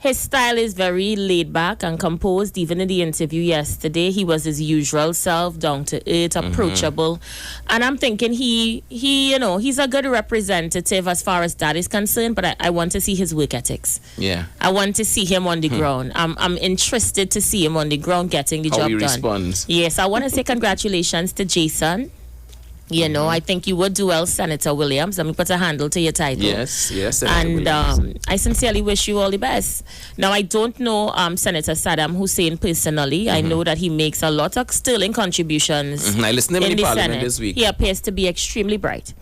His style is very laid back and composed. Even in the interview yesterday, he was his usual self, down to earth, approachable. And I'm thinking he's a good representative as far as that is concerned, but I want to see his work ethics. Yeah. I want to see him on the ground. I'm interested to see him on the ground getting the job done. How he responds. Yes, I want to say congratulations to Jason. You know, I think you would do well, Senator Williams. Let me put a handle to your title. Yes, and I sincerely wish you all the best. Now, I don't know Senator Saddam Hussein personally. I know that he makes a lot of sterling contributions. I listened to him in the Parliament Senate this week. He appears to be extremely bright.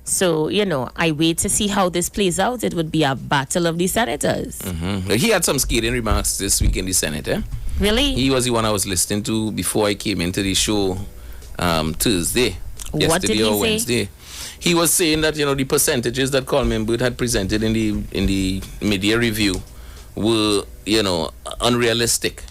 So, you know, I wait to see how this plays out. It would be a battle of the senators. He had some scathing remarks this week in the Senate, eh? Really? He was the one I was listening to before I came into the show Thursday. What did he or say? Wednesday. He was saying that, you know, the percentages that Coleman Byrd had presented in the media review were, you know, unrealistic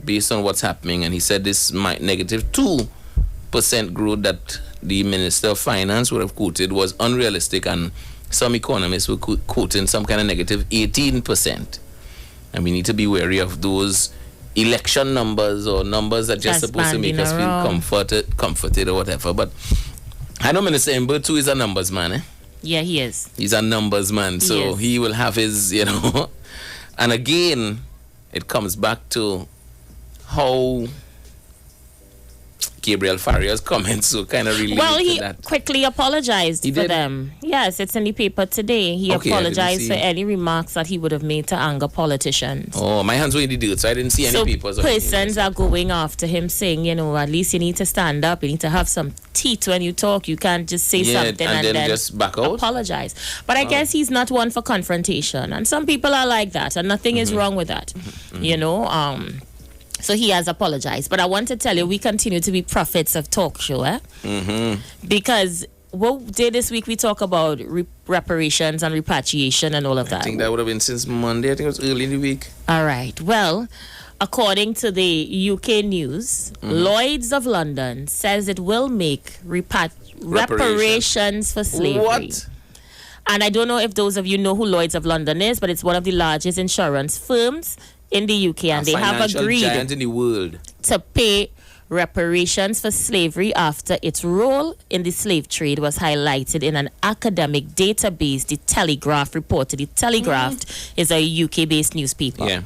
based on what's happening. And he said this negative 2% growth that the Minister of Finance would have quoted was unrealistic, and some economists were quoting some kind of negative 18%. And we need to be wary of those election numbers or numbers that just supposed to make us feel comforted or whatever. But I know Minister Mbird too is a numbers man, eh? Yeah, he is. He's a numbers man, so he will have his, you know. And again, it comes back to how Gabriel Faria's comments so kind of related he to that. Quickly apologized for them. Yes, it's in the paper today. He apologized for any remarks that he would have made to anger politicians. Oh, my hands were in the dirt, so I didn't see any papers. Persons are going after him saying, you know, at least you need to stand up. You need to have some teeth when you talk. You can't just say something and then just back out. Apologize. But I guess he's not one for confrontation. And some people are like that, and nothing is wrong with that. You know, so he has apologized. But I want to tell you, we continue to be prophets of talk show, because what day this week we talk about reparations and repatriation and all of that? I think that would have been since Monday. I think it was early in the week. All right. Well, according to the UK news, Lloyd's of London says it will make reparations for slavery. What? And I don't know if those of you know who Lloyd's of London is, but it's one of the largest insurance firms in the UK, and they have agreed giant in the world to pay reparations for slavery after its role in the slave trade was highlighted in an academic database, The Telegraph reported. The Telegraph is a UK-based newspaper. Yeah.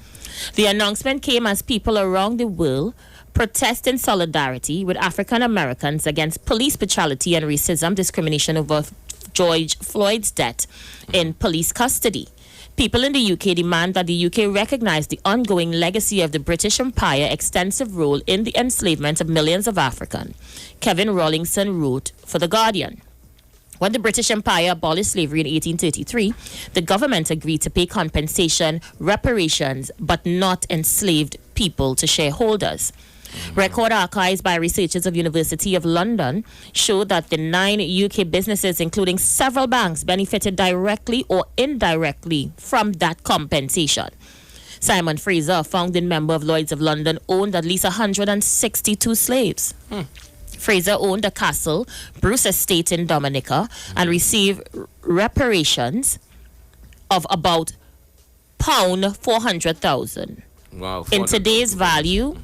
The announcement came as people around the world protest in solidarity with African Americans against police brutality and racism discrimination over George Floyd's death in police custody. People in the UK demand that the UK recognize the ongoing legacy of the British Empire extensive role in the enslavement of millions of Africans. Kevin Rawlinson wrote for The Guardian. When the British Empire abolished slavery in 1833, the government agreed to pay compensation, reparations, but not enslaved people to shareholders. Record archives by researchers of University of London show that the 9 UK businesses, including several banks, benefited directly or indirectly from that compensation. Simon Fraser, a founding member of Lloyd's of London, owned at least 162 slaves. Fraser owned a castle, Bruce Estate in Dominica, and received reparations of about £400,000. Wow. In today's value,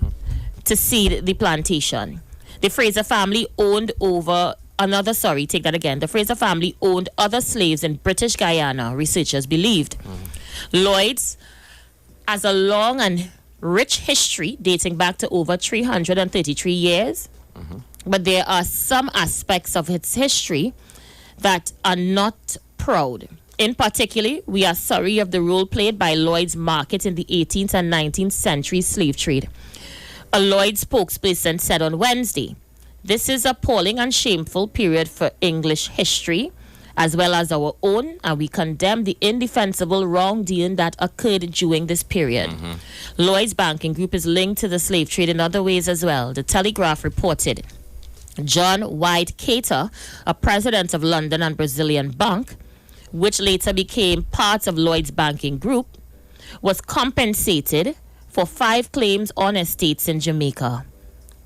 to seed the plantation. The Fraser family owned The Fraser family owned other slaves in British Guyana, researchers believed. Lloyd's has a long and rich history dating back to over 333 years, but there are some aspects of its history that are not proud. In particular, we are sorry of the role played by Lloyd's market in the 18th and 19th century slave trade. A Lloyd spokesperson said on Wednesday, "This is appalling and shameful period for English history, as well as our own, and we condemn the indefensible wrongdoing that occurred during this period." Lloyd's banking group is linked to the slave trade in other ways as well. The Telegraph reported John White Cater, a president of London and Brazilian Bank, which later became part of Lloyd's banking group, was compensated for 5 claims on estates in Jamaica.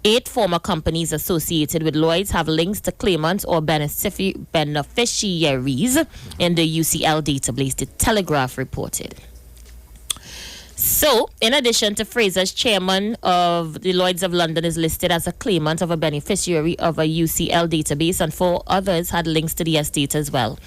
8 former companies associated with Lloyd's have links to claimants or beneficiaries in the UCL database, the Telegraph reported. So, in addition to Fraser's, chairman of the Lloyds of London is listed as a claimant of a beneficiary of a UCL database, and 4 others had links to the estate as well.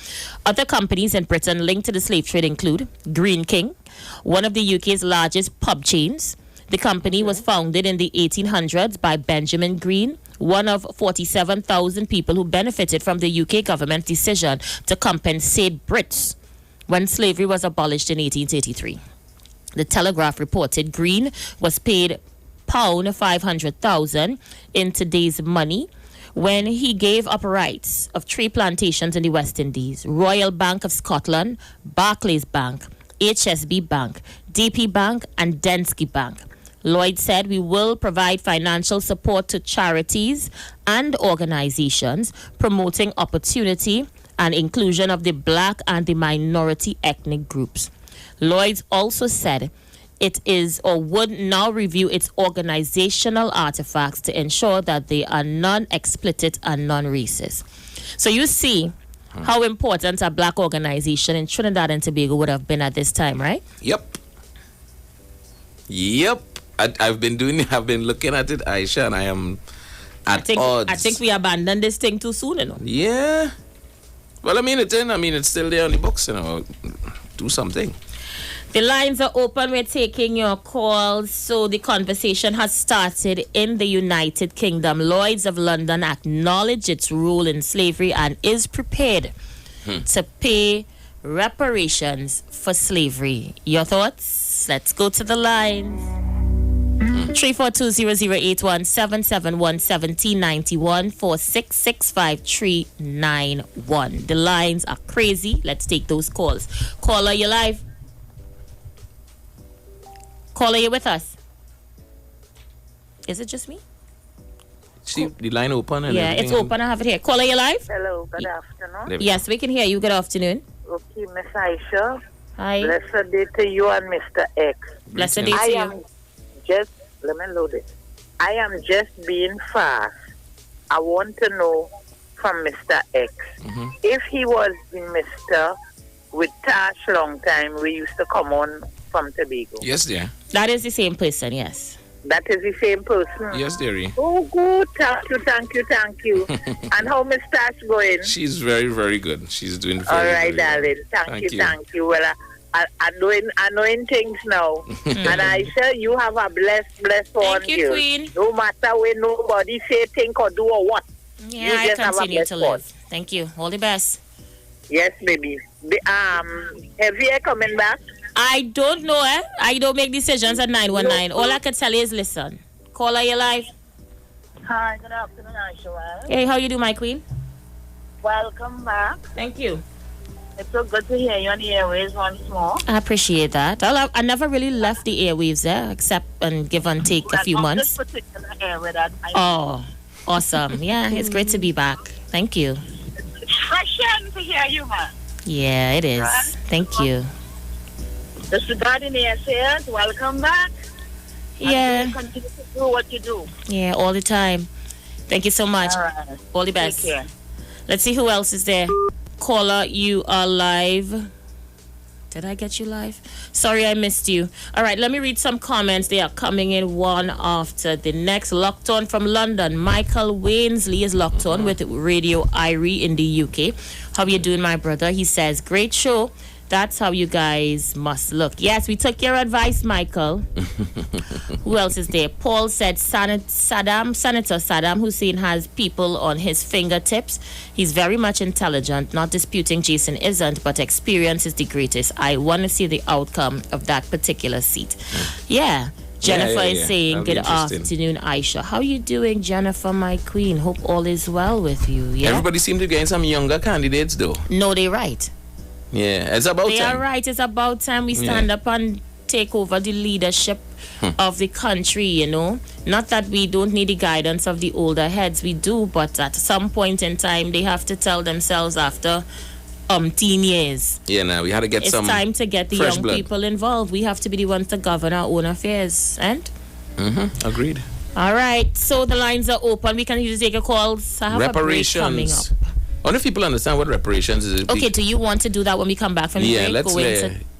Other companies in Britain linked to the slave trade include Greene King, one of the UK's largest pub chains. The company was founded in the 1800s by Benjamin Greene, one of 47,000 people who benefited from the UK government's decision to compensate Brits when slavery was abolished in 1883. The Telegraph reported Greene was paid £500,000 in today's money when he gave up rights of 3 plantations in the West Indies: Royal Bank of Scotland, Barclays Bank, HSB Bank, DP Bank, and Denski Bank. Lloyd said, "We will provide financial support to charities and organizations promoting opportunity and inclusion of the black and the minority ethnic groups." Lloyds also said it is or would now review its organizational artifacts to ensure that they are non-explicit and non-racist. So you see how important a black organization in Trinidad and Tobago would have been at this time, right? Yep. I've been looking at it, Aisha, and I am at odds. I think we abandoned this thing too soon, you know. Yeah. Well, it's still there on the books, you know. Do something. The lines are open. We're taking your calls. So the conversation has started in the United Kingdom. Lloyds of London acknowledged its role in slavery and is prepared to pay reparations for slavery. Your thoughts? Let's go to the lines. 342-0081 771-1791 4665-391. The lines are crazy. Let's take those calls. Caller, you live? Caller, you with us? Is it just me? See the line open? And yeah, it's open. I have it here. Caller, you live? Hello, good afternoon. Yes, we can hear you. Good afternoon. Okay, Miss Aisha. Hi. Blessed day to you and Mr. X. Blessed day to you. Let me load it. I am just being fast. I want to know from Mr. X. If he was the Mr. with Tash long time, we used to come on from Tobago. Yes, dear. That is the same person, yes. That is the same person? Yes, dearie. Oh, good. Thank you. And how Miss Tash going? She's very, very good. She's doing very, all right, very darling. Thank you. Well, I'm knowing things now. And Aisha, you have a blessed one. Thank you, Queen. No matter when nobody say, think or do or what. Yeah, I continue to live. Thank you. All the best. Yes, baby. Javier coming back? I don't know, I don't make decisions at 919. All I can tell you is listen. Caller, you live? Hi, good afternoon, Aisha. Hey, how you do, my queen? Welcome back. Thank you. It's so good to hear you on the airwaves once more. I appreciate that. I never really left the airwaves there, except and give and take a few months. Oh, awesome. Yeah, it's great to be back. Thank you. It's refreshing to hear you, man. Yeah, it is. Right. Thank you. Disregarding the essays, welcome back. Yeah. And continue to do what you do. Yeah, all the time. Thank you so much. All right. All the best. Take care. Let's see who else is there. Caller, you are live. Did I get you live? Sorry, I missed you. All right, let me read some comments. They are coming in one after the next. Locked on from London. Michael Wainsley is locked on with Radio Irie in the UK. How are you doing, my brother? He says, great show. That's how you guys must look. Yes, we took your advice, Michael. Who else is there? Paul said Senator Saddam Hussein has people on his fingertips. He's very much intelligent. Not disputing Jason isn't, but experience is the greatest. I want to see the outcome of that particular seat. Yeah. Jennifer is saying, good afternoon, Aisha. How you doing, Jennifer, my queen? Hope all is well with you. Yeah. Everybody seems to be getting some younger candidates, though. No, they're right. Yeah, it's about time. They are right. It's about time we stand up and take over the leadership of the country, you know. Not that we don't need the guidance of the older heads. We do, but at some point in time, they have to tell themselves after 10 years. Yeah, now we had to get it's time to get the young people involved. We have to be the ones to govern our own affairs. And? Agreed. All right. So the lines are open. We can usually take a call. So I have reparations. A break coming up. Only if people understand what reparations is. Okay, do you want to do that when we come back from the break? Let's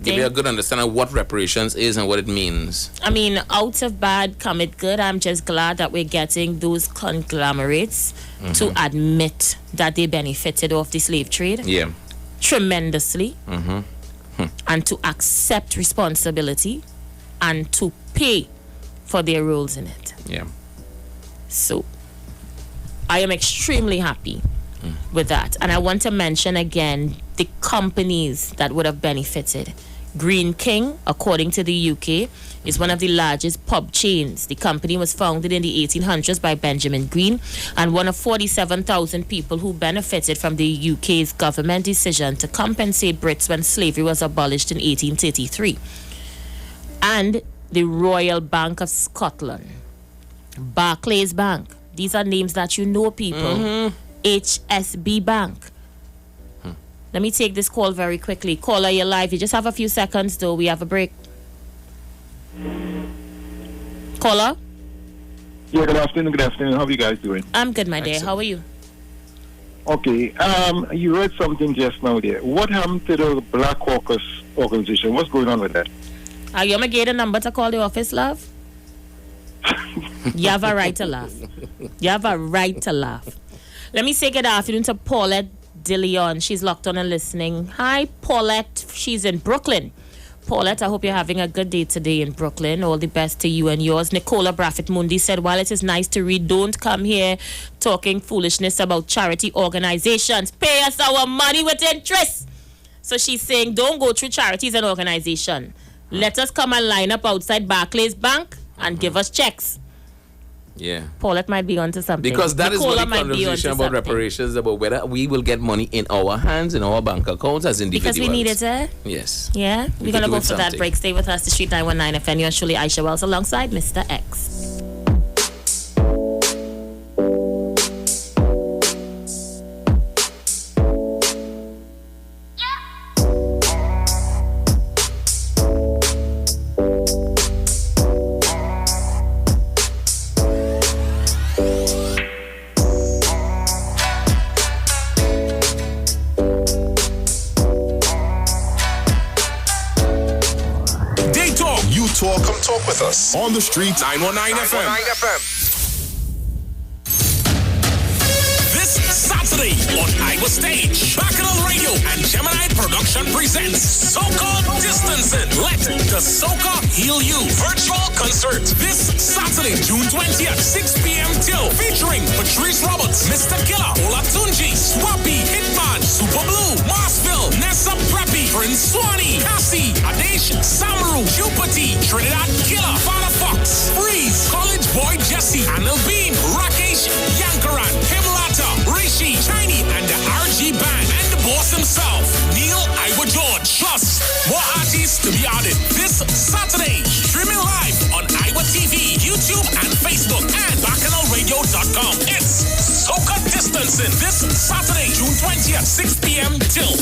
give you a good understanding of what reparations is and what it means. I mean, out of bad cometh good. I'm just glad that we're getting those conglomerates to admit that they benefited off the slave trade. Yeah. Tremendously. And to accept responsibility and to pay for their roles in it. Yeah. So, I am extremely happy with that. And I want to mention again the companies that would have benefited. Green King, according to the UK, is one of the largest pub chains. The company was founded in the 1800s by Benjamin Green and one of 47,000 people who benefited from the UK's government decision to compensate Brits when slavery was abolished in 1833. And the Royal Bank of Scotland, Barclays Bank. These are names that you know, people. HSB Bank. Let me take this call very quickly. Caller, you're live. You just have a few seconds, though. We have a break. Caller? Yeah, good afternoon. How are you guys doing? I'm good, my dear. How are you? Okay. You read something just now there. What happened to the Black Caucus organization? What's going on with that? Are you going to get a number to call the office, love? You have a right to laugh. You have a right to laugh. Let me say good afternoon to Paulette DeLeon. She's locked on and listening. Hi, Paulette. She's in Brooklyn. Paulette, I hope you're having a good day today in Brooklyn. All the best to you and yours. Nicola Braffett Mundi said, while it is nice to read, don't come here talking foolishness about charity organizations. Pay us our money with interest. So she's saying, don't go through charities and organizations. Let us come and line up outside Barclays Bank and give us checks. Yeah. Paulette might be onto something. Because that Nicola is what the conversation about reparations about, whether we will get money in our hands, in our bank accounts as individuals. Because we need it, eh? Yes. Yeah? We're going to go for that break. Stay with us, the Street 919 FM. You're surely Aisha Wells alongside Mr. X. Talk with us on the Street 919 FM. This Saturday on Iowa Stage, Bacchanal Radio and Gemini Production presents Soca Distancing. Let the Soca heal you. Virtual concert this Saturday, June 20th, 6 p.m. till. Featuring Patrice Roberts, Mr. Killer, Olatunji, Swappy, Hitman, Super Blue, Marsville, Nessa Preppy, Prince Swanee, Cassie, Adesh, Samaru, Jupati, Trinidad Killer, Father Fox, Freeze, College Boy Jesse, Anil Bean, Rakesh, Yankaran, Himlata, Rishi, Shiny, and the RG Band, and the boss himself, Neil Iwa George. Plus, more artists to be added this Saturday. Streaming live on Iowa TV, YouTube, and Facebook, and BacchanalRadio.com. It's Soca Distancing this Saturday, June 20th, 6 p.m. till.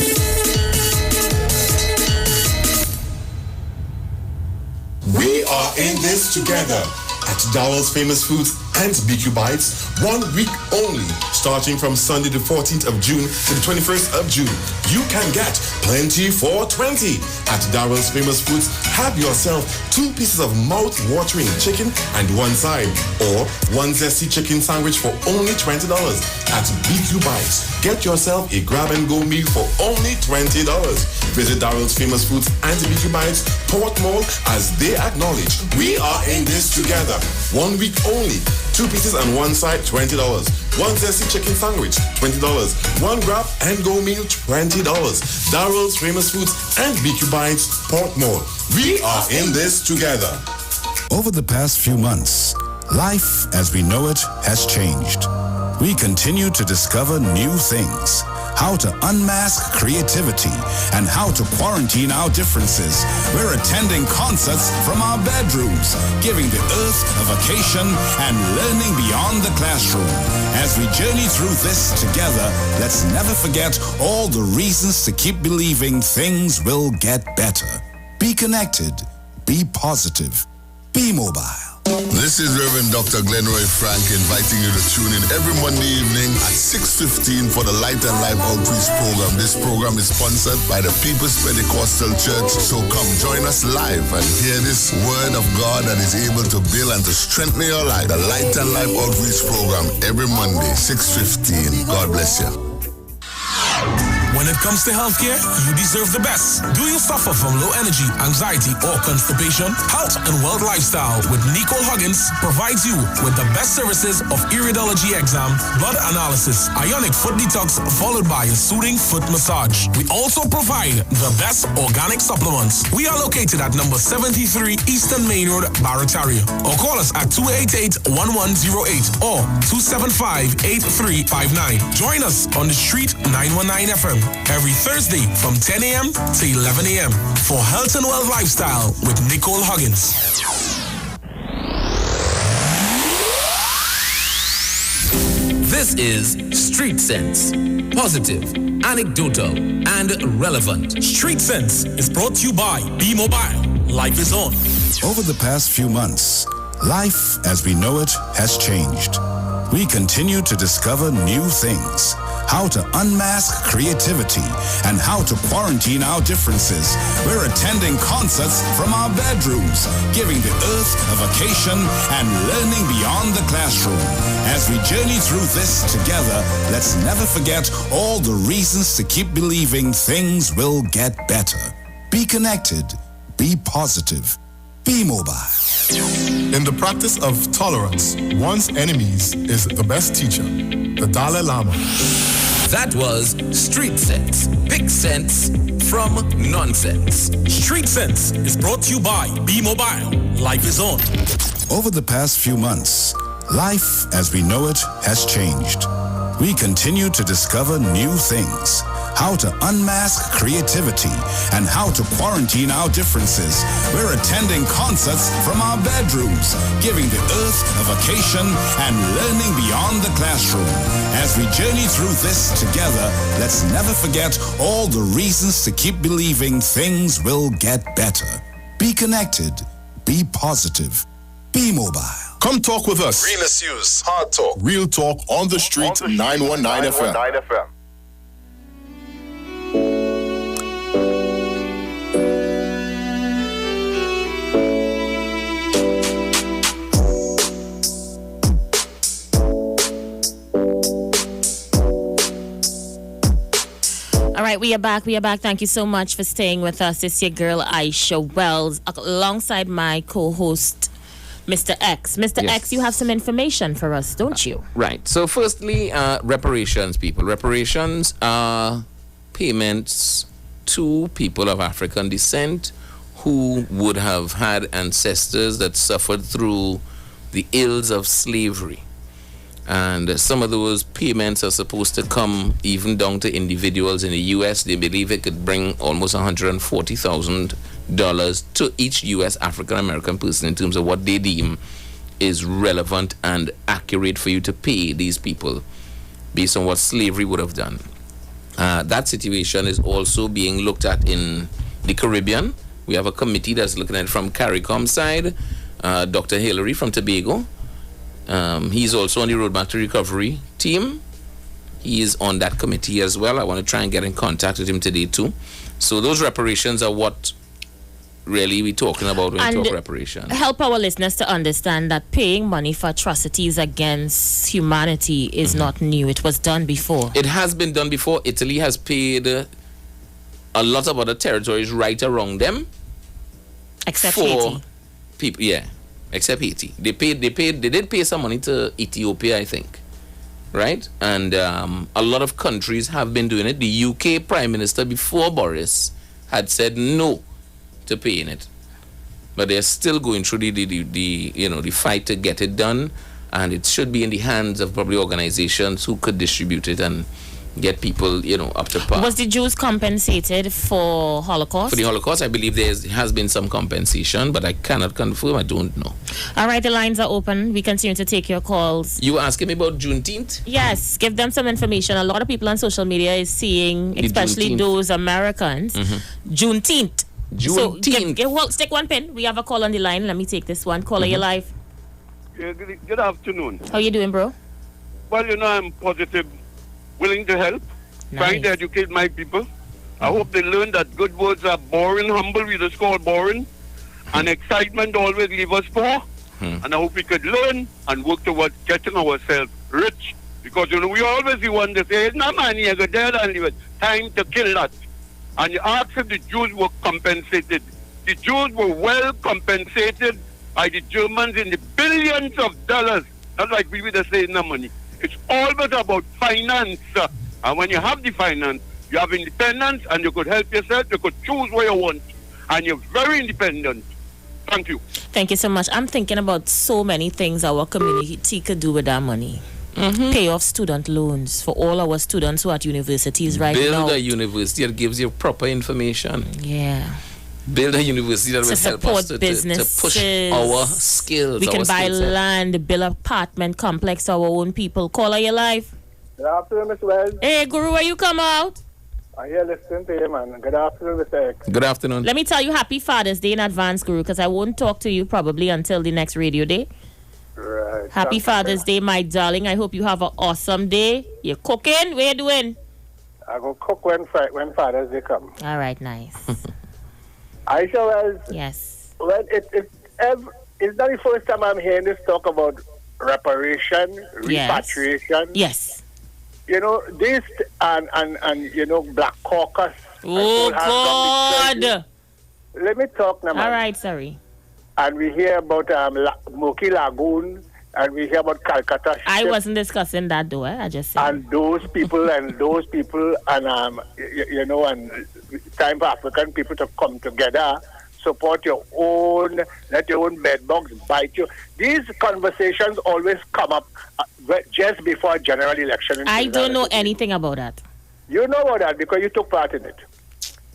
We are in this together at Darrell's Famous Foods and BQ Bites, 1 week only, starting from Sunday the 14th of June to the 21st of June. You can get plenty for 20 at Darrell's Famous Foods. Have yourself 2 pieces of mouth-watering chicken and 1 side, or 1 zesty chicken sandwich for only $20 at BQ Bites. Get yourself a grab-and-go meal for only $20. Visit Darrell's Famous Foods and BQ Bites, Port Mall, as they acknowledge we are in this together. 1 week only. 2 pieces and 1 side, $20. 1 zesty chicken sandwich, $20. 1 grab and go meal, $20. Darrell's Famous Foods and BQ Bites, Port Mall. We are in this together. Over the past few months, life as we know it has changed. We continue to discover new things, how to unmask creativity, and how to quarantine our differences. We're attending concerts from our bedrooms, giving the earth a vacation and learning beyond the classroom. As we journey through this together, let's never forget all the reasons to keep believing things will get better. Be connected, be positive, be mobile. This is Reverend Dr. Glenroy Frank inviting you to tune in every Monday evening at 6:15 for the Light and Life Outreach Program. This program is sponsored by the People's Pentecostal Church. So come join us live and hear this word of God that is able to build and to strengthen your life. The Light and Life Outreach Program every Monday, 6:15. God bless you. When it comes to healthcare, you deserve the best. Do you suffer from low energy, anxiety, or constipation? Health and Wealth Lifestyle with Nicole Huggins provides you with the best services of iridology exam, blood analysis, ionic foot detox, followed by a soothing foot massage. We also provide the best organic supplements. We are located at number 73 Eastern Main Road, Barataria. Or call us at 288-1108 or 275-8359. Join us on the street 919 FM. Every Thursday from 10 a.m. to 11 a.m. for Health and Wealth Lifestyle with Nicole Huggins. This is Street Sense. Positive, anecdotal, and relevant. Street Sense is brought to you by B-Mobile. Life is on. Over the past few months, life as we know it has changed. We continue to discover new things, how to unmask creativity, and how to quarantine our differences. We're attending concerts from our bedrooms, giving the earth a vacation and learning beyond the classroom. As we journey through this together, let's never forget all the reasons to keep believing things will get better. Be connected, be positive, be mobile. In the practice of tolerance, one's enemies is the best teacher, the Dalai Lama. That was Street Sense. Big sense from nonsense. Street Sense is brought to you by B-Mobile. Life is on. Over the past few months, life as we know it has changed. We continue to discover new things, how to unmask creativity, and how to quarantine our differences. We're attending concerts from our bedrooms, giving the earth a vacation and learning beyond the classroom. As we journey through this together, let's never forget all the reasons to keep believing things will get better. Be connected, be positive, be mobile. Come talk with us. Realest News, Hard Talk, Real Talk on the Street, 919 FM. All right, we are back. Thank you so much for staying with us. It's your girl, Aisha Wells, alongside my co-host, Mr. X. Mr. Yes. X, you have some information for us, don't you? Right. So firstly, reparations, people. Reparations are payments to people of African descent who would have had ancestors that suffered through the ills of slavery. And some of those payments are supposed to come even down to individuals in the U.S. They believe it could bring almost $140,000 to each U.S. African-American person in terms of what they deem is relevant and accurate for you to pay these people based on what slavery would have done. That situation is also being looked at in the Caribbean. We have a committee that's looking at it from CARICOM side. Dr. Hillary from Tobago. He's also on the Roadmap to Recovery team. He is on that committee as well. I want to try and get in contact with him today too. So those reparations are what really we're talking about when we talk reparations. Help our listeners to understand that paying money for atrocities against humanity is not new. It was done before. It has been done before. Italy has paid a lot of other territories right around them. Except Haiti. People, yeah. Except Haiti. They did pay some money to Ethiopia, I think. Right? And a lot of countries have been doing it. The UK Prime Minister before Boris had said no to paying it. But they're still going through the fight to get it done. And it should be in the hands of probably organizations who could distribute it and get people, up to par. Was the Jews compensated for Holocaust? For the Holocaust, I believe there has been some compensation, but I cannot confirm. I don't know. All right, the lines are open. We continue to take your calls. You were asking me about Juneteenth? Yes, give them some information. A lot of people on social media is seeing, especially those Americans, Juneteenth. So, stick one pin. We have a call on the line. Let me take this one. Caller, you're live. Good afternoon. How you doing, bro? Well, I'm positive, willing to help, trying to educate my people. I hope they learn that good words are boring, humble, we just call boring, and excitement always leave us poor. And I hope we could learn and work towards getting ourselves rich. Because, we always the one that say, no money, I got there and leave. Time to kill that. And you ask if the Jews were compensated. The Jews were well compensated by the Germans in the billions of dollars. Not like we would say no money. It's always about finance. And when you have the finance, you have independence and you could help yourself. You could choose what you want. And you're very independent. Thank you. Thank you so much. I'm thinking about so many things our community could do with that money. Pay off student loans for all our students who are at universities right now. Build a university that gives you proper information. Yeah. Build a university that will help us to push our skills. We can buy land, build an apartment complex to our own people. Call your life. Good afternoon, Mr. Wells. Hey, Guru, where you come out? I hear listening to you, man. Good afternoon, Mr. X. Good afternoon. Let me tell you happy Father's Day in advance, Guru, because I won't talk to you probably until the next radio day. Right. Happy Father's Day, my darling. I hope you have an awesome day. You're cooking? What you doing? I go cook when Father's Day come. All right, nice. Aisha Wells. Yes. Well, it's not the first time I'm hearing this talk about reparation, repatriation. Yes. This and Black Caucus. Oh, God. Let me talk now, man. All right, sorry. And we hear about Moki Lagoon, and we hear about Calcutta ship. I wasn't discussing that, though. I just said. And those people, and and time for African people to come together, support your own, let your own bedbugs bite you. These conversations always come up just before a general election. I don't know anything about that. You know about that because you took part in it.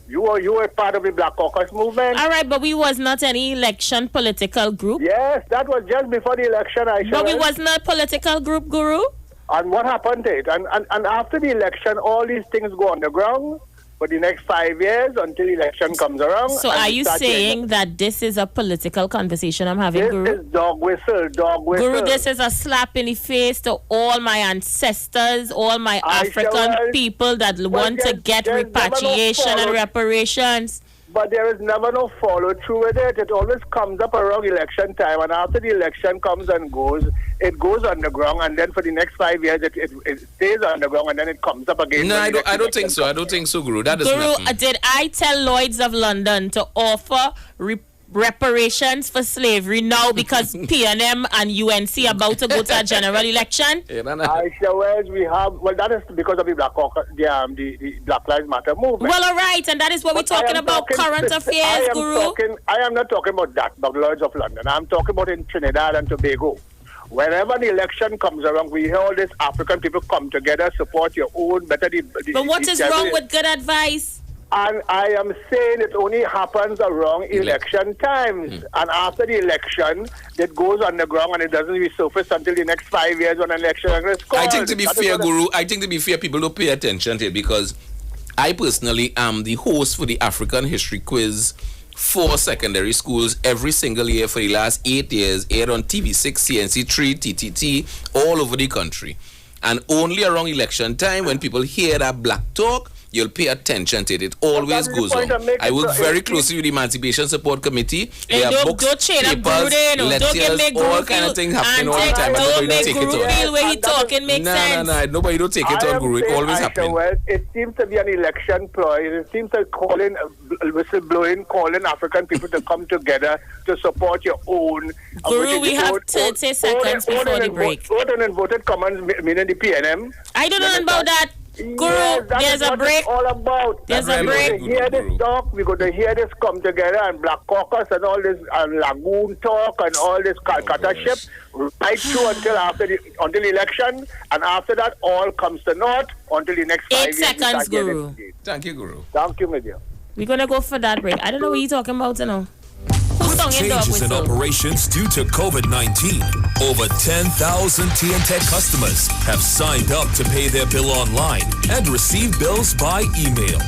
You were part of the Black Caucus movement. All right, but we was not any election political group. Yes, that was just before the election, Aisha. But we was not political group, Guru. And what happened to it? And after the election, all these things go underground for the next 5 years until the election comes around. So are you saying that this is a political conversation I'm having, Guru? This is dog whistle. Guru, this is a slap in the face to all my ancestors, all my African people that want to get repatriation and reparations. But there is never no follow through with it. It always comes up around election time, and after the election comes and goes, it goes underground, and then for the next 5 years, it stays underground, and then it comes up again. No, I don't think so. I don't think so, Guru. That is Guru, did I tell Lloyds of London to offer reparations for slavery now because PNM and UNC are about to go to a general election? That is because of the Black Caucus, the Black Lives Matter movement. Well, all right, and that is what we're talking about, current affairs, Guru. I am not talking about that, about Lloyds of London. I'm talking about in Trinidad and Tobago. Whenever the election comes around, we hear all these African people come together, support your own, better the But what is wrong with good advice? And I am saying it only happens around election times. And after the election, it goes underground and it doesn't resurface until the next 5 years when an election is called. I think to be fair, Guru, people don't pay attention to it because I personally am the host for the African History Quiz for secondary schools every single year for the last 8 years, aired on TV6, CNC3, TTT, all over the country. And only around election time, when people hear that black talk, you'll pay attention to it. It always goes on. I work very closely with the Emancipation Support Committee. There are books, papers, letters, all kind of things happening all the time. Nobody don't take it on. Where he talking makes sense. No, nobody don't take it on, Guru. It always happens. Well, it seems to be an election ploy. It seems to whistleblowing, calling African people to come together to support your own. Guru, we have 30 seconds before the break. Voted and voted commons, meaning the PNM. I don't know about that. Guru, there's a break. It's all about. There's a break. We're going to hear this talk. We're going to hear this come together, and Black Caucus and all this Lagoon talk and all this Calcutta ship right through until the election, and after that, all comes to naught until the next 5 years. 8 seconds, Guru. Thank you, Guru. Thank you, my dear. We're going to go for that break. I don't know what you're talking about, you know. With changes in operations due to COVID-19, over 10,000 TNTech customers have signed up to pay their bill online and receive bills by email.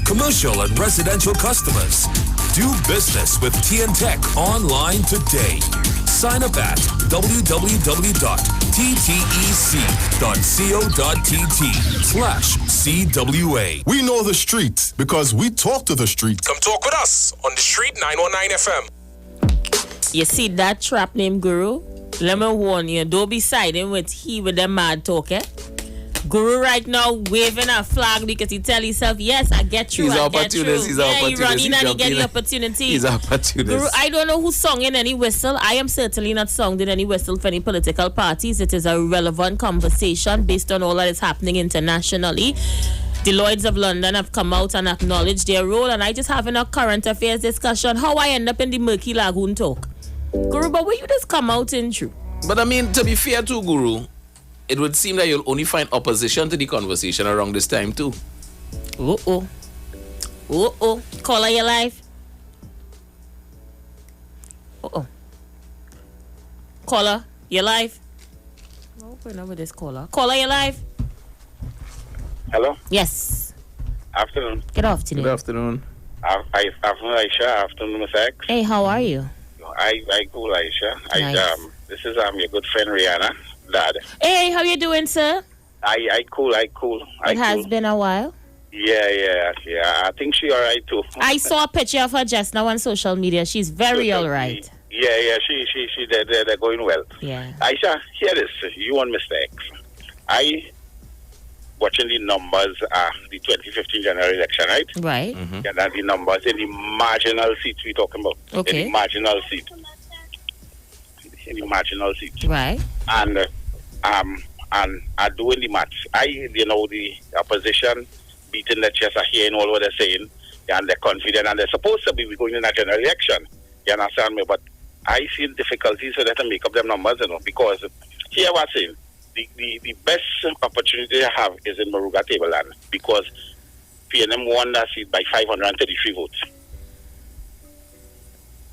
Commercial and residential customers, do business with TNTech online today. Sign up at ttec.co.tt/CWA. We know the streets because we talk to the streets. Come talk with us on the street 919 FM. You see that trap named Guru? Let me warn you, don't be siding with the mad talk, eh? Guru right now waving a flag because he tell himself, yes, I get through. He's I opportunist. get He's through. opportunist. He run in and he get the opportunity. He's opportunist. Guru, I don't know who's songing any whistle. I am certainly not songing any whistle for any political parties. It is a relevant conversation based on all that is happening internationally. The Lloyds of London have come out and acknowledged their role, and I just having a current affairs discussion how I end up in the murky lagoon talk. Guru, but will you just come out in true? But I mean, to be fair to Guru, it would seem that you'll only find opposition to the conversation around this time too. Caller, your life. Caller, your life. Open up with this caller. Caller, your life. Hello? Yes. Afternoon. Good afternoon. Good afternoon. Afternoon, Aisha. Afternoon, Ms. X. Hey, how are you? I cool, Aisha. Nice. This is your good friend Rihanna, Dad. Hey, how you doing, sir? I cool. It has been a while. Yeah. I think she all right too. I saw a picture of her just now on social media. She's very all right. Yeah. She they're going well. Yeah. Aisha, hear this. You and Mr. X. I watching the numbers the 2015 general election, right? Right. Mm-hmm. Yeah, that's the numbers in the marginal seats we're talking about. Okay. In the marginal seat. Right. And are doing the maths. The opposition beating the chest, are hearing all what they're saying, and they're confident, and they're supposed to be going in a general election. You understand me? But I see difficulties for them to make up them numbers, because here what's saying, the best opportunity they have is in Moruga Tableland, because PNM won that seat by 533 votes.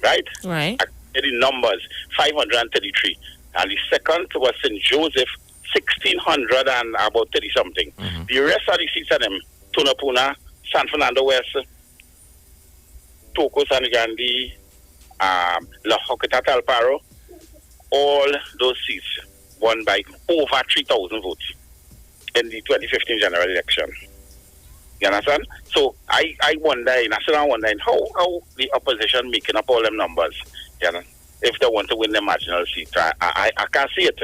Right? Right. The numbers, 533. And the second was St. Joseph, 1,600 and about 30 something. Mm-hmm. The rest of the seats of them, Tunapuna, San Fernando West, Toko San Gandhi, La Hoqueta Talparo, all those seats won by over 3,000 votes in the 2015 general election. You understand? So I wonder, and I sit down wondering how the opposition making up all them numbers, you know, if they want to win the marginal seat. I can't see it.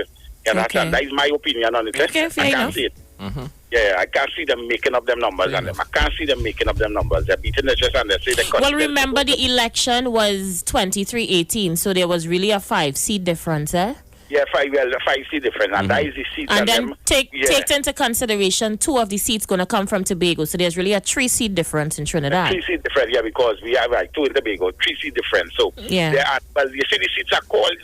You understand? That is my opinion on it. Okay, I can't see it. Mm-hmm. Yeah, I can't see them making up them numbers, and I can't see them making up them numbers. They're beating the chest and they say they're well, remember the election was 23-18, so there was really a 5-seat difference, eh? Yeah, 5-seat difference, and that is the seat. And then take into consideration 2 of the seats going to come from Tobago, so there's really a 3-seat difference in Trinidad. 3-seat difference, yeah, because we have 2 in Tobago, 3-seat difference. So yeah, well, you see the seats are called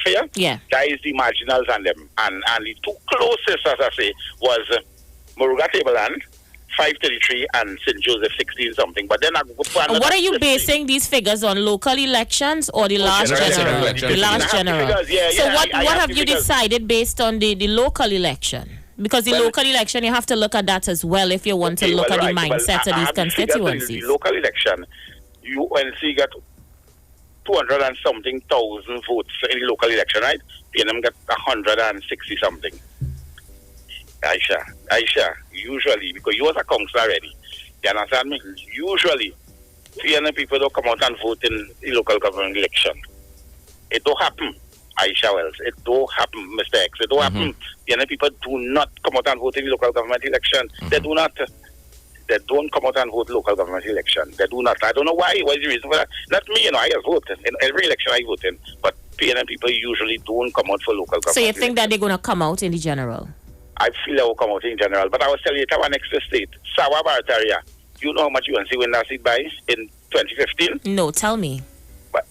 for you. Yeah, that is the marginals and them, and the 2 closest, as I say, was Moruga Tableland, 533, and St. Joseph, 16 something. But then I go for what are you basing these figures on? Local elections or the last general? The last general. So what have you decided based on the local election? Because the local election, you have to look at that as well if you want to look at the mindset of these constituencies. The local election, UNC got 200 and something thousand votes in the local election, right? PNM got 160 something. Aisha, usually, because you was a councillor already, you understand me? Usually, PNM people don't come out and vote in the local government election. It don't happen, Aisha Wells. It don't happen, Mr. X. It don't happen. PNM people do not come out and vote in the local government election. They do not. They don't come out and vote local government election. They do not. I don't know why. What is the reason for that? Not me, I just vote. In every election I vote in. But PNM people usually don't come out for local government. So you think that they're going to come out in the general? I feel they will come out in general. But I was telling you, our next state, Sawa Barataria, you know how much UNC win that seat by in 2015? No, tell me. But,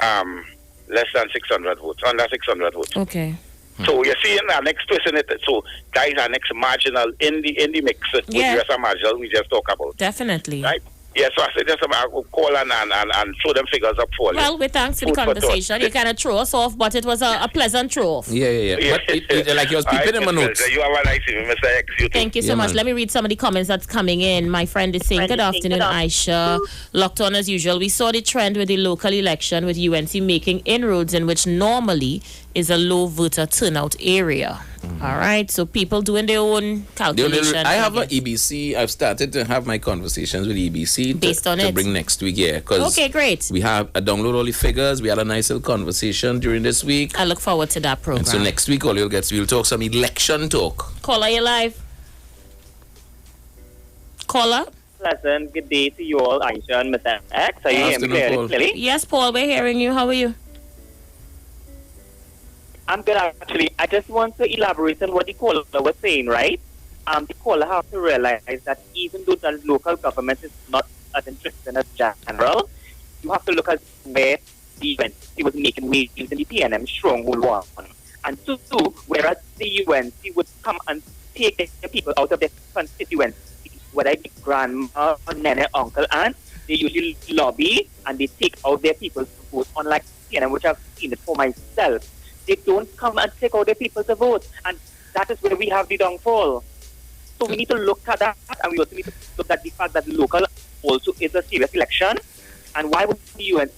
less than 600 votes, under 600 votes. Okay. So you see, in our next twist in it, so that is our next marginal in the mix with the rest of marginal we just talk about. Definitely. Right? Yeah, so I said just I'll call and throw them figures up for you. Well, with thanks to the conversation, you kind of throw us off, but it was a pleasant throw off. Yeah. But it, like you was peeping in my notes. You have a nice evening, Mr. X. Thank you so much. Let me read some of the comments that's coming in. My friend is saying, good afternoon, Aisha. Locked on as usual. We saw the trend with the local election with UNC making inroads in which normally is a low voter turnout area. All right, so people doing their own calculations. I have an EBC. I've started to have my conversations with EBC based on to it. Bring next week, yeah. Okay, great. We have a download all the figures. We had a nice little conversation during this week. I look forward to that program. And so next week, we'll talk some election talk. Caller, you live? Caller? Pleasant good day to you all, Aisha and Mr. X. Are you hearing me clearly? Yes, Paul, we're hearing you. How are you? I'm good, actually. I just want to elaborate on what the caller was saying, right? The caller has to realize that even though the local government is not as interested as general, you have to look at where the UNC was making waves in the PNM stronghold one. And two, whereas the UNC would come and take the people out of their constituency, whether it be grandma, nene, uncle, aunt, they usually lobby and they take out their people's vote, unlike PNM, which I've seen it for myself. They don't come and take out their people to vote, and that is where we have the downfall. So we need to look at that, and we also need to look at the fact that local also is a serious election, and why would the UN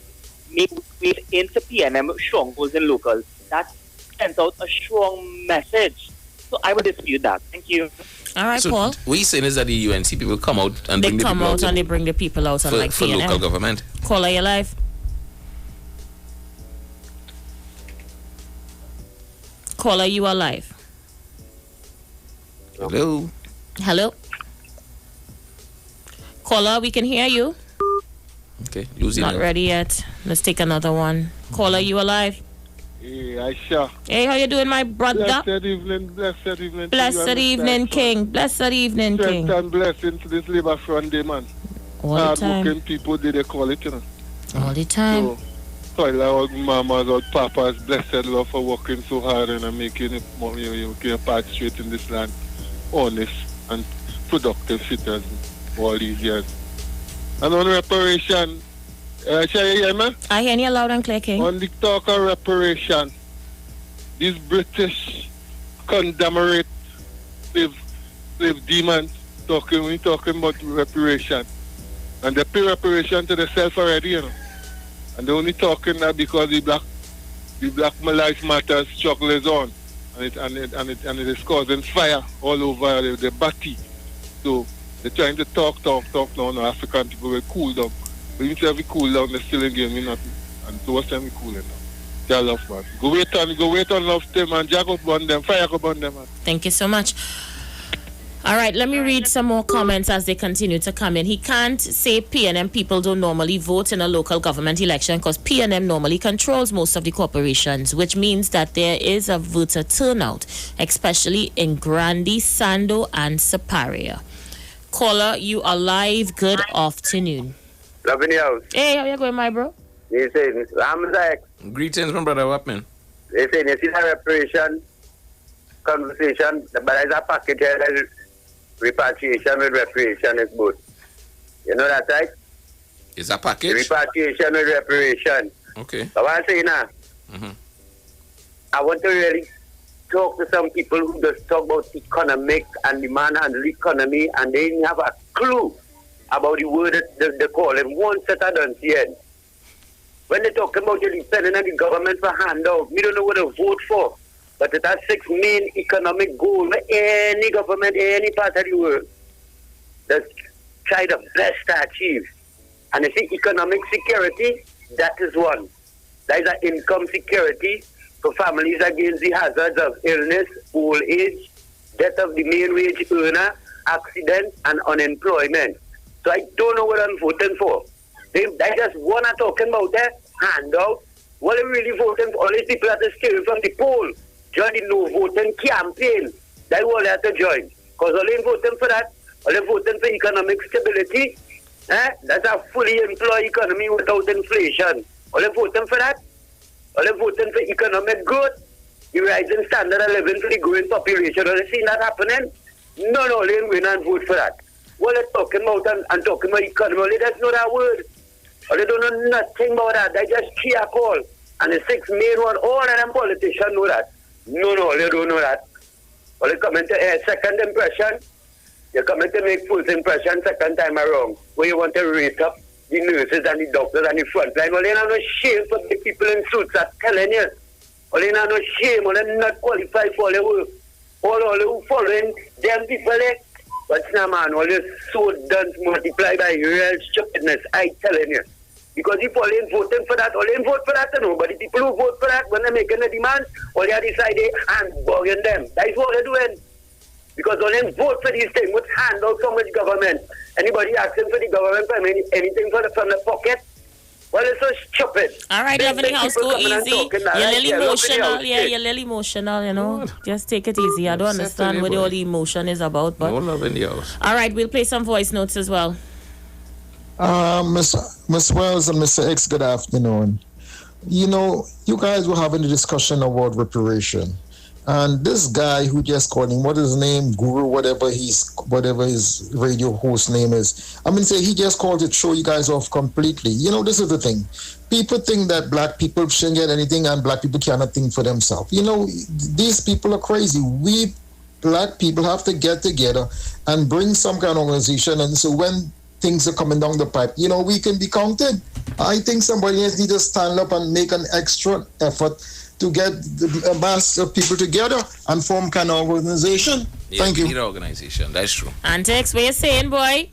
make way into PNM strongholds in local? That sends out a strong message. So I would dispute that. Thank you. All right, Paul. What you're saying is that the UNC people come out and they come out and they bring the people out for, like for PNM. local government. Caller, you live? Caller, you are live. Hello. Hello. Caller, we can hear you. Okay, losing. Not ready yet. Let's take another one. Caller, you are live? Hey, Aisha. Hey, how you doing, my brother? Blessed evening. Blessed evening, King. Blessed evening, King. Strength and blessing to this Labour Front Day, man. All the time. Hard-working people, they call it, you know. All the time. So I like all mamas, all papas, blessed love for working so hard and making it more, you get part straight in this land, honest and productive citizens all these years. And on reparation, shall you hear me? I hear you loud and clear, King. On the talk of reparation, these British conglomerate slave demons talking about reparation. And they pay reparation to themselves already, you know. And they're only talking that because the Black Lives Matter struggle is on, and it is causing fire all over the body. So they're trying to talk now. No, African people will cool down. But even if we cool down, they're still giving me nothing. And so what's time we cooling now? Tell love, man. Go wait on love them and jack up on them, fire up on them, man. Thank you so much. All right, let me read some more comments as they continue to come in. He can't say PNM people don't normally vote in a local government election because PNM normally controls most of the corporations, which means that there is a voter turnout, especially in Grandi, Sando, and Siparia. Caller, you are live. Good afternoon. Loving you. Hey, how you going, my bro? Listen, greetings, my brother. What, man? Listen, you see the reparation conversation, but there's a package here. Repatriation with reparation is both. You know that, right? Is a package? Repatriation with reparation. Okay. So what I'm saying now, I want to really talk to some people who just talk about economic and demand and the economy, and they didn't have a clue about the word that they call it. One set of done here. When they're talking about you depending on the government for handout, we don't know what to vote for. But it has 6 main economic goals where any government, any part of the world, that's try the best to achieve. And you see, economic security, that is one. That is an income security for families against the hazards of illness, old age, death of the main wage earner, accident, and unemployment. So I don't know what I'm voting for. They just want to talking about that handout. What are really voting for? All these people that are stealing from the poll. Join the no voting campaign. That's all they have to join. Because all they voting for that, all they voting for economic stability. That's a fully employed economy without inflation. All they voting for that. All they voting for economic growth. The rising standard of living for the growing population. Are they seeing that happening? No, they ain't going and vote for that. What they're talking about and talking about economy, they just know that word. Or they don't know nothing about that. They just hear a call. And the 6 main one, all of them politicians know that. No, they don't know that. Well, they come into a second impression. You're coming to make false impression second time around. Where you want to rate up the nurses and the doctors and the front line. Well, they have no shame for the people in suits that's telling you. All they no shame, all them not qualified for the work. All who following them people but now man, all this so done multiply by real stupidness, I telling you. Because if all ain't voting for that, all ain't vote for that, but the people who vote for that, when they're making a demand, all they are deciding and bugging them. That's what they're doing. Because all ain't vote for these things, would hand out so much government. Anybody asking for the government for anything from the pocket? Well, it's so stupid. All right, Evelyn House, go easy. You're a little emotional. Yeah, you're a little emotional, you know. Just take it easy. I don't understand what all the emotion is about. But no love in the house. All right, we'll play some voice notes as well. Miss Wells and Mr. X, good afternoon. You know, you guys were having a discussion about reparation. And this guy who just called him, what is his name? Guru, whatever his radio host name is. I mean, say he just called to throw you guys off completely. You know, this is the thing. People think that black people shouldn't get anything and black people cannot think for themselves. You know, these people are crazy. We black people have to get together and bring some kind of organization. And so when things are coming down the pipe, you know, we can be counted. I think somebody else needs to stand up and make an extra effort to get a mass of people together and form kind of organization. Yeah, Thank you. We need an organization. That's true. Antex, what you saying, boy?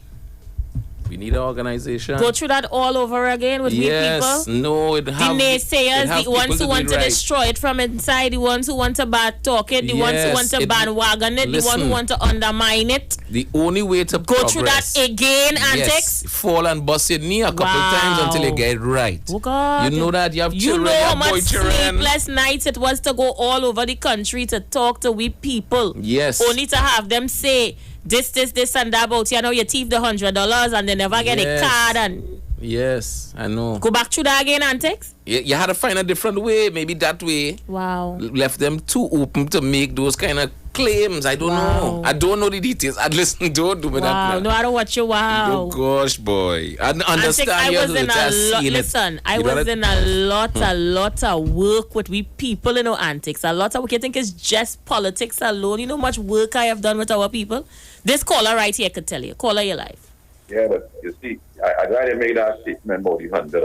We need an organization. Go through that all over again with people? No, it have the naysayers, the ones who want to destroy it from inside, the ones who want to bad talk it, the ones who want to bandwagon it, the ones who want to undermine it. The only way to go through that again, Antex. Fall and bust your knee a couple times until you get it right. Oh God. You know that you have children, you know how much children. sleepless nights it was to go all over the country to talk to we people. Yes. Only to have them say this and that about, you know, you thief the $100 and they never get a card and... Yes, I know. Go back to that again, Antex? You had to find a different way, maybe that way. Wow. Left them too open to make those kind of claims. I don't know. I don't know the details. Listen, don't do me that. Wow, no, I don't watch you. Wow. Oh gosh, boy. I understand. I was in a lot. Listen, I was in a lot of work with we people, you know, Antics. A lot of work. You think it's just politics alone? You know how much work I have done with our people? This caller right here could tell you. Caller your life. Yeah, but you see, I'd rather make that statement about the $100.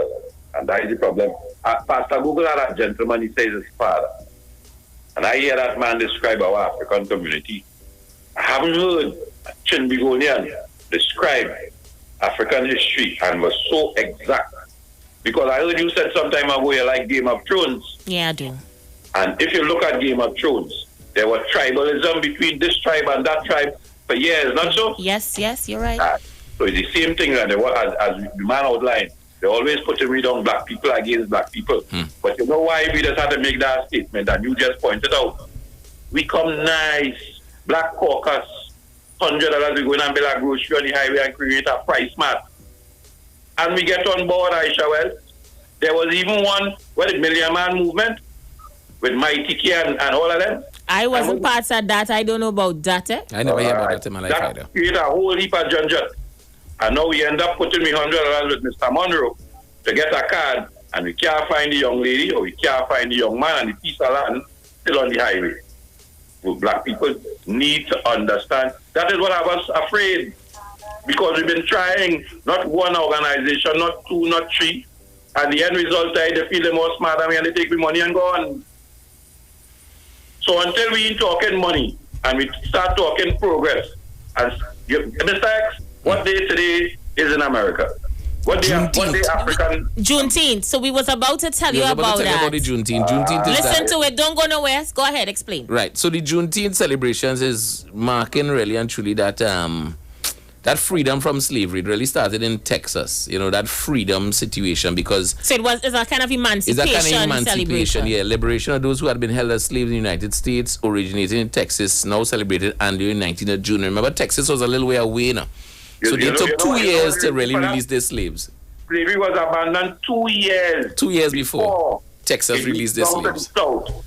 And that is the problem. Pastor Google had a gentleman, he says his father. And I hear that man describe our African community. I haven't heard a Chinbigonian describe African history and was so exact. Because I heard you said some time ago you like Game of Thrones. Yeah, I do. And if you look at Game of Thrones, there was tribalism between this tribe and that tribe for years, not so? Yes, you're right. So it's the same thing as the man outlined. They always put me down black people against black people. But you know why we just had to make that statement that you just pointed out? We come nice, Black Caucus, $100 we go in and build a grocery on the highway and create a price map. And we get on board, Aisha Wells. There was even one, the Million Man movement with Mighty K and all of them. I wasn't part of that. I don't know about that. I never heard about that in my life either. That created a whole heap of junjut. And now we end up putting me $100 with Mr. Monroe to get a card, and we can't find the young lady or we can't find the young man, and the piece of land still on the highway. Well, black people need to understand. That is what I was afraid, because we've been trying, not one organization, not two, not three, and the end result is they feel they're more smart than me and they take me money and go on. So until we ain't talking money and we start talking progress, and Mr. X, what day today is in America? What day African? Juneteenth. So we was about to tell you about that. About the Juneteenth. Juneteenth is listen to it. Don't go nowhere. Go ahead. Explain. Right. So the Juneteenth celebrations is marking really and truly that that freedom from slavery. It really started in Texas. You know, that freedom situation, because so it's a kind of emancipation celebration. Yeah, liberation of those who had been held as slaves in the United States, originating in Texas, now celebrated annually on 19th of June. Remember, Texas was a little way away now. So they took 2 years to really release their slaves. Slavery was abandoned 2 years. 2 years before Texas released their slaves.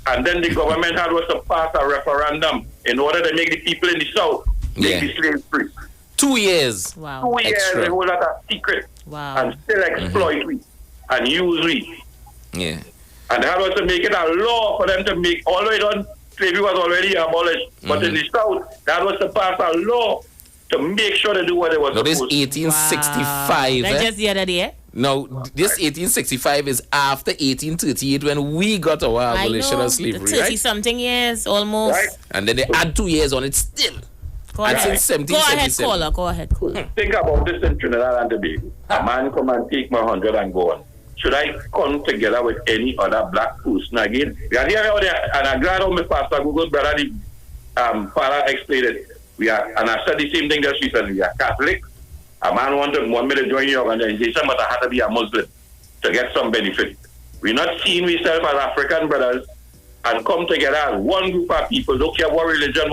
And then the government had to pass a referendum in order to make the people in the South make the slaves free. 2 years. Wow. 2 years, they hold that a secret. Wow. And still exploit we and use we. Yeah. And that was to make it a law for them to make, all the way down, slavery was already abolished. But in the South, that was to pass a law to make sure they do what they were supposed to. This 1865. That's just the other day. Now, this 1865 is after 1838 when we got our abolition of slavery, 30-something years, almost. Right? And then they add 2 years on it still. Go ahead, caller. Go ahead, caller. Think about this in Trinidad and Tobago. A man come and take my 100 and go on. Should I come together with any other black person again? We are here and I'm glad how my pastor Google brother, the father explained it. We are, and I said the same thing just recently. We are Catholic. A man want me to join your organization, but I have to be a Muslim to get some benefit. We're not seeing ourselves as African brothers and come together as one group of people. Don't care what religion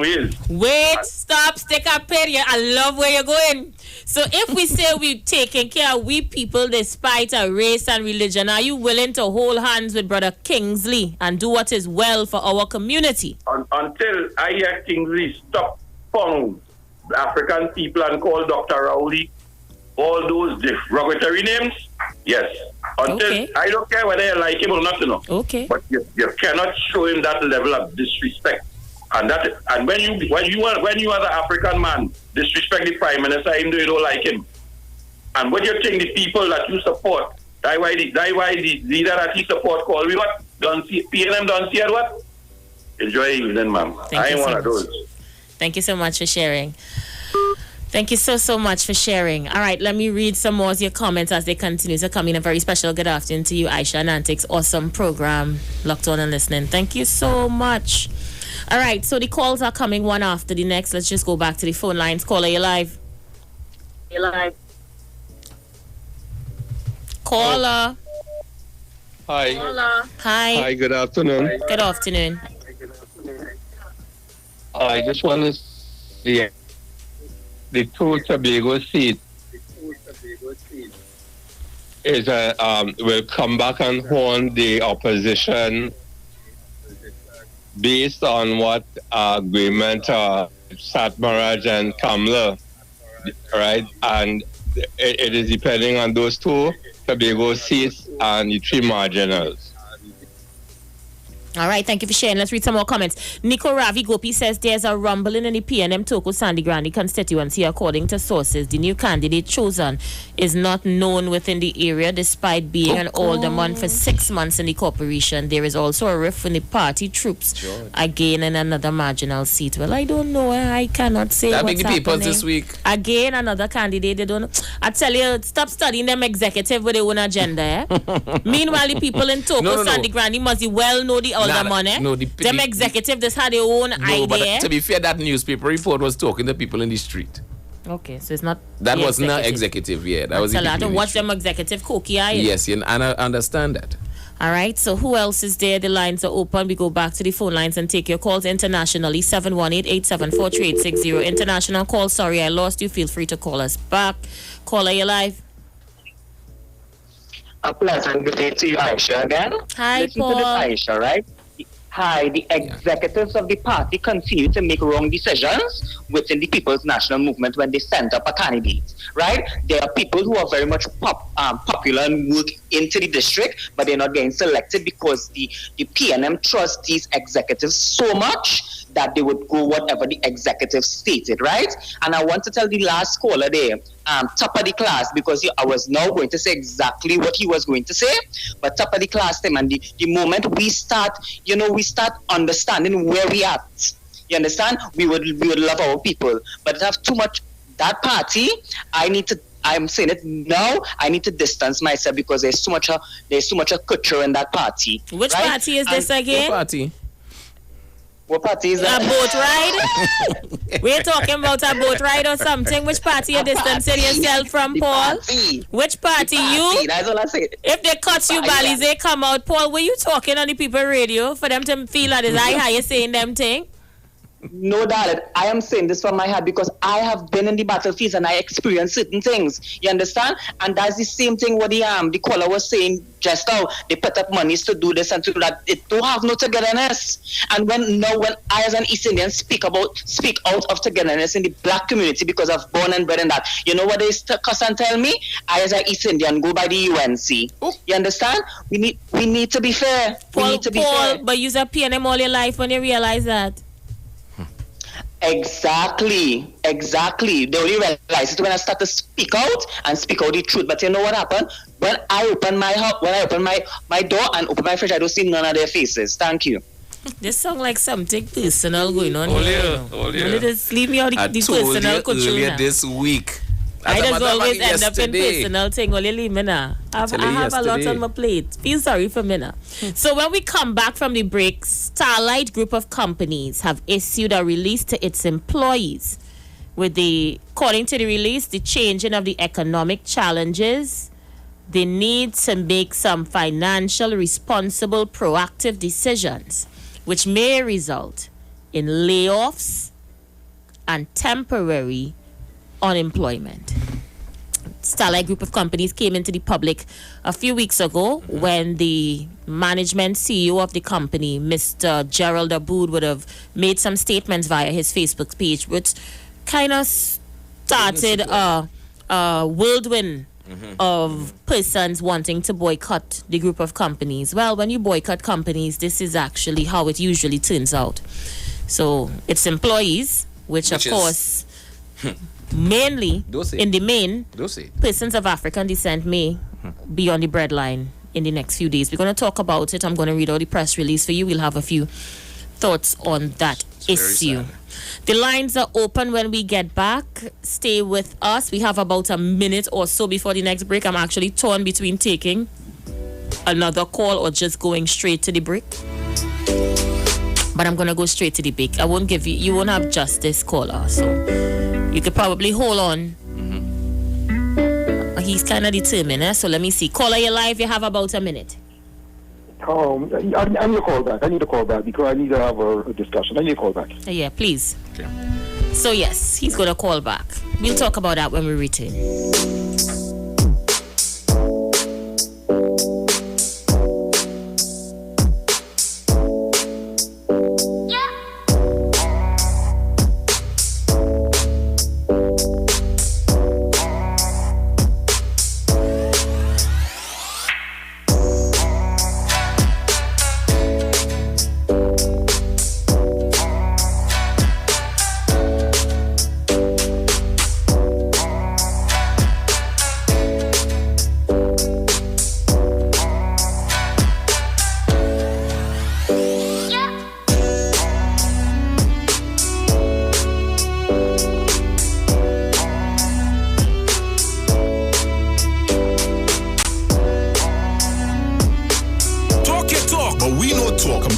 we is. Wait, stop, stick up period. I love where you're going. So if we say we're taking care of we people despite our race and religion, are you willing to hold hands with Brother Kingsley and do what is well for our community? Until I hear Kingsley stop following African people and call Dr. Rowley all those derogatory names, yes. Until I don't care whether you like him or not, Okay. But you cannot show him that level of disrespect. And when you as an African man disrespect the Prime Minister, even though you don't like him. And what you think the people that you support, that's why the leader that he support call me what? Don't see PNM don't see it what? Enjoy your evening, ma'am. I ain't one of those. Thank you so much for sharing. Thank you so much for sharing. All right, let me read some more of your comments as they continue to come in. A very special good afternoon to you, Aisha and Antics. Awesome program. Locked on and listening. Thank you so much. All right, so the calls are coming one after the next. Let's just go back to the phone lines. Caller, you live? You're live. Caller. Hi. Caller. Hi. Hi, good afternoon. Good afternoon. I just want to see the two Tobago seat is will come back and hold the opposition based on what agreement Satmaraj and Kamla, right? And it is depending on those two Tobago seats and the three marginals. All right, thank you for sharing. Let's read some more comments. Nico Ravi Gopi says there's a rumbling in the PNM Toko Sandy Grande constituency. According to sources, the new candidate chosen is not known within the area despite being an alderman for 6 months in the corporation. There is also a rift in the party troops again in another marginal seat. Well, I don't know. I cannot say that what's big the papers happening. This week. Again, another candidate. They don't. I tell you, stop studying them executive with their own agenda. Meanwhile, the people in Toko Sandy Grande must well know the money. No, them executive just had their own idea. But to be fair, that newspaper report was talking to people in the street. Okay, so it's not. That was not executive, yeah. That was. I don't watch them executive cookie eye. Yes, and I understand that. All right, so who else is there? The lines are open. We go back to the phone lines and take your calls internationally. 718-874-3860. International call. Sorry, I lost you. Feel free to call us back. Caller, you live. A pleasant good day to you, Aisha, again. Hi, Listen Paul. to this, Aisha, right? Hi, the executives of the party continue to make wrong decisions within the People's National Movement when they send up a candidate, right? There are people who are very much popular and work into the district, but they're not getting selected because the PNM trusts these executives so much that they would go whatever the executive stated, right? And I want to tell the last caller there, top of the class, because I was now going to say exactly what he was going to say, but top of the class them, and the moment we start, we start understanding where we at. You understand? We would love our people, but to have too much that party, I'm saying it now. I need to distance myself because there's too much a culture in that party. Which right? party is this again? What party? What party is that? A boat ride? We're talking about a boat ride or something. Which party are distancing yourself from, Paul? Which party? You? That's all I say. If they cut you, Balize come out. Paul, were you talking on the people radio for them to feel that is how you saying them thing? No, darling, I am saying this from my heart because I have been in the battlefields and I experienced certain things. You understand? And that's the same thing what the caller was saying just now. They put up monies to do this and to do that. It don't have no togetherness. And when I as an East Indian speak out of togetherness in the black community because I've born and bred in that, you know what they cuss and tell me? I as an East Indian go by the UNC. You understand? We need to be fair. Paul, we need to be fair. But you're a PNM all your life when you realize that. Exactly. They only realize it when I start to speak out the truth. But you know what happened? When I open my door and open my fridge, I don't see none of their faces. Thank you. This sounds like something personal going on here. Just leave me out the personal control earlier this week. I just always end up in personal thing. Only leave me now. I have a lot on my plate. Feel sorry for me now. So when we come back from the break, Starlight Group of companies have issued a release to its employees according to the release, the changing of the economic challenges, they need to make some financial, responsible, proactive decisions, which may result in layoffs and temporary unemployment. Starlight Group of companies came into the public a few weeks ago when the management CEO of the company, Mr. Gerald Aboud, would have made some statements via his Facebook page, which kind of started a whirlwind of persons wanting to boycott the group of companies. Well, when you boycott companies, this is actually how it usually turns out. So it's employees, which of course... Mainly, in the main, persons of African descent may be on the breadline in the next few days. We're going to talk about it. I'm going to read out the press release for you. We'll have a few thoughts on that issue. The lines are open when we get back. Stay with us. We have about a minute or so before the next break. I'm actually torn between taking another call or just going straight to the break. But I'm going to go straight to the break. I won't give you won't have just this caller. So you could probably hold on. He's kind of determined, so let me see. Caller, you're live. You have about a minute. I need a call back. I need a call back because I need to have a discussion. I need a call back. Yeah, please. Okay. So, yes, he's going to call back. We'll talk about that when we return.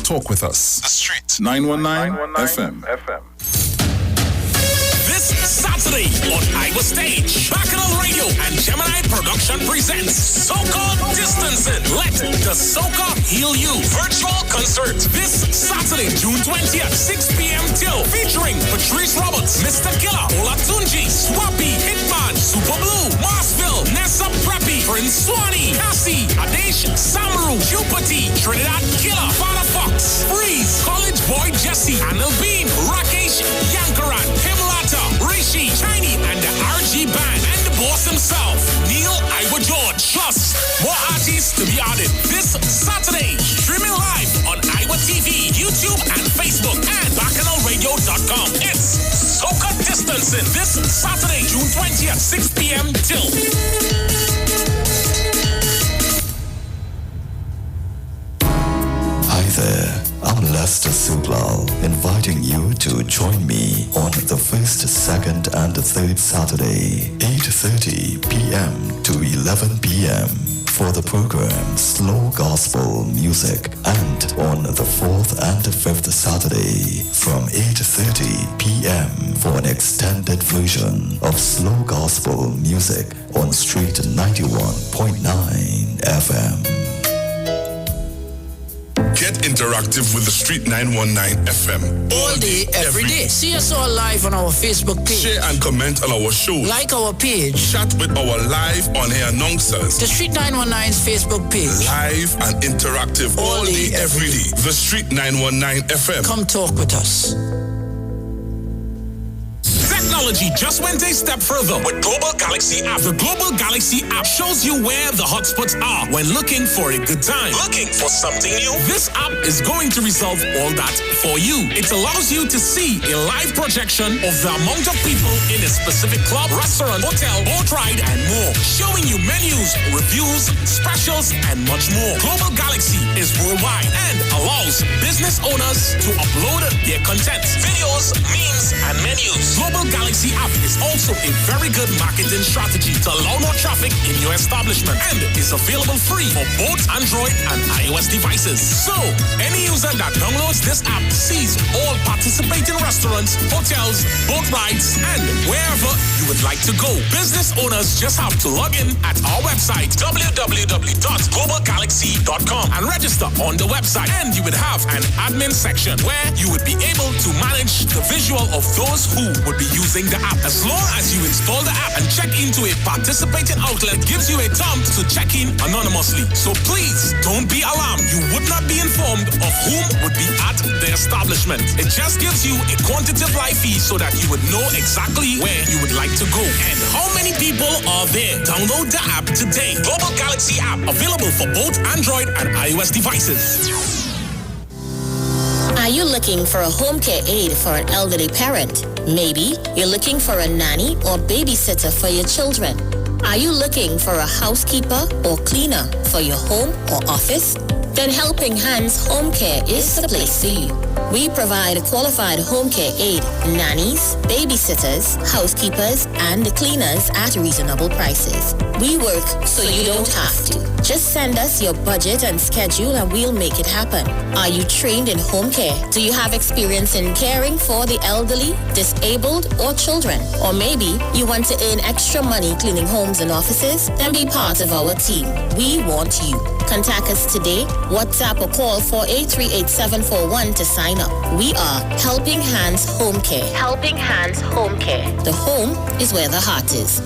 Talk with us. The Street 919 FM. This Saturday on Iowa Stage, Bacchanal Radio and Gemini Production presents So-Called Distancing. Let the Soca Heal You virtual concert this Saturday, June 20th, 6 p.m. till, featuring Patrice Roberts, Mr. Killer, Olatunji, Swappy, Hitman, Super Blue, Marsville, Nessa Preppy, Prince Swanee, Cassie, Adesh, Samaru, Jupati, Trinidad Killer, Father Fox, Freeze, College Boy Jesse, Anil Bean, Rakesh, Yankaran, Himlata, Rishi, Chinese, and the RG Band, and the boss himself, Neil Iwa George. Plus, more artists to be added this Saturday. Streaming live on Iowa TV, YouTube, and Facebook, and BacchanalRadio.com. It's Soca Distancing this Saturday, June 20th, 6 p.m. till. Hi there, I'm Lester Sublal, inviting you to join me on the first, second, and third Saturday, 8:30 p.m. to 11 p.m. for the program Slow Gospel Music, and on the fourth and fifth Saturday from 8:30 p.m. for an extended version of Slow Gospel Music on Street 91.9 FM. Get interactive with the Street 919 FM. All day, every day. See us all live on our Facebook page. Share and comment on our show. Like our page. Chat with our live on-air announcers. The Street 919's Facebook page. Live and interactive all day, every day. The Street 919 FM. Come talk with us. technology just went a step further with Global Galaxy app. The Global Galaxy app shows you where the hotspots are when looking for a good time. Looking for something new? This app is going to resolve all that for you. It allows you to see a live projection of the amount of people in a specific club, restaurant, hotel, boat ride, and more. Showing you menus, reviews, specials, and much more. Global Galaxy is worldwide and allows business owners to upload their content, videos, memes, and menus. Global Galaxy app is also a very good marketing strategy to allow more traffic in your establishment and is available free for both Android and iOS devices. So, any user that downloads this app sees all participating restaurants, hotels, boat rides, and wherever you would like to go. Business owners just have to log in at our website, www.globalgalaxy.com, and register on the website. And you would have an admin section where you would be able to manage the visual of those who would be using the app. As long as you install the app and check into a participating outlet, gives you a prompt to check in anonymously. So please don't be alarmed. You would not be informed of whom would be at the establishment. It just gives you a quantitative live feed so that you would know exactly where you would like to go and how many people are there. Download the app today. Global Galaxy app, available for both Android and iOS devices. Are you looking for a home care aid for an elderly parent? Maybe you're looking for a nanny or babysitter for your children. Are you looking for a housekeeper or cleaner for your home or office? Then Helping Hands Home Care is the place for you. We provide qualified home care aid, nannies, babysitters, housekeepers, and cleaners at reasonable prices. We work so you don't have to. Just send us your budget and schedule and we'll make it happen. Are you trained in home care? Do you have experience in caring for the elderly, disabled, or children? Or maybe you want to earn extra money cleaning homes and offices? Then be part of our team. We want you. Contact us today, WhatsApp or call 4838741 to sign up. We are Helping Hands Home Care. Helping Hands Home Care. The home is where the heart is.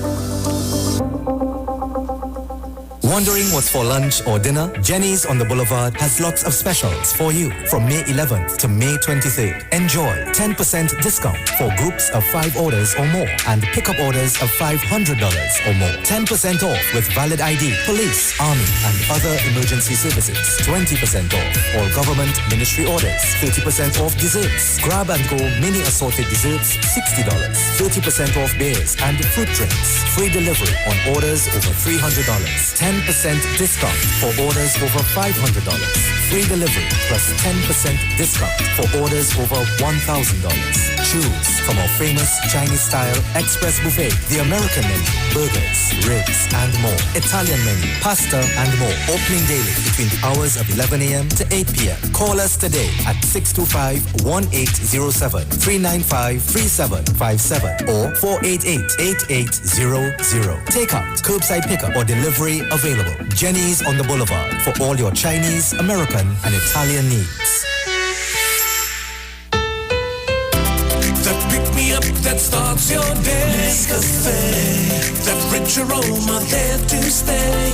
Wondering what's for lunch or dinner? Jenny's on the Boulevard has lots of specials for you from May 11th to May 23rd. Enjoy 10% discount for groups of 5 orders or more and pickup orders of $500 or more. 10% off with valid ID, police, army, and other emergency services. 20% off all government ministry orders. 30% off desserts. Grab and go mini assorted desserts, $60. 30% off beers and fruit drinks. Free delivery on orders over $300. 10% discount for orders over $500. Free delivery plus 10% discount for orders over $1,000. Choose from our famous Chinese-style express buffet, the American menu, burgers, ribs, and more. Italian menu, pasta, and more. Opening daily between the hours of 11 a.m. to 8 p.m. Call us today at 625-1807, 395-3757, or 488-8800. Takeout, curbside pickup, or delivery available. Jenny's on the Boulevard for all your Chinese, American, and Italian needs. That pick me up, that starts your day. Nescafe. That rich aroma there to stay.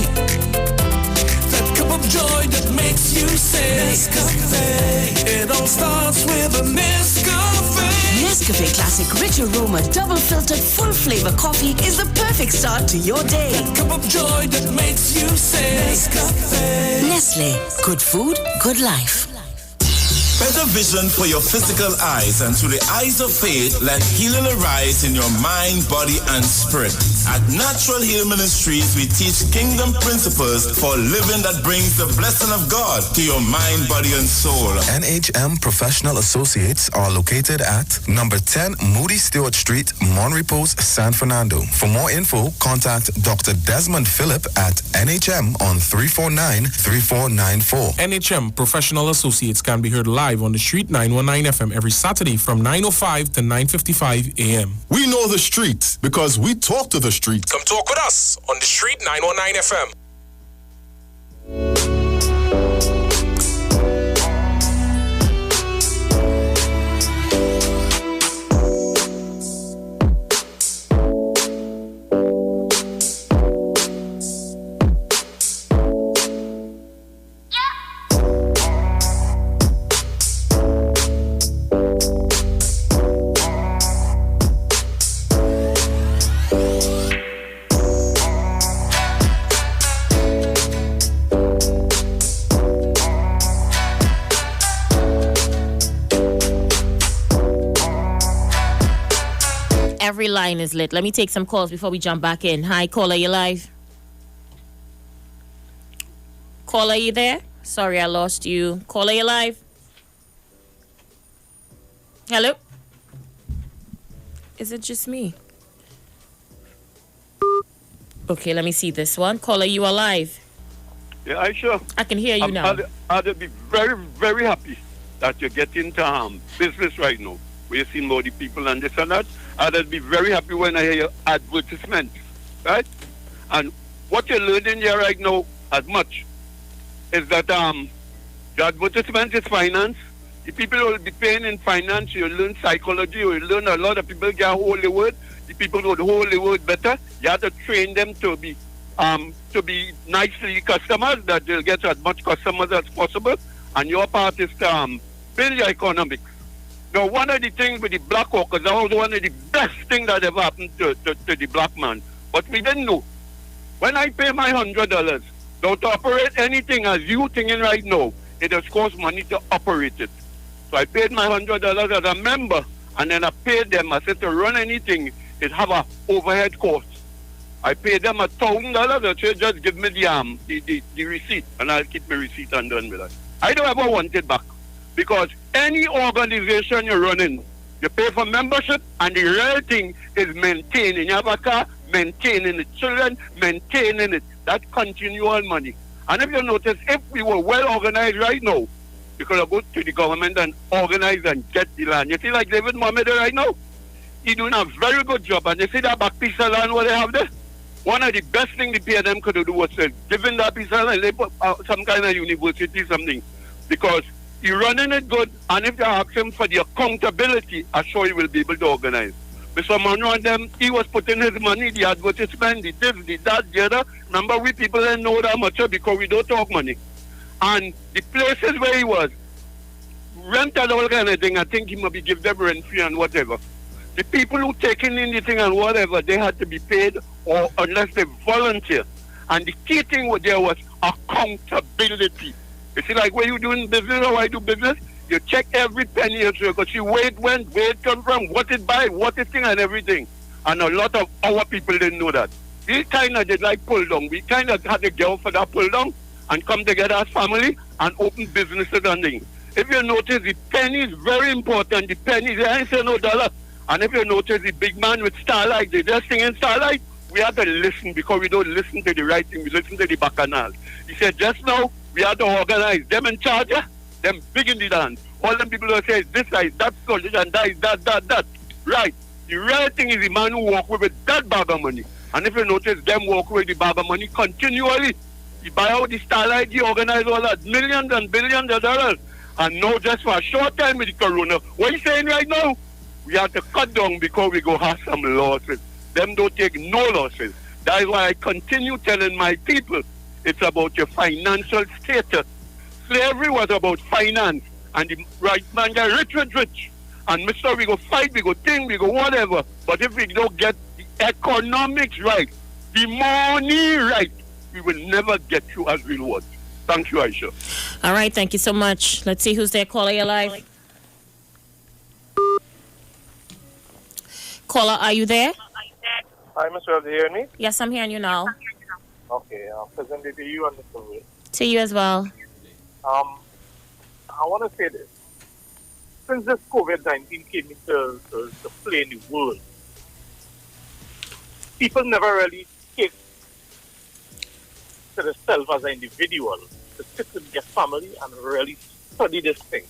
That cup of joy that makes you say Nescafe. It all starts with a Nescafe. Nescafe Classic Rich Aroma Double Filtered Full Flavor Coffee is the perfect start to your day. That cup of joy that makes you say Nescafe. Nestle. Good food, good life. Better vision for your physical eyes, and through the eyes of faith, let healing arise in your mind, body, and spirit. At Natural Heal Ministries, we teach kingdom principles for living that brings the blessing of God to your mind, body, and soul. NHM Professional Associates are located at number 10 Moody Stewart Street, Monrepos, San Fernando. For more info, contact Dr. Desmond Phillip at NHM on 349-3494. NHM Professional Associates can be heard live on the Street 919 FM every Saturday from 9:05 to 9:55 a.m. We know the street because we talk to the street. Come talk with us on the Street 919 FM. every line is lit. Let me take some calls before we jump back in. Hi, caller, you live? Caller, you there? Sorry, I lost you. Caller, you live? Hello? Is it just me? Okay, let me see this one. Caller, you are live? Yeah, I sure. I can hear you now. I'd be very, very happy that you get into business right now. We're seeing more the people and this and that. I'd be very happy when I hear your advertisement, right? And what you're learning here right now as much is that the advertisement is finance. The people who will be paying in finance, you learn psychology, you learn a lot of people get hold the word. The people who hold the word better, you have to train them to be nicely customers, that they'll get as much customers as possible. And your part is to build your economics. Now, one of the things with the black workers, that was one of the best things that ever happened to the black man. But we didn't know. When I pay my $100, now to operate anything as you thinking right now, it has cost money to operate it. So I paid my $100 as a member, and then I paid them. I said to run anything, it have a overhead cost. I paid them $1,000. They said just give me the receipt, and I'll keep my receipt and done with that. I don't ever want it back, because any organization you're running, you pay for membership, and the real thing is maintaining. You have a car, maintaining the children, maintaining it. That continual money. And if you notice, if we were well organized right now, you could have go to the government and organize and get the land. You see, like David Mohammed right now, he's doing a very good job. And you see that back piece of land what they have there? One of the best things the PNM could do was giving that piece of land, they put some kind of university, something. Because you're running it good, and if you ask him for the accountability, I'm sure he will be able to organize. Mr. Monroe and them, he was putting his money, the advertisement, the this, the that, the other. Remember, we people didn't know that much because we don't talk money. And the places where he was, rent and all kind of thing, I think he must be give them rent free and whatever. The people who taking in the thing and whatever, they had to be paid, or unless they volunteer. And the key thing there was accountability. You see, like when you doing business or I do business, you check every penny because you where it went, where it come from, what it buy, what it thing and everything. And a lot of our people didn't know that. We kind of did like pull down. We kind of had to go for that pull down and come together as family and open businesses and things. If you notice, the penny is very important. The penny, I ain't say no dollar. And if you notice, the big man with Starlight, they just singing Starlight, we have to listen because we don't listen to the right thing. We listen to the bacchanal. He said, just now, we have to organize them in charge, them big in the dance. All them people who say, this is that solution, that is that. Right. The real thing is the man who walk with that bag of money. And if you notice, them walk with the bag of money continually. He buy out the Starlight, he organize all that, millions and billions of dollars. And now just for a short time with the corona, what you saying right now? We have to cut down because we go have some losses. Them don't take no losses. That is why I continue telling my people, it's about your financial status. Slavery was about finance. And the right man get rich. And Mr. we go fight, we go think, we go whatever. But if we don't get the economics right, the money right, we will never get you as reward. Thank you, Aisha. All right, thank you so much. Let's see who's there. Caller, you live. Caller, are you there? Hi, Mr. Webb, do you hear me? Yes, I'm hearing you now. Okay, presenting to you and Mr. Webb. To you as well. I want to say this. Since this COVID-19 came into play in the world, people never really take to themselves as an individual to sit with their family and really study this thing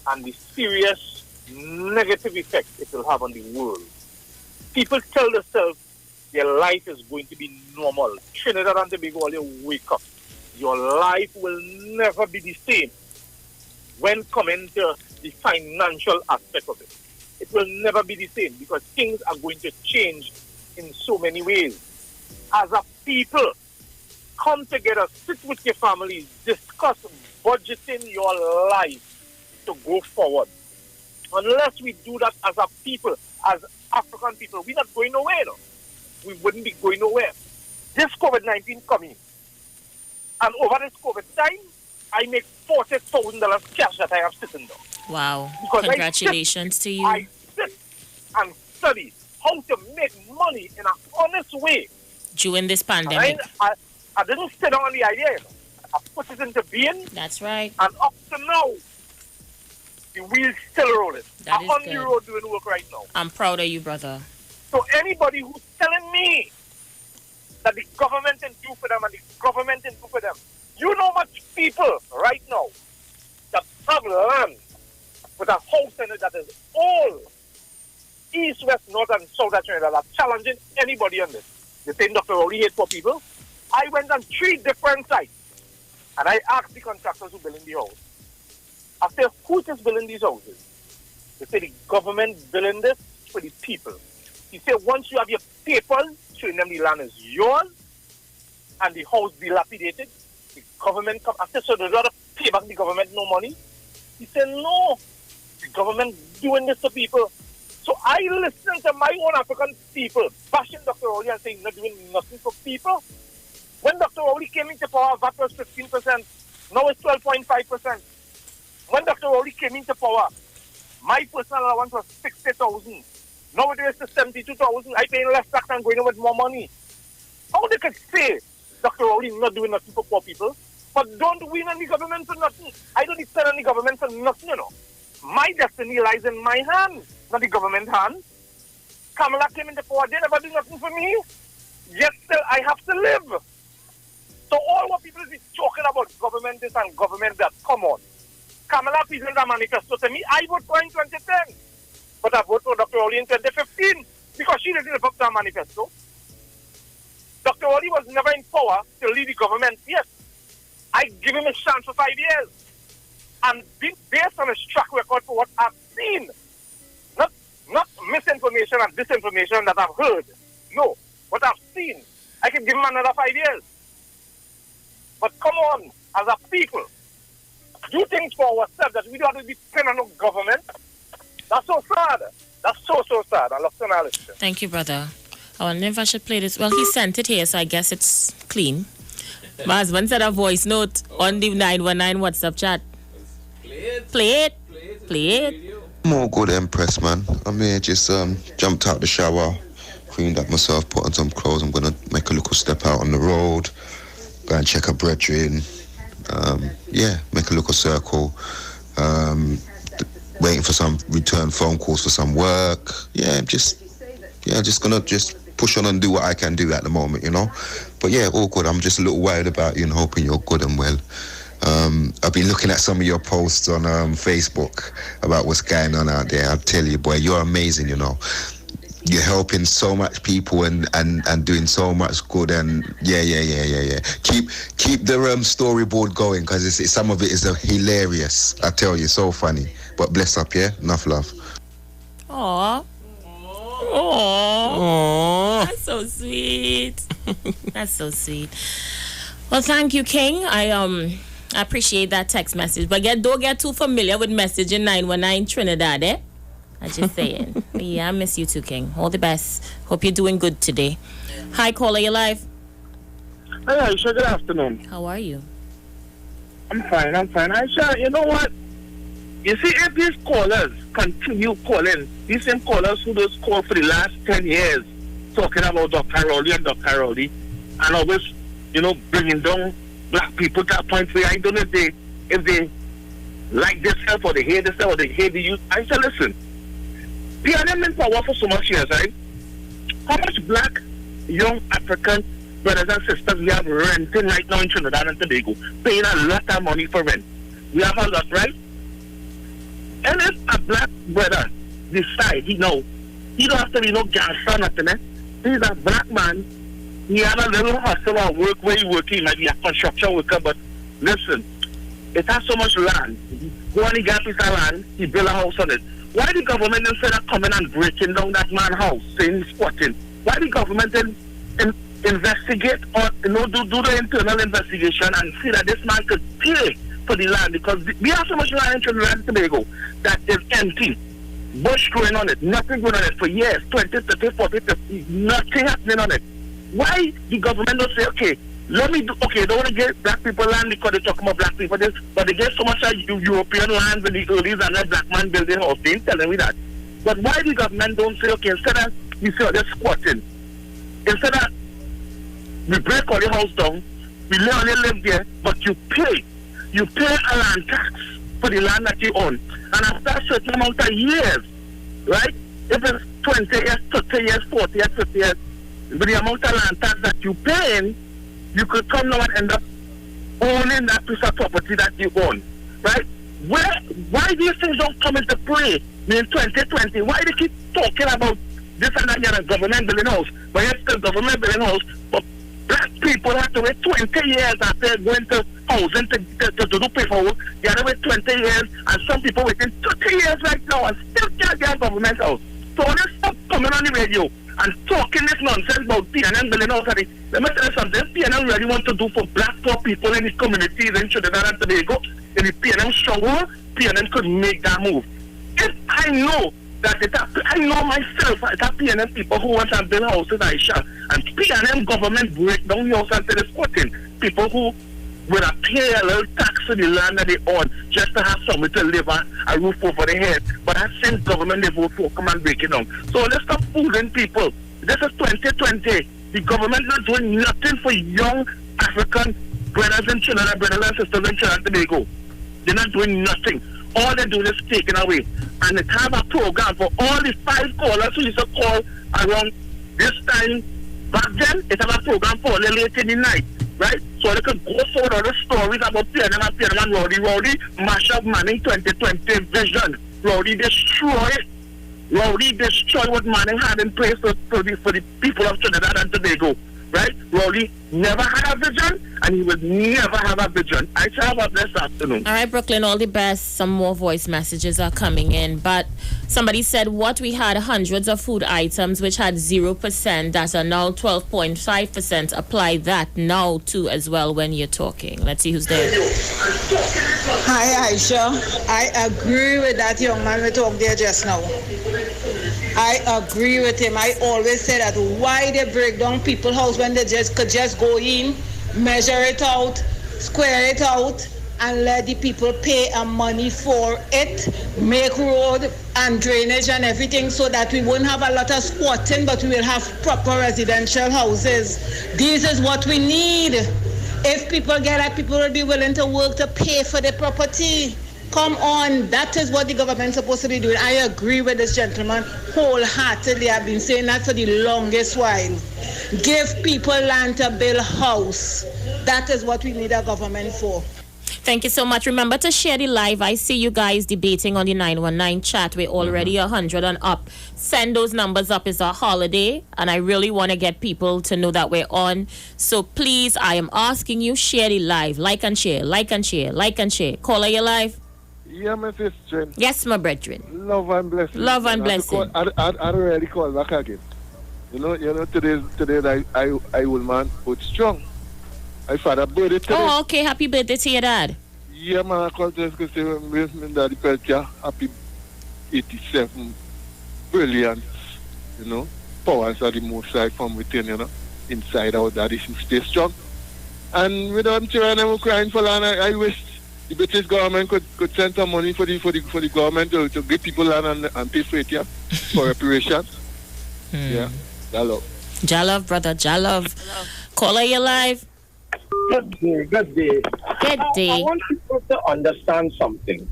and the serious negative effect it will have on the world. People tell themselves their life is going to be normal. Trinidad and Tobago, you wake up. Your life will never be the same when coming to the financial aspect of it. It will never be the same because things are going to change in so many ways. As a people, come together, sit with your families, discuss budgeting your life to go forward. Unless we do that as a people, as African people, we're not going nowhere. No? We wouldn't be going nowhere. This COVID-19 coming, and over this COVID time, I make $40,000 cash that I have sitting down. Wow. Because congratulations to you. I sit and study how to make money in an honest way. During this pandemic. I didn't sit on the idea. You know. I put it into being. That's right. And up to now, the wheel's still rolling. I'm on the road doing work right now. I'm proud of you, brother. So anybody who's telling me that the government didn't do for them and the government didn't do for them, you know much people right now that have land with a house in it that is all east, west, north, and south of Trinidad that are challenging anybody on this. They say Dr. Rowley hate for people. I went on 3 different sites and I asked the contractors who building the house. I said, who is building these houses? They say the government building this for the people. He said, once you have your papers showing them the land is yours and the house dilapidated, the government come. I said, so there's a lot of pay back the government no money? He said, no, the government doing this to people. So I listened to my own African people bashing Dr. Rowley and saying not doing nothing for people. When Dr. Rowley came into power, VAT was 15%. Now it's 12.5%. When Dr. Rowley came into power, my personal allowance was 60,000. Now it is to 72,000. I paying less tax and going in with more money. How they could say Dr. Rowley is not doing nothing for poor people, but don't win any government for nothing? I don't depend on the government for nothing, you know. My destiny lies in my hands, not the government hands. Kamala came into power, they never do nothing for me. Yet still I have to live. So all what people is talking about government this and government that, come on. Kamala presented a manifesto to me. I vote for in 2010. But I vote for Dr. Rowley in 2015 because she didn't live up to her manifesto. Dr. Rowley was never in power to lead the government. Yes, I give him a chance for 5 years. And based on his track record for what I've seen, not misinformation and disinformation that I've heard. No, what I've seen, I can give him another 5 years. But come on, as a people, do things for ourselves that we don't have to depend on no government. That's so sad. That's so sad. I love to know. Thank you, brother. I wonder if I should play this. Well, he sent it here, so I guess it's clean. My husband said a voice note on the 919 WhatsApp chat. Play it. More good impressed, man. I mean, just jumped out the shower, cleaned up myself, put on some clothes. I'm gonna make a little step out on the road, go and check a brethren. Make a little circle. Waiting for some return phone calls for some work. Just gonna push on and do what I can do at the moment, you know. But yeah, all good. I'm just a little worried about you and hoping you're good and well. I've been looking at some of your posts on Facebook about what's going on out there. I tell you, boy, you're amazing, you know. You're helping so much people and doing so much good and yeah. Keep the storyboard going because some of it is hilarious. I tell you, so funny. But bless up, yeah. Enough love. Aww. That's so sweet. That's so sweet. Well, thank you, King. I appreciate that text message, but don't get too familiar with messaging 919 Trinidad, eh? I'm just saying. Yeah, I miss you too, King. All the best. Hope you're doing good today. Hi, caller, you live? Hi, Aisha. Good afternoon. How are you? I'm fine. Aisha, you know what? You see, if these callers continue calling, these same callers who just call for the last 10 years, talking about Dr. Rowley, and always, bringing down black people to a point where I don't know if they like themselves or they hate themselves or they hate the youth. I said, listen, they have been in power for so much years, right? How much black young African brothers and sisters we have renting right now in Trinidad and Tobago, paying a lot of money for rent? We have a lot, right? And if a black brother decide, he don't have to be no gangster or nothing, eh? He's a black man. He had a little hustle or work where he working. He might be a construction worker, but listen, it has so much land. Go on, he got a piece of land, he built a house on it. Why the government, instead of coming and breaking down that man's house, saying he's squatting, why the government then investigate or do the internal investigation and see that this man could pay for the land? Because we have so much land in Trinidad and Tobago that is empty. Bush growing on it, nothing going on it for years, 20, 30, 40, 50, nothing happening on it. Why the government don't say, okay, they don't want to give black people land because they talk about black people this, but they get so much European land in the earlies and let black man building house. They ain't telling me that. But why the government don't say, okay, instead of you see all this squatting. Instead of we break all the house down, we only live there, but you pay a land tax for the land that you own. And after a certain amount of years, right? If it's 20 years, 30 years, 40 years, 50 years, with the amount of land tax that you paying, you could come now and end up owning that piece of property that you own, right? Why these things don't come into play in 2020? Why they keep talking about this and that, you're a government building house, but it's still government building house, but black people have to wait 20 years after going to housing to do paperwork. They have to wait 20 years, and some people waiting 30 years right now and still can't get a government house. So when they stop coming on the radio and talking this nonsense about PNM building house, let me tell you something. PNM really want to do for black poor people in the communities in Trinidad and Tobago, in the PNM struggle, PNM could make that move. If I know that I know myself, it's a PNM people who want to build houses, Aisha, and PNM government break down your house until it's putting people who will pay a little tax to the land that they own just to have somewhere to live on, a roof over their head. But that same government they vote for come and break it down. So let's stop fooling people. This is 2020. The government not doing nothing for young African brothers and Trinidad, brothers and sisters in Trinidad and Tobago. They're not doing nothing. All they're doing is taking away. And they have a program for all the 5 callers who used to call around this time. Back then, it have a program for late in the night, right? So they could go through all the stories about PNM and Rowdy. Rowdy mash up Manning 2020 vision. Rowdy destroy what Manning had in place for the people of Trinidad and Tobago, right? Rowdy never had a vision, and he would never have a vision. I shall have a blessed afternoon. All right, Brooklyn, all the best. Some more voice messages are coming in. But somebody said, what we had hundreds of food items which had 0% that are now 12.5%. Apply that now too as well when you're talking. Let's see who's there. Hi, Aisha. I agree with that young man we talked there just now. I agree with him. I always say that why they break down people's house when they could just go in, measure it out, square it out, and let the people pay money for it, make road and drainage and everything so that we won't have a lot of squatting, but we will have proper residential houses. This is what we need. If people get it, people will be willing to work to pay for the property. Come on, that is what the government's supposed to be doing. I agree with this gentleman wholeheartedly. I've been saying that for the longest while. Give people land to build house. That is what we need a government for. Thank you so much. Remember to share the live. I see you guys debating on the 919 chat. We're already 100 and up. Send those numbers up. It's a holiday, and I really want to get people to know that we're on. So please, I am asking you, share the live. Like and share, like and share, like and share. Caller, you live? Yeah, my sister. Yes, my brethren. Love and blessing. Love and blessing. I really call back again. You know, today I will man put strong. I father birthday today. Oh, okay. Happy birthday to your dad. Yeah, man. I call just to say my daddy Peltia, happy 87. Brilliant. You know, powers are the most side from within, you know. Inside our daddy should stay strong. And without children, I'm crying for land. I wish the British government could send some money for the government to give people land and pay for it, yeah, for reparations. Yeah, Jalov. Jalov, brother, Jalov. Caller, you live? Good day. Good day. I want people to understand something.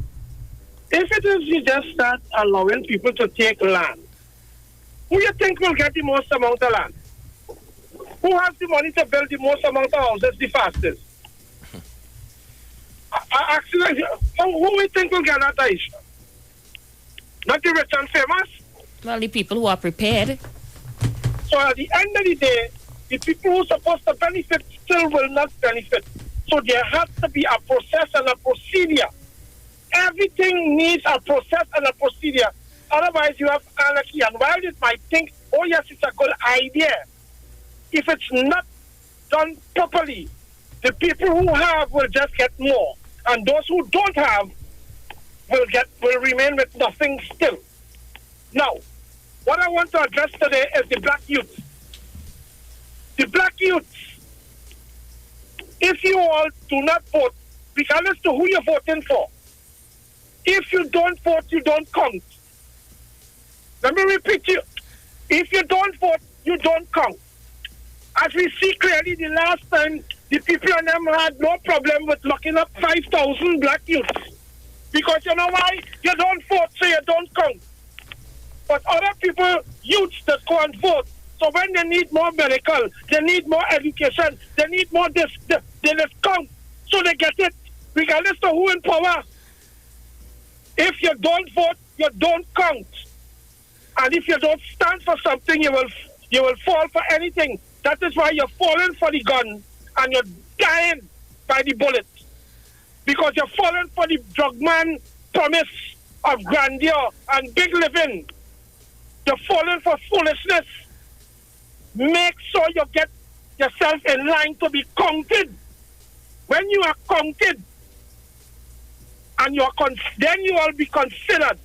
If it is you just start allowing people to take land, who you think will get the most amount of land? Who has the money to build the most amount of houses the fastest? Actually, who we think will get that, Aisha? Not the rich and famous? Well, the people who are prepared. So at the end of the day, the people who are supposed to benefit still will not benefit. So there has to be a process and a procedure. Everything needs a process and a procedure. Otherwise, you have anarchy. And while it might think, oh yes, it's a good idea, if it's not done properly, the people who have will just get more. And those who don't have will remain with nothing still. Now, what I want to address today is the black youth. The black youth, if you all do not vote, regardless to who you're voting for, if you don't vote, you don't count. Let me repeat you. If you don't vote, you don't count. As we see clearly the last time, the people on them had no problem with locking up 5,000 black youths. Because you know why? You don't vote, so you don't count. But other people, youths that go and vote, so when they need more medical, they need more education, they need more this, they just count. So they get it, regardless of who in power. If you don't vote, you don't count. And if you don't stand for something, you will fall for anything. That is why you're falling for the gun and you're dying by the bullet. Because you're falling for the drug man promise of grandeur and big living. You're falling for foolishness. Make sure you get yourself in line to be counted. When you are counted, and then you will be considered.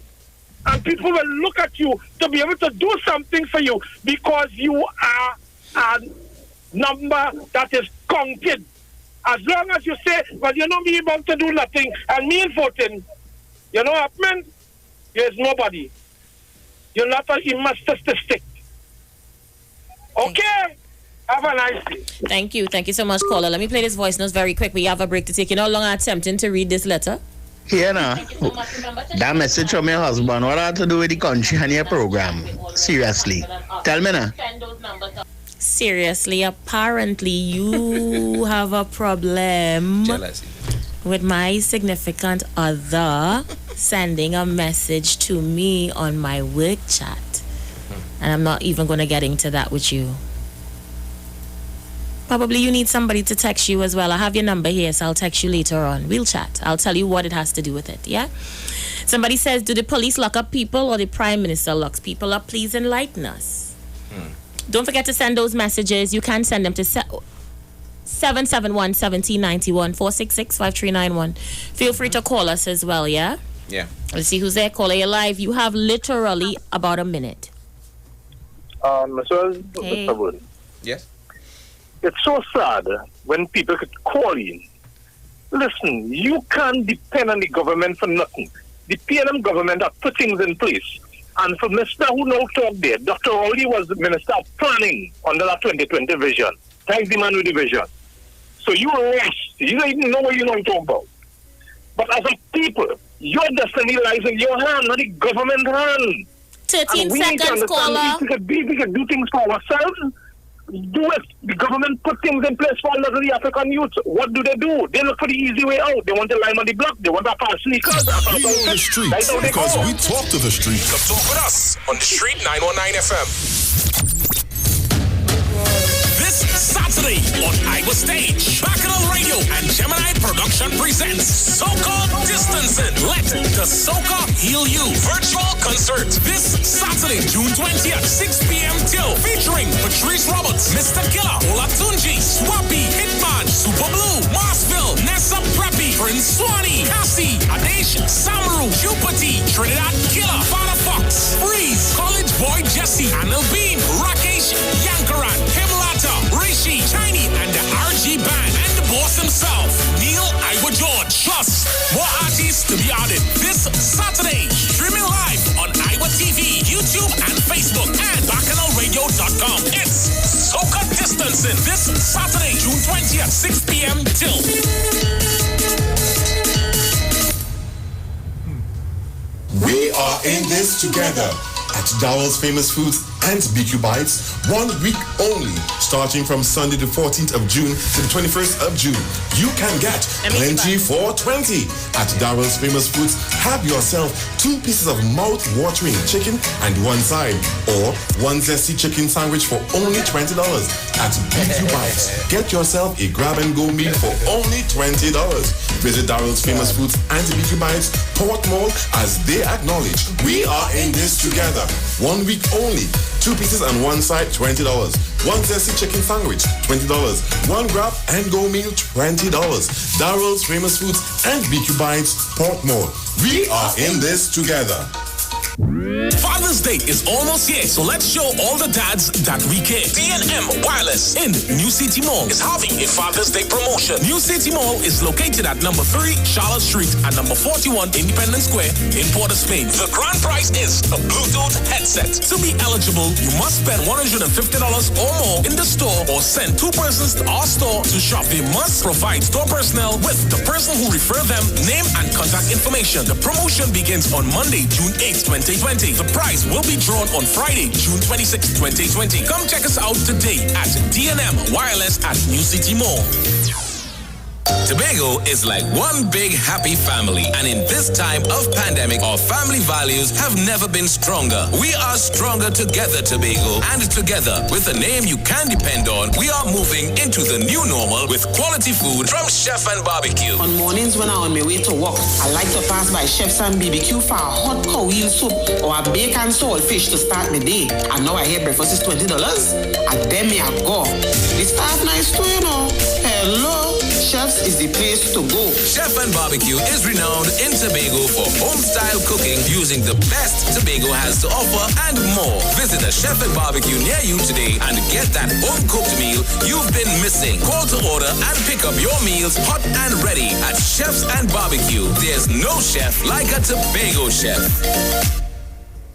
And people will look at you to be able to do something for you because you are a number that is counted. As long as you say, well, you know me about to do nothing, and me in voting, you know what, man? There's nobody. You're not a statistic. Okay? Have a nice day. Thank you. Thank you so much, caller. Let me play this voice notes very quick. We have a break to take. You're no longer attempting to read this letter. Here now, that message from your husband, what had to do with the country and your program? Seriously. Tell me now. Seriously, apparently you have a problem with my significant other sending a message to me on my work chat. And I'm not even going to get into that with you. Probably you need somebody to text you as well. I have your number here, so I'll text you later on. We'll chat. I'll tell you what it has to do with it, yeah? Somebody says, do the police lock up people or the Prime Minister locks people up? Please enlighten us. Don't forget to send those messages. You can send them to 771-1791, 466-5391. Feel free to call us as well, yeah? Yeah. Let's see who's there. Caller, you're live. You have literally about a minute. Mr. Wood. Yes? It's so sad when people could call in. Listen, you can't depend on the government for nothing. The PNM government have put things in place. And for Mr. who now talked there, Dr. Rowley was the Minister of Planning under that 2020 vision. Thanks the man with the vision. So you lost. You don't even know what you're going to talk about. But as a people, your destiny lies in your hand, not the government hand. 13 seconds, caller. We could do things for ourselves. Do it. The government put things in place for all of the African youth. What do? They look for the easy way out. They want to line on the block. They want to pass sneakers. We on the streets because we talk to the streets. Come talk with us on the Street 919 FM. This Saturday on Iowa Stage, Bacchanal Radio and Gemini Production presents So-Called Distancing. Let the Soca Heal You virtual concert this Saturday, June 20th, 6 p.m. till, featuring Patrice Roberts, Mr. Killer, Olatunji, Swappy, Hitman, Super Blue, Marsville, Nessa Preppy, Prince Swanee, Cassie, Adesh, Samaru, Jupiter, Trinidad Killer, Father Fox, Freeze, College Boy Jesse, Anil Bean, Rakesh, Yankaran, Himlata, Rishi, Tiny, and the RG Band, and the boss himself, Neil Iwa George. Plus, more artists to be added this Saturday. Streaming live on Iowa TV, YouTube, and Facebook, and BacchanalRadio.com. It's Soca Distancing this Saturday, June 20th, 6 p.m. till. We are in this together at Dowell's Famous Foods and BQ Bites, 1 week only, starting from Sunday the 14th of June to the 21st of June. You can get plenty for 20 at Dowell's Famous Foods. Have yourself 2 pieces of mouth-watering chicken and 1 side, or 1 zesty chicken sandwich for only $20 at BQ Bites. Get yourself a grab-and-go meal for only $20. Visit Dowell's Famous Foods and BQ Bites, Port Mall, as they acknowledge we are in this together. 1 week only. 2 pieces and 1 side, $20. 1 zesty chicken sandwich, $20. 1 grab and go meal, $20. Darrell's Famous Foods and BQ Bites, Port Mall. We are in this together. Father's Day is almost here, so let's show all the dads that we care. D&M Wireless in New City Mall is having a Father's Day promotion. New City Mall is located at number 3 Charlotte Street and number 41 Independence Square in Port of Spain. The grand prize is a Bluetooth headset. To be eligible, you must spend $150 or more in the store or send 2 persons to our store to shop. They must provide store personnel with the person who referred them, name and contact information. The promotion begins on Monday, June 8th, 2020. The prize will be drawn on Friday, June 26th, 2020. Come check us out today at D&M Wireless at New City Mall. Tobago is like one big happy family, and in this time of pandemic, our family values have never been stronger. We are stronger together, Tobago, and together, with a name you can depend on, we are moving into the new normal with quality food from Chef and Barbecue. On mornings when I'm on my way to work, I like to pass by Chef's and BBQ for a hot cow heel soup or a bacon salt fish to start my day. And now I hear breakfast is $20, and then me I go. The staff nice too, you know. Hello. Chef's is the place to go. Chef and Barbecue is renowned in Tobago for home-style cooking using the best Tobago has to offer and more. Visit a Chef and Barbecue near you today and get that home-cooked meal you've been missing. Call to order and pick up your meals hot and ready at Chef's and Barbecue. There's no chef like a Tobago chef.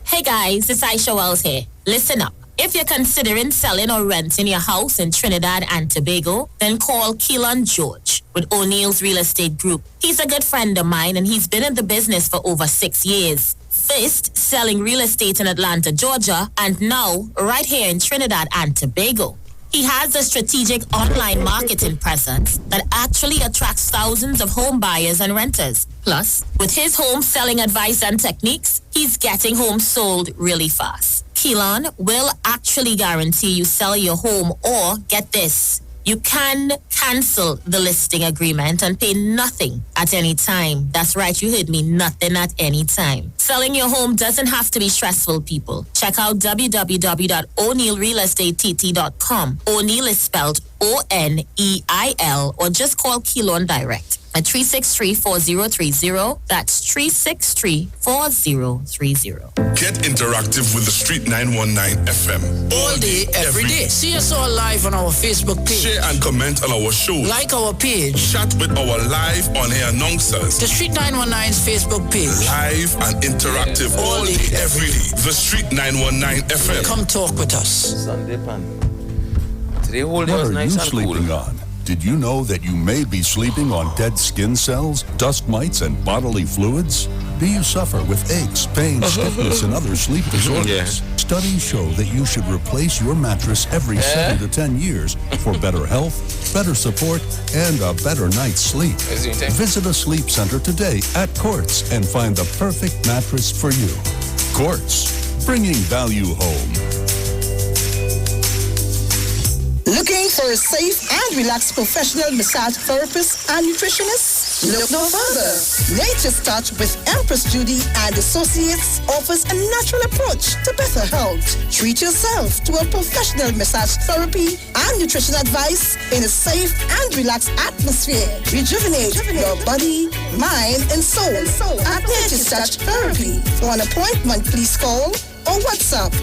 Hey guys, it's Aisha Wells here. Listen up. If you're considering selling or renting your house in Trinidad and Tobago, then call Keelan George with O'Neill's Real Estate Group. He's a good friend of mine and he's been in the business for over 6 years. First, selling real estate in Atlanta, Georgia, and now right here in Trinidad and Tobago. He has a strategic online marketing presence that actually attracts thousands of home buyers and renters. Plus, with his home selling advice and techniques, he's getting homes sold really fast. Keelan will actually guarantee you sell your home, or get this, you can cancel the listing agreement and pay nothing at any time. That's right, you heard me, nothing at any time. Selling your home doesn't have to be stressful, people. Check out www.o'neillrealestatetT.com. O'Neill is spelled O-N-E-I-L, or just call Keelan direct at 363-4030. That's 363-4030. Get interactive with the Street 919 FM. All day, every day. See us all live on our Facebook page. Share and comment on our show. Like our page. Chat with our live on-air announcers. The Street 919's Facebook page. Live and interactive all day, every day. The Street 919 FM. Come talk with us. Sunday pan. Today whole day What was are nice you and sleeping cool. on? Did you know that you may be sleeping on dead skin cells, dust mites, and bodily fluids? Do you suffer with aches, pains, stiffness, and other sleep disorders? Yeah. Studies show that you should replace your mattress every 7 to 10 years for better health, better support, and a better night's sleep. Visit a sleep center today at Quartz and find the perfect mattress for you. Quartz, bringing value home. Looking for a safe and relaxed professional massage therapist and nutritionist? Look no further. Nature's Touch with Empress Judy and Associates offers a natural approach to better health. Treat yourself to a professional massage therapy and nutrition advice in a safe and relaxed atmosphere. Rejuvenate your body, mind, and soul at Nature's Touch Therapy. For an appointment, please call or WhatsApp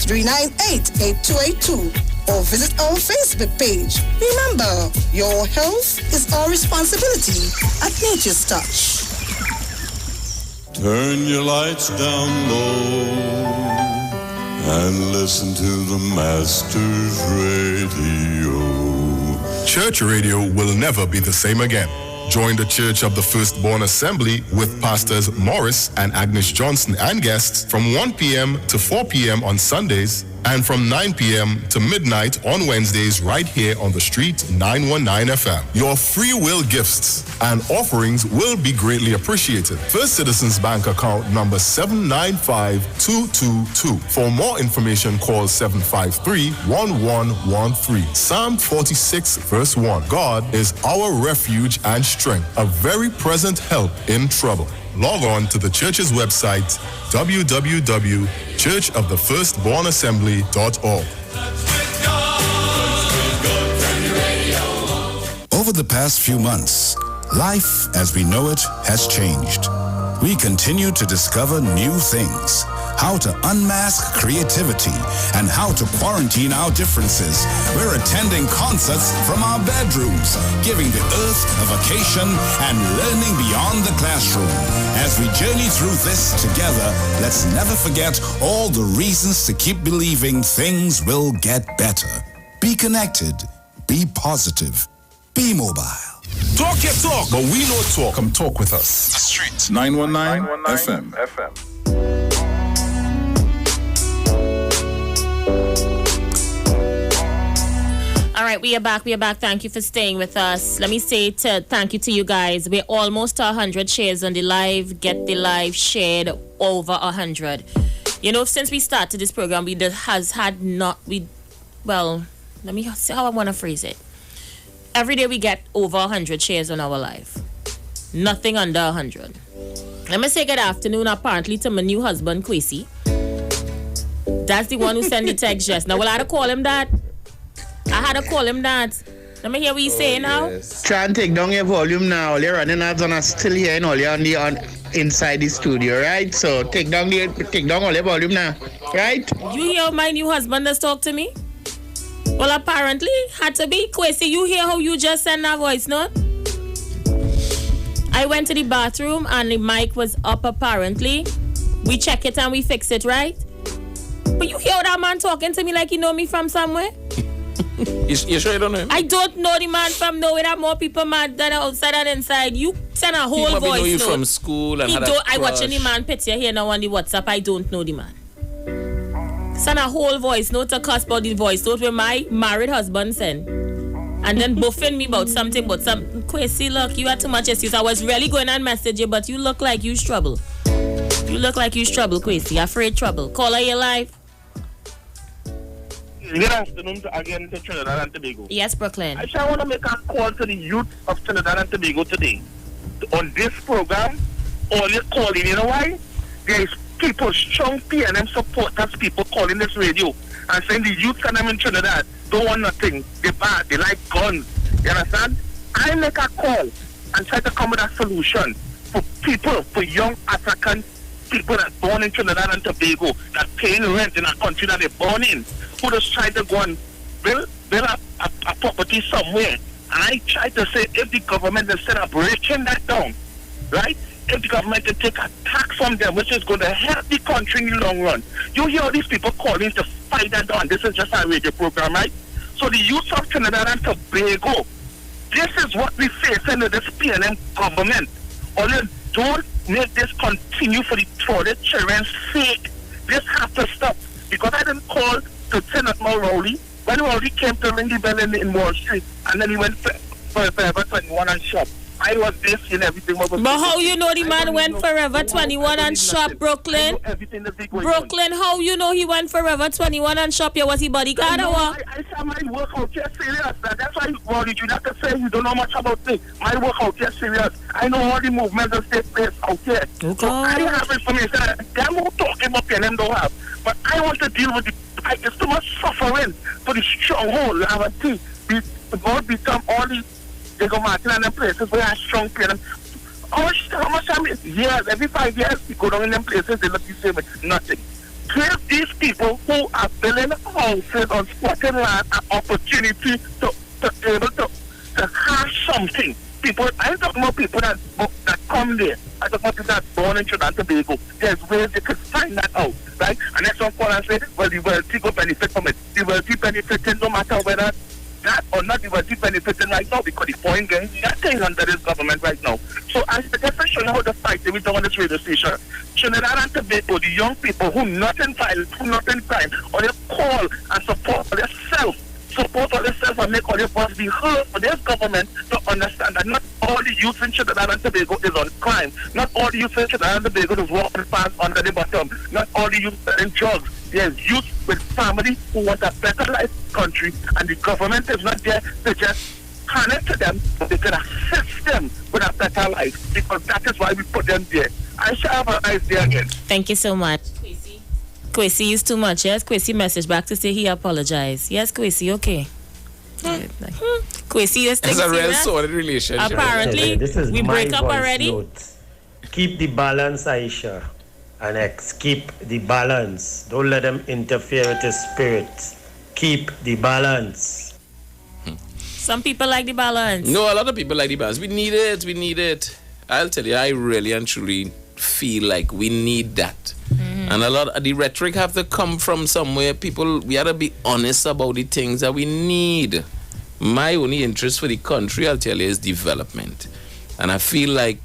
1-868-398-8282 or visit our Facebook page. Remember, your health is our responsibility at Nature's Touch. Turn your lights down low and listen to the Masters Radio. Church radio will never be the same again. Join the Church of the Firstborn Assembly with Pastors Morris and Agnes Johnson and guests from 1 p.m. to 4 p.m. on Sundays and from 9 p.m. to midnight on Wednesdays right here on the Street 919 FM. Your free will gifts and offerings will be greatly appreciated. First Citizens Bank account number 795222. For more information, call 753-1113. Psalm 46 verse 1. God is our refuge and strength, a very present help in trouble. Log on to the church's website, www.churchofthefirstbornassembly.org. Over the past few months, life as we know it has changed. we continue to discover new things. How to unmask creativity and how to quarantine our differences. We're attending concerts from our bedrooms, giving the earth a vacation and learning beyond the classroom. As we journey through this together, let's never forget all the reasons to keep believing things will get better. Be connected, be positive, be mobile. Talk your talk, but we know talk. Come talk with us. The Street. 919 FM. All right, we are back. Thank you for staying with us. Let me say thank you to you guys. We're almost to 100 shares on the live. Get the live shared over 100. You know, since we started this program, let me see how I want to phrase it. Every day we get over 100 shares on our live. Nothing under 100. Let me say good afternoon, apparently, to my new husband, Kwesi. That's the one who sent the text just now. Well, I had to call him that. Let me hear what he's saying now. Try and take down your volume now. You're running ads on us still here and all you're on inside the studio, right? So take down all your volume now, right? You hear my new husband that's talk to me? Well, apparently, had to be. Kwesi, you hear how you just sent that voice note? I went to the bathroom and the mic was up apparently. We check it and we fix it, right? But you hear that man talking to me like he know me from somewhere? You sure you don't know him? I don't know the man from nowhere. There are more people mad than outside and inside. You send a whole voice know you note. from school and I watching the man picture here now on the WhatsApp. I don't know the man. Send a whole voice note to cuss about the voice note where my married husband sent. And then buffing me about something, but Kwesi, look, you had too much excuse. I was really going on message you, but you look like you trouble. Kwesi. Afraid trouble. Call her your life. Good afternoon again to Trinidad and Tobago. Yes, Brooklyn. I want to make a call to the youth of Trinidad and Tobago today. On this program, all you're calling, you know why? There is people, strong PNM supporters, people calling this radio and saying the youth and them in Trinidad don't want nothing. They're bad. They like guns. You understand? I make a call and try to come with a solution for people, for young African people that born in Trinidad and Tobago, that paying rent in a country that they're born in, who just try to go and build a property somewhere. And I try to say, if the government instead of breaking that down, right? If the government can take a tax from them, which is going to help the country in the long run. You hear all these people calling to fight that down. This is just a radio program, right? So the youth of Trinidad and Tobago, this is what we face under this PNM government. Only don't make this continue for the children's sake. This has to stop. Because I didn't call to Senator Rowley. When Rowley came to ring the bell in Wall Street, and then he went for Forever 21 and shop. I was there seeing everything. But how you know the man went Forever 21 and shop, Brooklyn? Brooklyn, how you know he went Forever 21 and shop? Was he bodyguard or what? I said my work out here serious. That's why you worried. You have to say you don't know much about things. My work out here serious. I know all the movements that take place out here. Okay. So I have information that them who talking about PNM don't have. But I want to deal with it's too much suffering for the stronghold. I have a thing. God become all the they go Martin and them places where I strong PNM. How much time is years? Every 5 years you go down in them places, they look the same with nothing. Give these people who are building houses on spotted land an opportunity to able to have something. People, I'm talking about people that come there. I'm talking about people that born in Trinidad and Tobago. There's ways they could find that out, right? And then some call and say, well, the wealthy go benefit from it. The wealthy benefiting no matter whether that or not, the wealthy benefiting right now because the point getting nothing under this government right now. So I guess I show you how to fight we don't on this radio station. Trinidad and Tobago, the young people who not in violence, who not in crime, or they call and support for themselves. Support for themselves and make all their voice be heard for this government to understand that not all the youth in Trinidad and Tobago is on crime. Not all the youth in Trinidad and Tobago is walking fast under the bottom. Not all the youth are in drugs. There's youth with family who want a better life country, and the government is not there to just hand it to them, but they can assist them with a better life, because that is why we put them there. I shall have a nice day again. Thank you so much. Kwesi is too much. Yes, Kwesi message back to say he apologized. Yes, Kwesi, okay. Kwesi is it's a real solid relationship. Apparently, we break up already. keep the balance, Aisha. And keep the balance. Don't let them interfere with the spirit. Keep the balance. Some people like the balance. No, a lot of people like the balance. We need it. I'll tell you, I really and truly feel like we need that. And a lot of the rhetoric have to come from somewhere. People, we have to be honest about the things that we need. My only interest for the country, I'll tell you, is development. And I feel like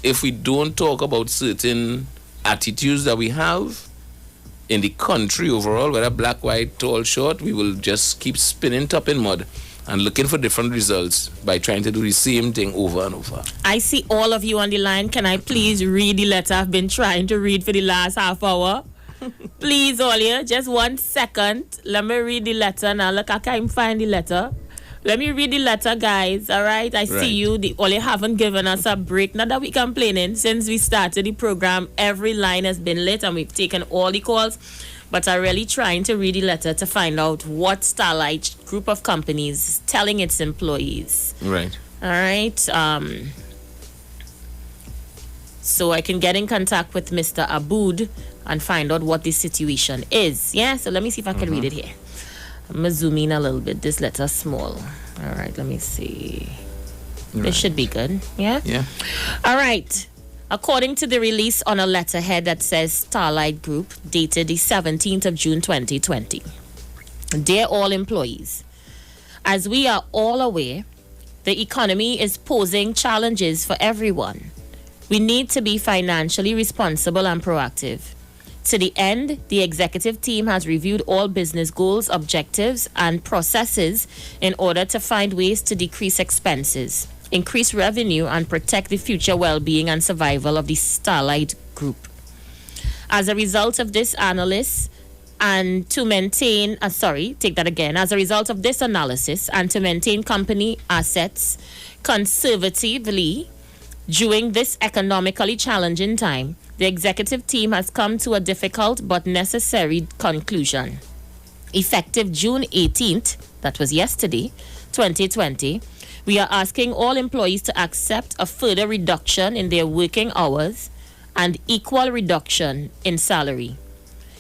if we don't talk about certain attitudes that we have in the country overall, whether black, white, tall, short, we will just keep spinning top in mud and looking for different results by trying to do the same thing over and over. I see all of you on the line. Can I please read the letter I've been trying to read for the last half hour? Please, all you, just 1 second. Let me read the letter now. Look, I can't find the letter. Let me read the letter, guys. All right, I see you. All you haven't given us a break. Not that we're complaining. Since we started the program, every line has been lit and we've taken all the calls. But I'm really trying to read the letter to find out what Starlight group of companies is telling its employees. Right. All right. So I can get in contact with Mr. Aboud and find out what the situation is. Yeah, so let me see if I can read it here. I'm going to zoom in a little bit. This letter's small. All right, let me see. Right. This should be good. Yeah? Yeah. All right. According to the release on a letterhead that says Starlight Group, dated the 17th of June 2020. Dear all employees, as we are all aware, the economy is posing challenges for everyone. We need to be financially responsible and proactive. To the end, the executive team has reviewed all business goals, objectives, and processes in order to find ways to decrease expenses, increase revenue, and protect the future well-being and survival of the Starlight Group. As a result of this analysis, and to maintain, as a result of this analysis, and to maintain company assets conservatively during this economically challenging time, the executive team has come to a difficult but necessary conclusion. Effective June 18th, that was yesterday, 2020, we are asking all employees to accept a further reduction in their working hours and equal reduction in salary.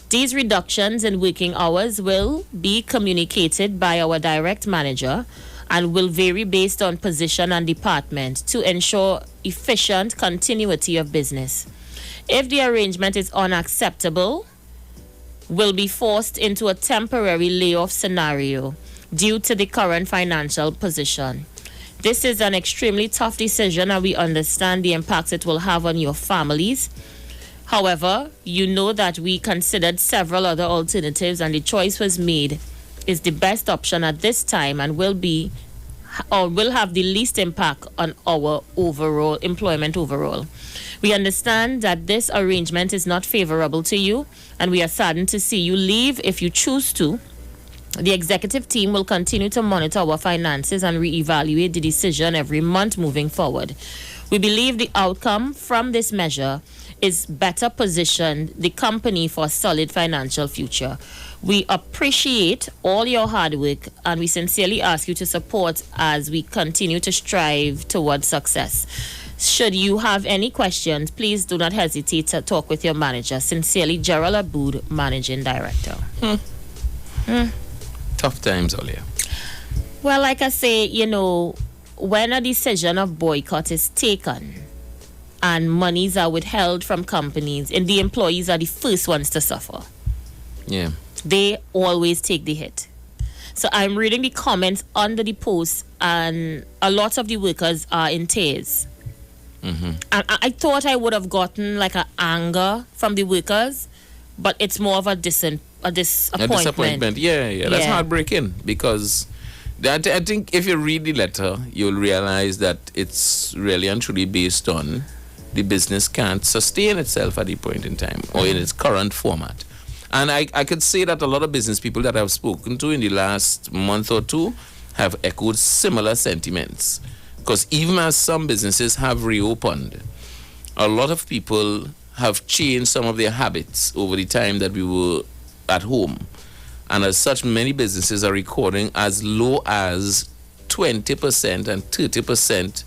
These reductions in working hours will be communicated by our direct manager and will vary based on position and department to ensure efficient continuity of business. If the arrangement is unacceptable, we'll be forced into a temporary layoff scenario due to the current financial position. This is an extremely tough decision and we understand the impacts it will have on your families. However, you know that we considered several other alternatives and the choice was made is the best option at this time and will have the least impact on our overall employment overall. We understand that this arrangement is not favorable to you and we are saddened to see you leave if you choose to. The executive team will continue to monitor our finances and reevaluate the decision every month moving forward. We believe the outcome from this measure is better position the company for a solid financial future. We appreciate all your hard work and we sincerely ask you to support as we continue to strive towards success. Should you have any questions, please do not hesitate to talk with your manager. Sincerely, Gerald Aboud, Managing Director. Tough times, Olia. Well, like I say, when a decision of boycott is taken and monies are withheld from companies and the employees are the first ones to suffer. Yeah. They always take the hit. So I'm reading the comments under the post and a lot of the workers are in tears. Mm-hmm. And I thought I would have gotten like an anger from the workers, but it's more of a disappointment. A disappointment, yeah. That's heartbreaking because I think if you read the letter, you'll realize that it's really and truly based on the business can't sustain itself at the point in time or in its current format. And I could say that a lot of business people that I've spoken to in the last month or two have echoed similar sentiments. Because even as some businesses have reopened, a lot of people have changed some of their habits over the time that we were at home. And as such, many businesses are recording as low as 20% and 30%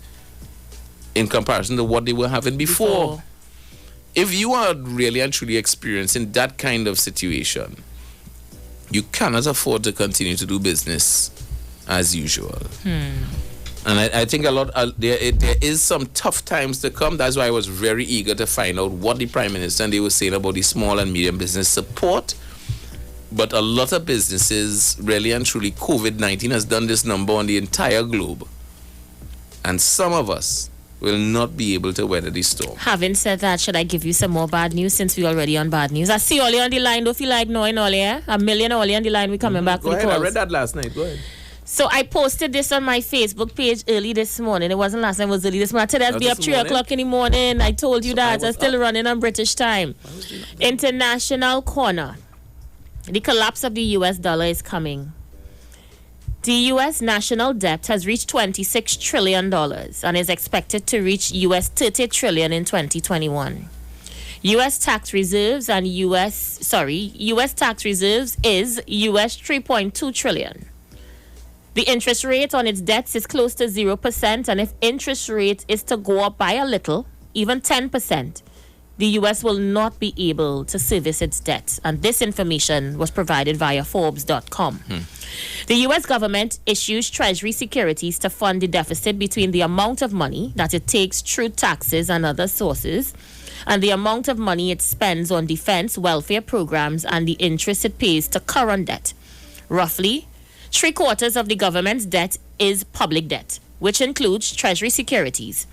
in comparison to what they were having before. if you are really and truly experiencing that kind of situation, you cannot afford to continue to do business as usual. And I think there is some tough times to come. That's why I was very eager to find out what the Prime Minister and they were saying about the small and medium business support. But a lot of businesses, really and truly, COVID-19 has done this number on the entire globe. And some of us will not be able to weather the storm. Having said that, should I give you some more bad news since we're already on bad news? I see Ollie on the line. Don't feel like knowing Ollie, eh? A million Ollie on the line. We're coming back Go for the ahead. calls. I read that last night. Go ahead. So I posted this on my Facebook page early this morning. It wasn't last night, it was early this morning. Today I'll be up 3 o'clock in the morning. I told you that. I'm still running on British time. International corner. The collapse of the US dollar is coming. The US national debt has reached $26 trillion and is expected to reach US $30 trillion in 2021. US tax reserves is US 3.2 trillion. The interest rate on its debts is close to 0%, and if interest rate is to go up by a little, even 10%, the US will not be able to service its debt. And this information was provided via Forbes.com. The US government issues Treasury securities to fund the deficit between the amount of money that it takes through taxes and other sources and the amount of money it spends on defense, welfare programs, and the interest it pays to current debt. Roughly, 3/4 of the government's debt is public debt, which includes Treasury securities.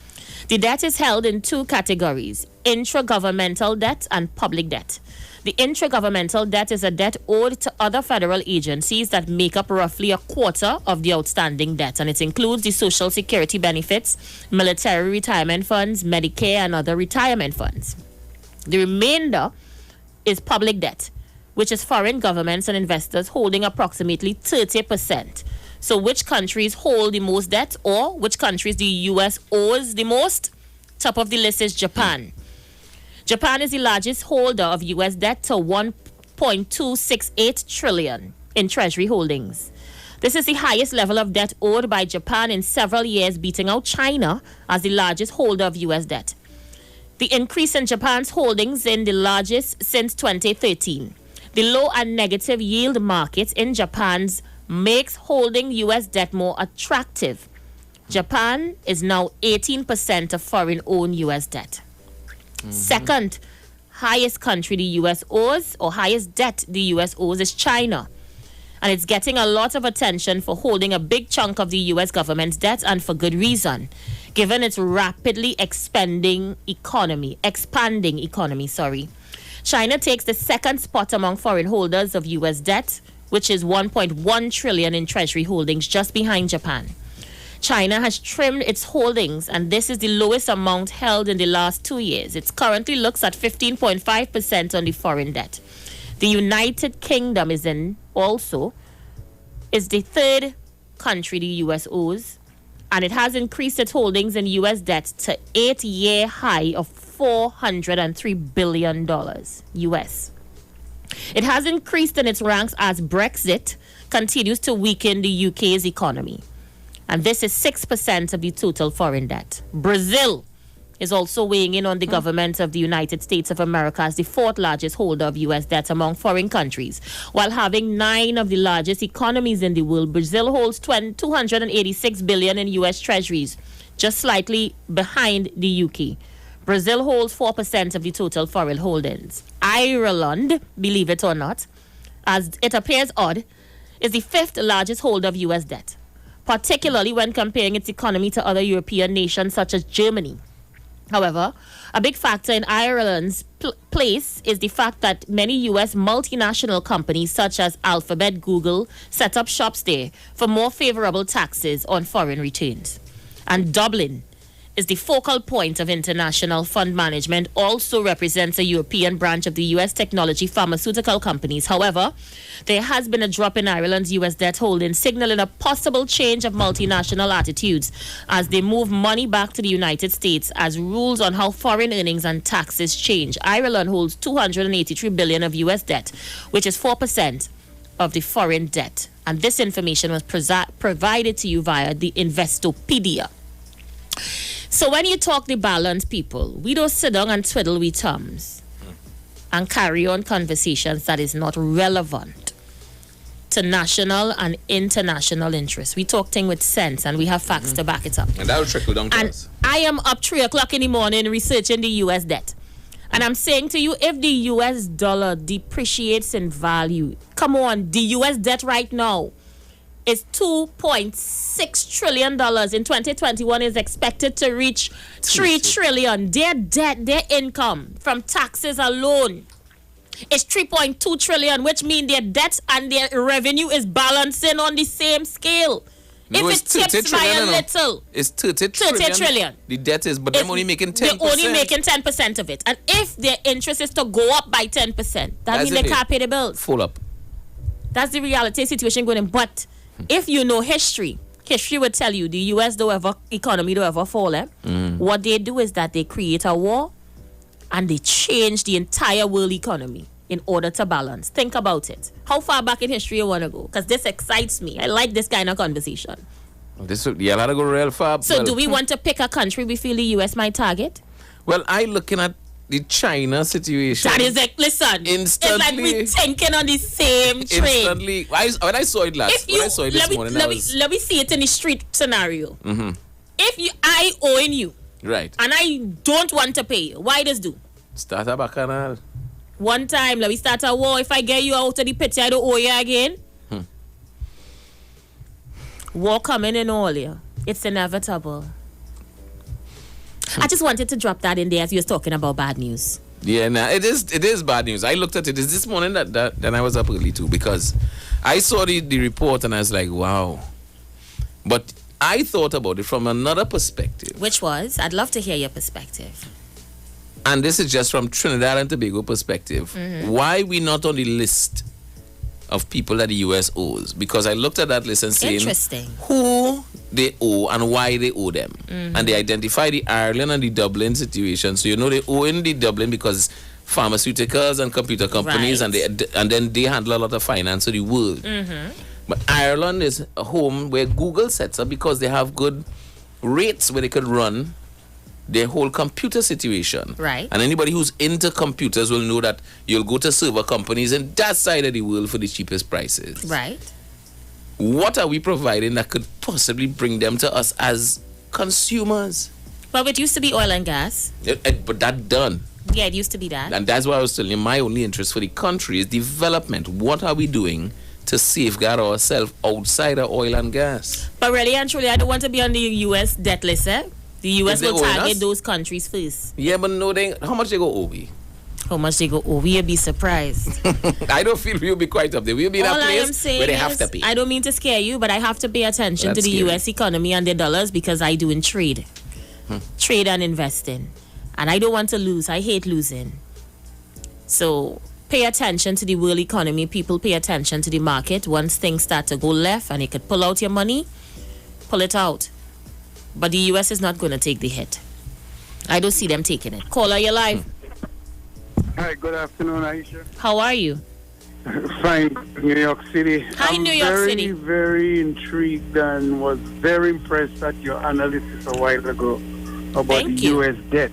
The debt is held in two categories, intragovernmental debt and public debt. The intragovernmental debt is a debt owed to other federal agencies that make up roughly 1/4 of the outstanding debt, and it includes the Social Security benefits, military retirement funds, Medicare, and other retirement funds. The remainder is public debt, which is foreign governments and investors holding approximately 30%. So which countries hold the most debt, or which countries the US owes the most? Top of the list is Japan. Japan is the largest holder of US debt to $1.268 trillion in Treasury holdings. This is the highest level of debt owed by Japan in several years, beating out China as the largest holder of US debt. The increase in Japan's holdings is the largest since 2013. The low and negative yield market in Japan's makes holding US debt more attractive. Japan is now 18% of foreign-owned US debt. Second highest country the US owes, or highest debt the US owes, is China. And it's getting a lot of attention for holding a big chunk of the US government's debt, and for good reason, given its rapidly expanding economy. China takes the second spot among foreign holders of US debt, which is $1.1 trillion in Treasury holdings, just behind Japan. China has trimmed its holdings, and this is the lowest amount held in the last 2 years. It currently looks at 15.5% on the foreign debt. The United Kingdom is the third country the US owes, and it has increased its holdings in US debt to 8-year high of $403 billion US. It has increased in its ranks as Brexit continues to weaken the UK's economy. And this is 6% of the total foreign debt. Brazil is also weighing in on the government of the United States of America as the fourth largest holder of US debt among foreign countries. While having 9 of the largest economies in the world, Brazil holds $286 billion in US treasuries, just slightly behind the UK. Brazil holds 4% of the total foreign holdings. Ireland, believe it or not, as it appears odd, is the 5th largest holder of US debt, particularly when comparing its economy to other European nations such as Germany. However, a big factor in Ireland's place is the fact that many US multinational companies such as Alphabet, Google, set up shops there for more favorable taxes on foreign returns. And Dublin is the focal point of international fund management, also represents a European branch of the US technology pharmaceutical companies. However, there has been a drop in Ireland's US debt holding, signaling a possible change of multinational attitudes as they move money back to the United States as rules on how foreign earnings and taxes change. Ireland holds $283 billion of US debt, which is 4% of the foreign debt. And this information was provided to you via the Investopedia. So when you talk the balance, people, we don't sit down and twiddle with thumbs and carry on conversations that is not relevant to national and international interests. We talk things with sense and we have facts to back it up. And that will trickle down to us. I am up 3 o'clock in the morning researching the U.S. debt. And I'm saying to you, if the U.S. dollar depreciates in value, come on, the U.S. debt right now is $2.6 trillion. In 2021 is expected to reach $3 trillion. Their debt, their income from taxes alone is $3.2 trillion, which means their debt and their revenue is balancing on the same scale. No, if it tips by a little, it's 30 trillion. The debt is, but they're only making 10%. They're only making 10% of it. And if their interest is to go up by 10%, that means they can't pay the bills. Full up. That's the reality situation going on. But if you know history would tell you the U.S. economy don't ever fall. What they do is that they create a war and they change the entire world economy in order to balance. Think about it. How far back in history you want to go? Because this excites me. I like this kind of conversation. You gotta go real far. So do we want to pick a country we feel the U.S. might target? Well, I looking at the China situation. That is like, listen, instantly, it's like we thinking on the same train. Instantly, when I saw it this morning, let me see it in the street scenario. Mm-hmm. If I owing you, right, and I don't want to pay you, why does do? Start a bacchanal. One time, let me start a war. If I get you out of the pit, I don't owe you again. War coming in all year. It's inevitable. I just wanted to drop that in there as you was talking about bad news. Yeah, it is bad news. I looked at it this morning that I was up early too, because I saw the report and I was like, wow. But I thought about it from another perspective. Which was? I'd love to hear your perspective. And this is just from Trinidad and Tobago perspective. Mm-hmm. Why we not on the list of people that the U.S. owes? Because I looked at that list and saying who they owe and why they owe them. Mm-hmm. And they identify the Ireland and the Dublin situation. So they owe in the Dublin because pharmaceuticals and computer companies, right, and then they handle a lot of finance of the world. Mm-hmm. But Ireland is a home where Google sets up because they have good rates where they could run their whole computer situation. Right. And anybody who's into computers will know that you'll go to server companies in that side of the world for the cheapest prices. Right. What are we providing that could possibly bring them to us as consumers? Well, it used to be oil and gas. But that done. Yeah, it used to be that. And that's why I was telling you, my only interest for the country is development. What are we doing to safeguard ourselves outside of oil and gas? But really and truly, I don't want to be on the U.S. debt list, eh? The U.S. will target those countries first. Yeah, but no, how much they go owe we? How much they go owe? We'll be surprised. I don't feel we'll be quite up there. We'll be in a place where they have to pay. I don't mean to scare you, but I have to pay attention to the U.S. economy and their dollars because I do in trade. Trade and investing. And I don't want to lose. I hate losing. So pay attention to the world economy. People pay attention to the market. Once things start to go left and you could pull out your money, pull it out. But the U.S. is not going to take the hit. I don't see them taking it. Caller, you're live. Hi, good afternoon, Aisha. How are you? Fine, New York City. Hi, New York City. I'm very intrigued and was very impressed at your analysis a while ago about the U.S. debt.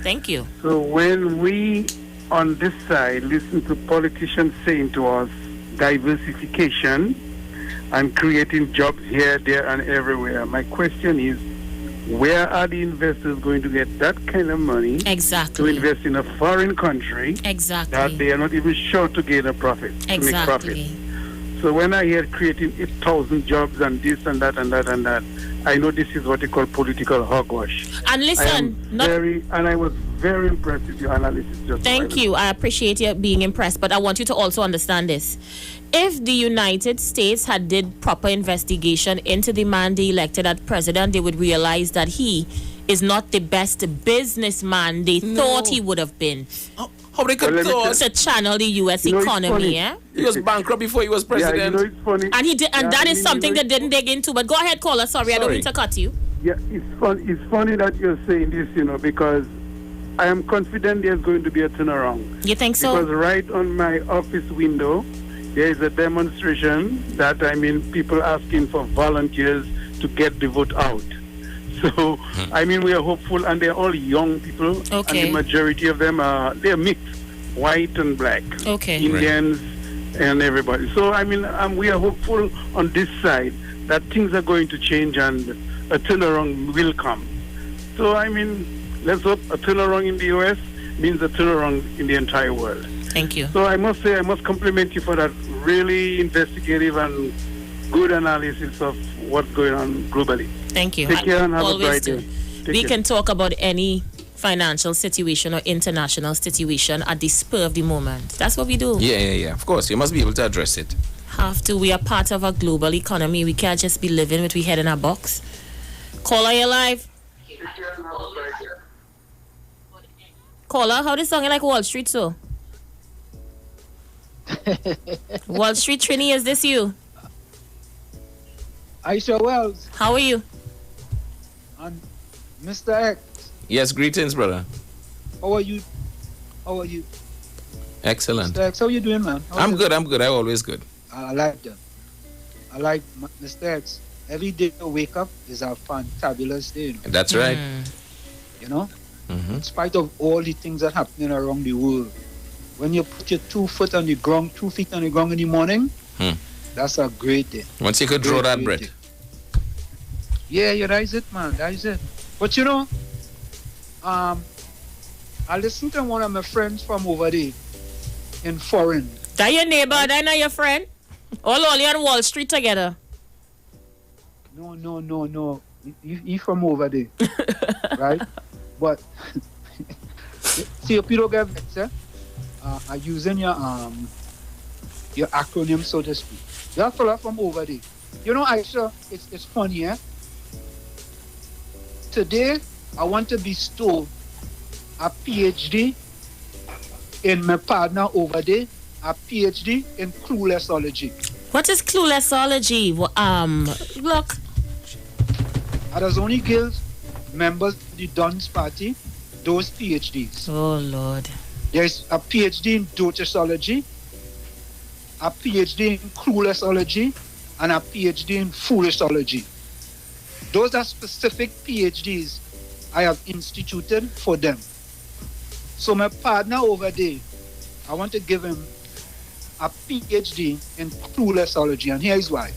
Thank you. So when we, on this side, listen to politicians saying to us, diversification and creating jobs here, there, and everywhere, my question is, where are the investors going to get that kind of money to invest in a foreign country that they are not even sure to gain a profit, to make profit? So when I hear creating 8,000 jobs and this and that and that and that, I know this is what they call political hogwash. And listen, I was very impressed with your analysis. Thank you. I appreciate you being impressed, but I want you to also understand this. If the United States had did proper investigation into the man they elected as president, they would realize that he is not the best businessman they thought he would have been. How they could to channel the U.S. economy, yeah? He was bankrupt before he was president. Yeah, it's funny. And he did, and that is something they didn't dig into. But go ahead, caller. Sorry, I don't mean to cut you. Yeah, it's funny that you're saying this, because I am confident there's going to be a turnaround. You think so? Because right on my office window, there is a demonstration that, people asking for volunteers to get the vote out. So, I mean, we are hopeful, and they're all young people. Okay. And the majority of them they're mixed, white and black. Okay. Indians and everybody. So, I mean, we are hopeful on this side that things are going to change and a turnaround will come. So, I mean, let's hope a turnaround in the U.S. means a turnaround in the entire world. Thank you. So I must say, I must compliment you for that really investigative and good analysis of what's going on globally. Thank you. Take care and have a Always bright do. day. We can talk about any financial situation or international situation at the spur of the moment. That's what we do. Yeah. Of course, you must be able to address it. Have to. We are part of a global economy. We can't just be living with we head in a box. Caller, you live. Caller, how this song like Wall Street so? Wall Street Trini, is this you? Aisha Wells. How are you? And Mr. X. Yes, greetings, brother. How are you? Excellent. Mr. X, how you doing, man? I'm good. I'm always good. I like that. I like Mr. X. Every day I wake up is a fantabulous day. You know? That's right. You know? In spite of all the things that are happening around the world, when you put your 2 feet on the ground in the morning, that's a great day. Once you could draw that breath. Yeah, that is it, man. That is it. But you know, I listened to one of my friends from over there in foreign. That your neighbor, that not your friend? All you on Wall Street together? No. He from over there, right? But see, if you don't get vexed, are using your acronym, so to speak. That fella from over there. You know, Aisha, it's funny, eh? Today, I want to bestow a PhD in my partner over there, a PhD in cluelessology. What is cluelessology? Look. There's only girls, members of the Duns Party, those PhDs. Oh, Lord. There's a PhD in dotisology, a PhD in cluelessology, and a PhD in foolishology. Those are specific PhDs I have instituted for them. So my partner over there, I want to give him a PhD in cluelessology, and here's why.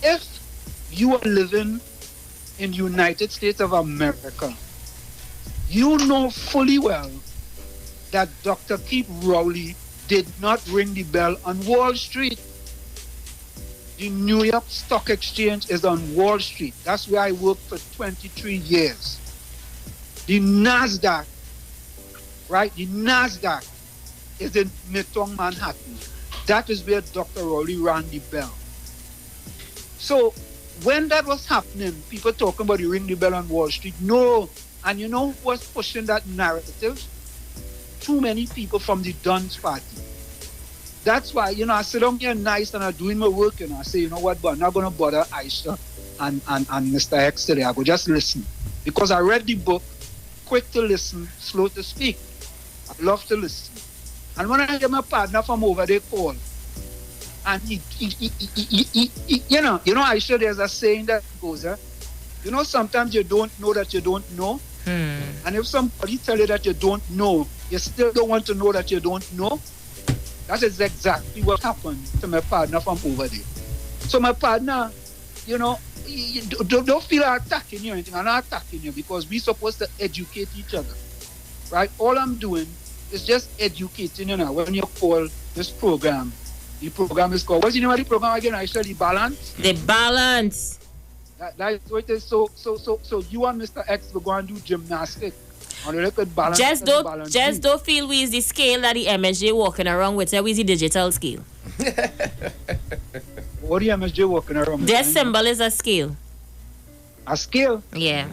If you are living in the United States of America, you know fully well that Dr. Keith Rowley did not ring the bell on Wall Street. The New York Stock Exchange is on Wall Street. That's where I worked for 23 years. The NASDAQ, right? The NASDAQ is in Midtown Manhattan. That is where Dr. Rowley rang the bell. So when that was happening, people talking about the ring the bell on Wall Street, no. And you know who was pushing that narrative? Too many people from the Duns Party. That's why, you know, I sit down here nice and I'm doing my work, and I say, you know what, but I'm not going to bother Aisha and Mr. X today. I go just listen. Because I read the book, quick to listen, slow to speak. I love to listen. And when I get my partner from over there call, and he you know, Aisha, there's a saying that goes, you know, sometimes you don't know that you don't know. And if somebody tell you that you don't know, you still don't want to know that you don't know. That is exactly what happened to my partner from over there. So my partner, you know, don't feel I'm attacking you or anything. I'm not attacking you because we're supposed to educate each other, right? All I'm doing is just educating you now. When you call this program, the program is called, what's the name of the program again? I said The Balance. The Balance. That's what it is. So you and Mr. X will go and do gymnastics. On the record balance. Just don't feel we is the scale that the MSJ walking around with. We is the digital scale. What the MSJ walking around with? Their symbol is a scale. A scale? Yeah.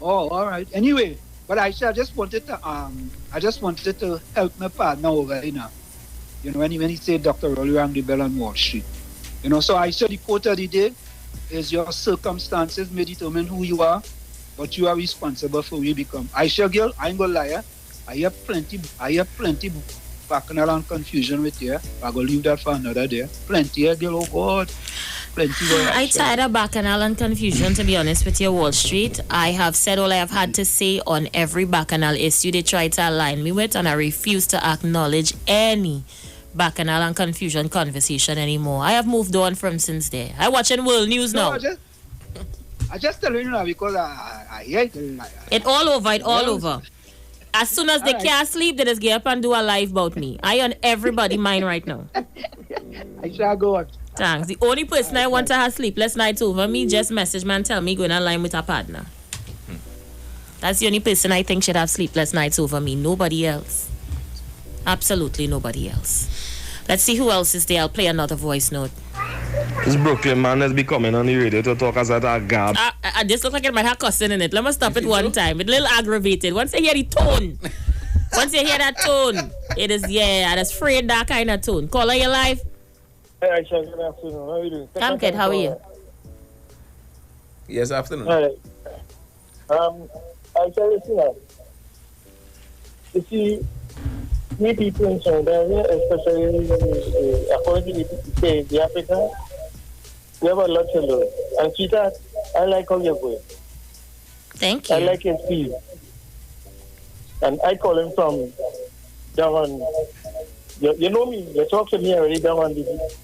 Oh, all right. Anyway, but I just wanted to help my partner over here now. You know, when he said Dr. Rowley rang the bell on Wall Street. You know, so I said the quote of the day is your circumstances may determine who you are, but you are responsible for who you become. Aisha girl, I ain't gonna lie. I hear plenty bacchanal and confusion with you. I'm gonna leave that for another day. Plenty, girl, oh God. I tired of bacchanal and confusion, to be honest with you, Wall Street. I have said all I have had to say on every bacchanal issue they try to align me with, and I refuse to acknowledge any bacchanal and confusion conversation anymore. I have moved on from since there. I watching world news now. I just tell you now because I hate it. It all over. As soon as they can't sleep, they just get up and do a live about me. I on everybody mind right now. I shall go on. Thanks. The only person I want to have sleepless nights over me, just message me and tell me going online with a partner. That's the only person I think should have sleepless nights over me. Nobody else. Absolutely nobody else. Let's see who else is there. I'll play another voice note. This Brooklyn man has been coming on the radio to talk as a gab. This looks like it might have cussing in it. Let me stop it one time. It's a little aggravated. Once you hear the tone, once you hear that tone, it is, that's afraid that kind of tone. Caller, you live? Hey, Aisha, good afternoon. How are you doing? I'm good. How are you? Yes, afternoon. Hi. Aisha, listen up. You see, we people in Trinidad, especially according to the Africa, we have a lot to learn. And sweetheart, I like how you're going. Thank you. I like your speed. And I call him from down on, you know me, you talk to me already down on the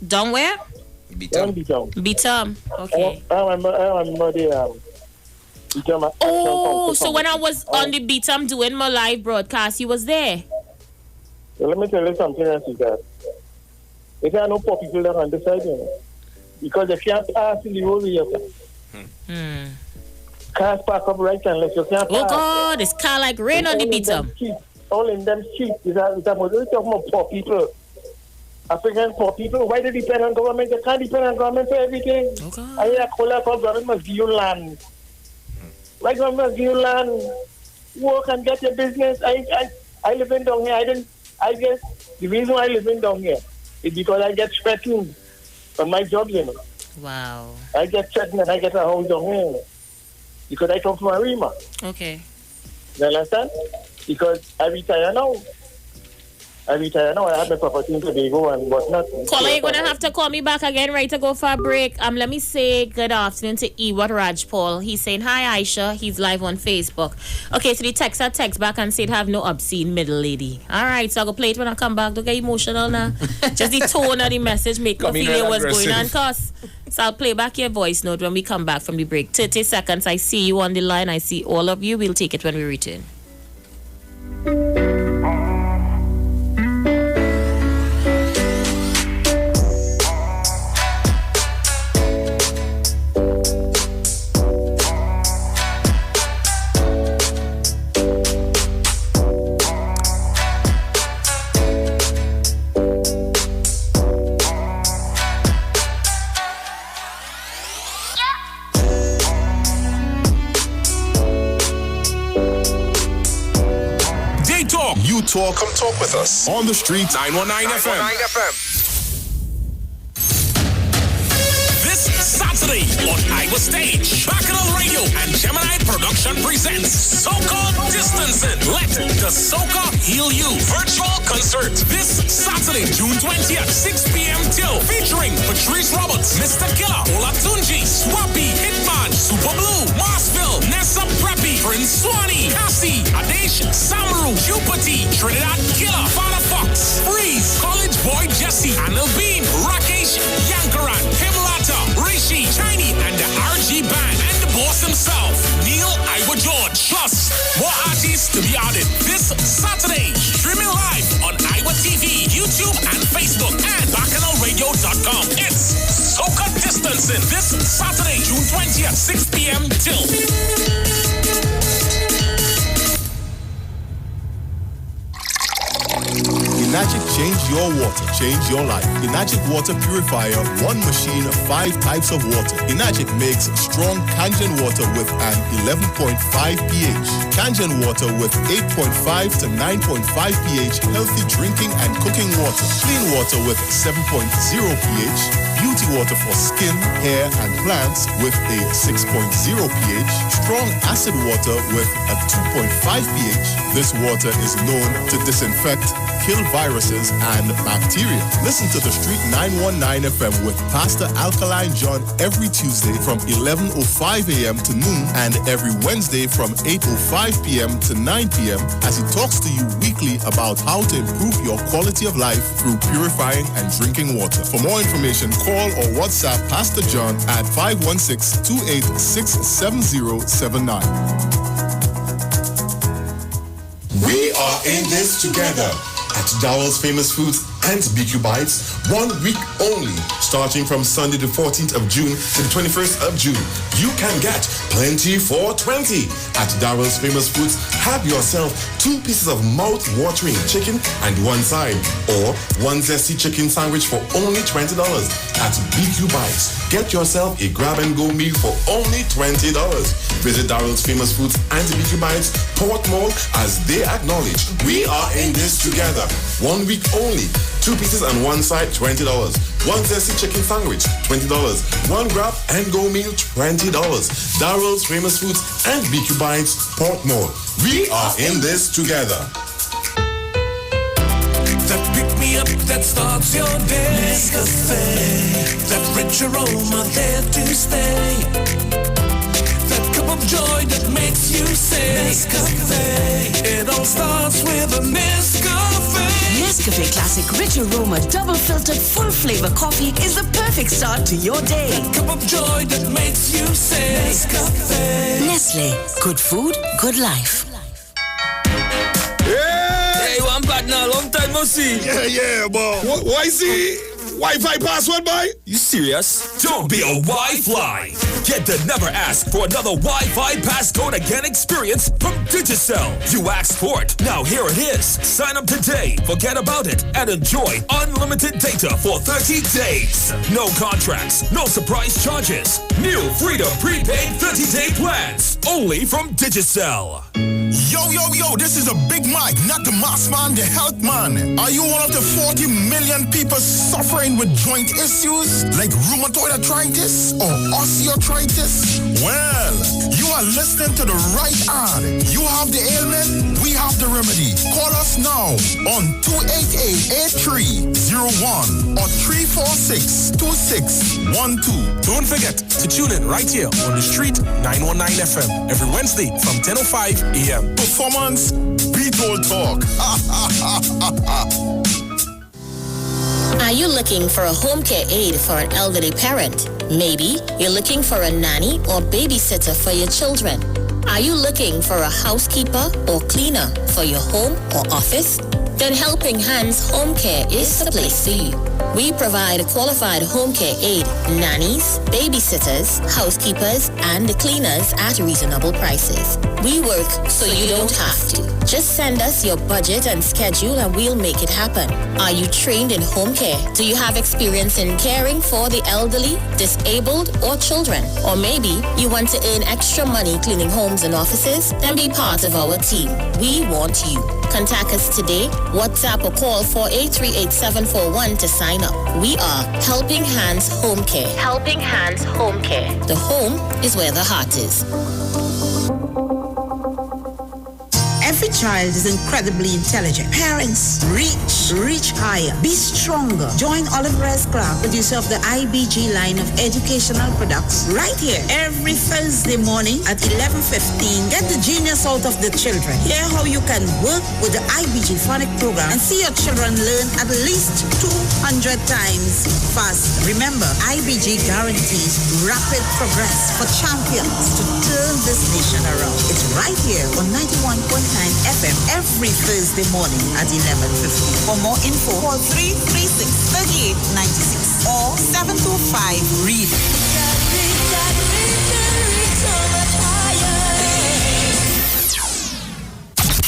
down where? Beatum. Okay. I remember the so when I was on the Beatum doing my live broadcast, you was there? So let me tell you something else is that there are no poor people that understand you. Because if you can't pass in the whole way, cars park up right and left. You can't pass. Oh God, it's car like rain on the Beatum. All in them streets, we're talking about poor people. African poor people, why they depend on government? They can't depend on government for everything. Okay. I hear government must give you land. Why government must give you land? Work and get your business. I live in down here. I guess the reason why I live in down here is because I get threatened on my job, you know. Wow. I get threatened and I get a house down here because I come from Arima. Okay. You understand? Because I retire now. I have my property in Tobago and whatnot. Caller, you're going to have to call me back again, right, to go for a break. Let me say good afternoon to Ewart Rajpal. He's saying, hi, Aisha. He's live on Facebook. Okay, so the texter text back and said, have no obscene middle lady. All right, so I'll go play it when I come back. Don't get emotional now. Just the tone of the message make me feel what's going on, cuz. So I'll play back your voice note when we come back from the break. 30 seconds. I see you on the line. I see all of you. We'll take it when we return. Talk. Come talk with us on the street. 919 FM. This Saturday on Iowa Stage, Bacchanal Radio and Gemini Production presents So-Called Distancing. Let the Soca Heal You virtual concert this Saturday, June 20th, 6 p.m. till, featuring Patrice Roberts, Mr. Killer, Olatunji, Swappy, Hitman, Super Blue, Marsville, Nessa Preppy, Prince Swanee, Cassie, Adesh, Samaru, Jupati, Trinidad Killer, Father Fox, Freeze, College Boy Jesse, Anil Bean, Rakesh, Yankaran, Himlata, Rishi, Chinese, and the RG Band, and the boss himself, Neil Iwa George. Plus, more artists to be added this Saturday. Streaming live on Iowa TV, YouTube, and Facebook, and BacchanalRadio.com. It's Soca Distancing this Saturday, June 20th, 6 p.m. till. Enagic change your water, change your life. Enagic water purifier, one machine, 5 types of water. Enagic makes strong Kangen water with an 11.5 pH. Kangen water with 8.5 to 9.5 pH, healthy drinking and cooking water. Clean water with 7.0 pH. Beauty water for skin, hair, and plants with a 6.0 pH. Strong acid water with a 2.5 pH. This water is known to disinfect, kill viruses and bacteria. Listen to the Street 919 FM with Pastor Alkaline John every Tuesday from 11:05 a.m. to noon and every Wednesday from 8:05 p.m. to 9 p.m. as he talks to you weekly about how to improve your quality of life through purifying and drinking water. For more information, call or WhatsApp Pastor John at 516-286-7079. We are in this together at Dowell's Famous Foods and BQ Bites, 1 week only, starting from Sunday the 14th of June to the 21st of June. You can get plenty for 20 at Dowell's Famous Foods. Have yourself 2 pieces of mouth-watering chicken and 1 side, or 1 zesty chicken sandwich for only $20 at BQ Bites. Get yourself a grab-and-go meal for only $20. Visit Dowell's Famous Foods and BQ Bites, Port Mall, as they acknowledge we are in this together. 1 week only. 2 pieces and 1 side, $20. 1 zesty chicken sandwich, $20. 1 grab and go meal, $20. Darrell's Famous Foods and BQ Bites, Port Mall. We are in this together. That pick me up, that starts your day. Nescafe. That rich aroma there to stay. That cup of joy that makes you say Nescafe. It all starts with a Nescafe. Nescafe Classic Rich Aroma Double Filtered Full Flavor Coffee is the perfect start to your day. That cup of joy that makes you say Nescafe. Nestle. Good food, good life. Hey, one partner, long time no see. Yeah, boy. Why see? Wi-Fi password, boy? You serious? Don't be a Wi-Fly. Get the never ask for another Wi-Fi passcode again experience from Digicel. You asked for it. Now here it is. Sign up today, forget about it, and enjoy unlimited data for 30 days. No contracts, no surprise charges. New Freedom prepaid 30-day plans. Only from Digicel. Yo, this is a Big Mike, not the mass man, the health man. Are you one of the 40 million people suffering with joint issues like rheumatoid arthritis or osteoarthritis? Well, you are listening to the right ad. You have the ailment, we have the remedy. Call us now on 288-8301 or 346-2612. Don't forget to tune in right here on the Street 919 FM every Wednesday from 10:05 a.m. Performance, beat all talk. Are you looking for a home care aid for an elderly parent? Maybe you're looking for a nanny or babysitter for your children. Are you looking for a housekeeper or cleaner for your home or office? Then Helping Hands Home Care is the place for you. We provide qualified home care aid, nannies, babysitters, housekeepers, and cleaners at reasonable prices. We work so you don't have to. Just send us your budget and schedule and we'll make it happen. Are you trained in home care? Do you have experience in caring for the elderly, disabled, or children? Or maybe you want to earn extra money cleaning homes and offices? Then be part of our team. We want you. Contact us today, WhatsApp or call 4838741 to sign up. We are Helping Hands Home Care. Helping Hands Home Care. The home is where the heart is. Every child is incredibly intelligent. Parents, reach higher. Be stronger. Join Olive Reyes Clark, producer of the IBG line of educational products, right here every Thursday morning at 11:15. Get the genius out of the children. Hear how you can work with the IBG phonic program and see your children learn at least 200 times faster. Remember, IBG guarantees rapid progress for champions to turn this nation around. It's right here on 91.9 FM every Thursday morning at 11:15. For more info, call 336-3896 or 725-READ.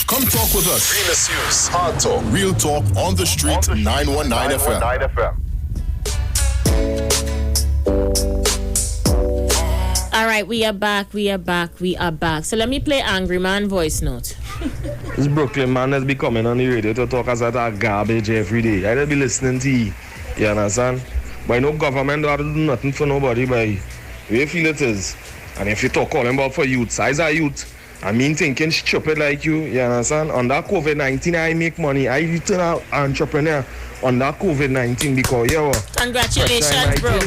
Come talk with us. Realest News, Hard Talk, Real Talk on the Street, 919 FM. All right, we are back. So let me play Angry Man voice note. This Brooklyn man has been coming on the radio to talk as that garbage every day. I don't be listening to you. You understand? But no government don't do nothing for nobody, but we feel it is. And if you talk all about for youth, size of youth, I mean, thinking stupid like you understand? On that COVID-19, I make money. I return an entrepreneur on that COVID-19 because, congratulations, bro.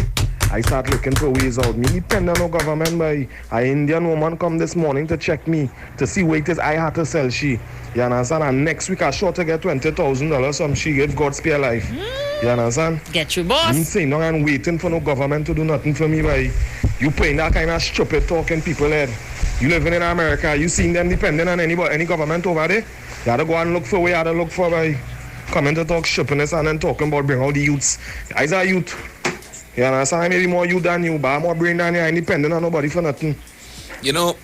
I start looking for ways out. Me dependent on government by an Indian woman come this morning to check me to see what it is I had to sell she. You understand? And next week I sure to get $20,000 some she give God spare life. You understand? Get you, boss. Me saying no and waiting for no government to do nothing for me by you playing that kind of stupid talking people head. You living in America, you seeing them depending on any government over there. You had to go and look for where you had to look for by coming to talk stupidness and then talking about bring all the youths. Guys are youth. You understand? Maybe more you than you, but I'm more brain than you. I ain't dependent on nobody for nothing. You know,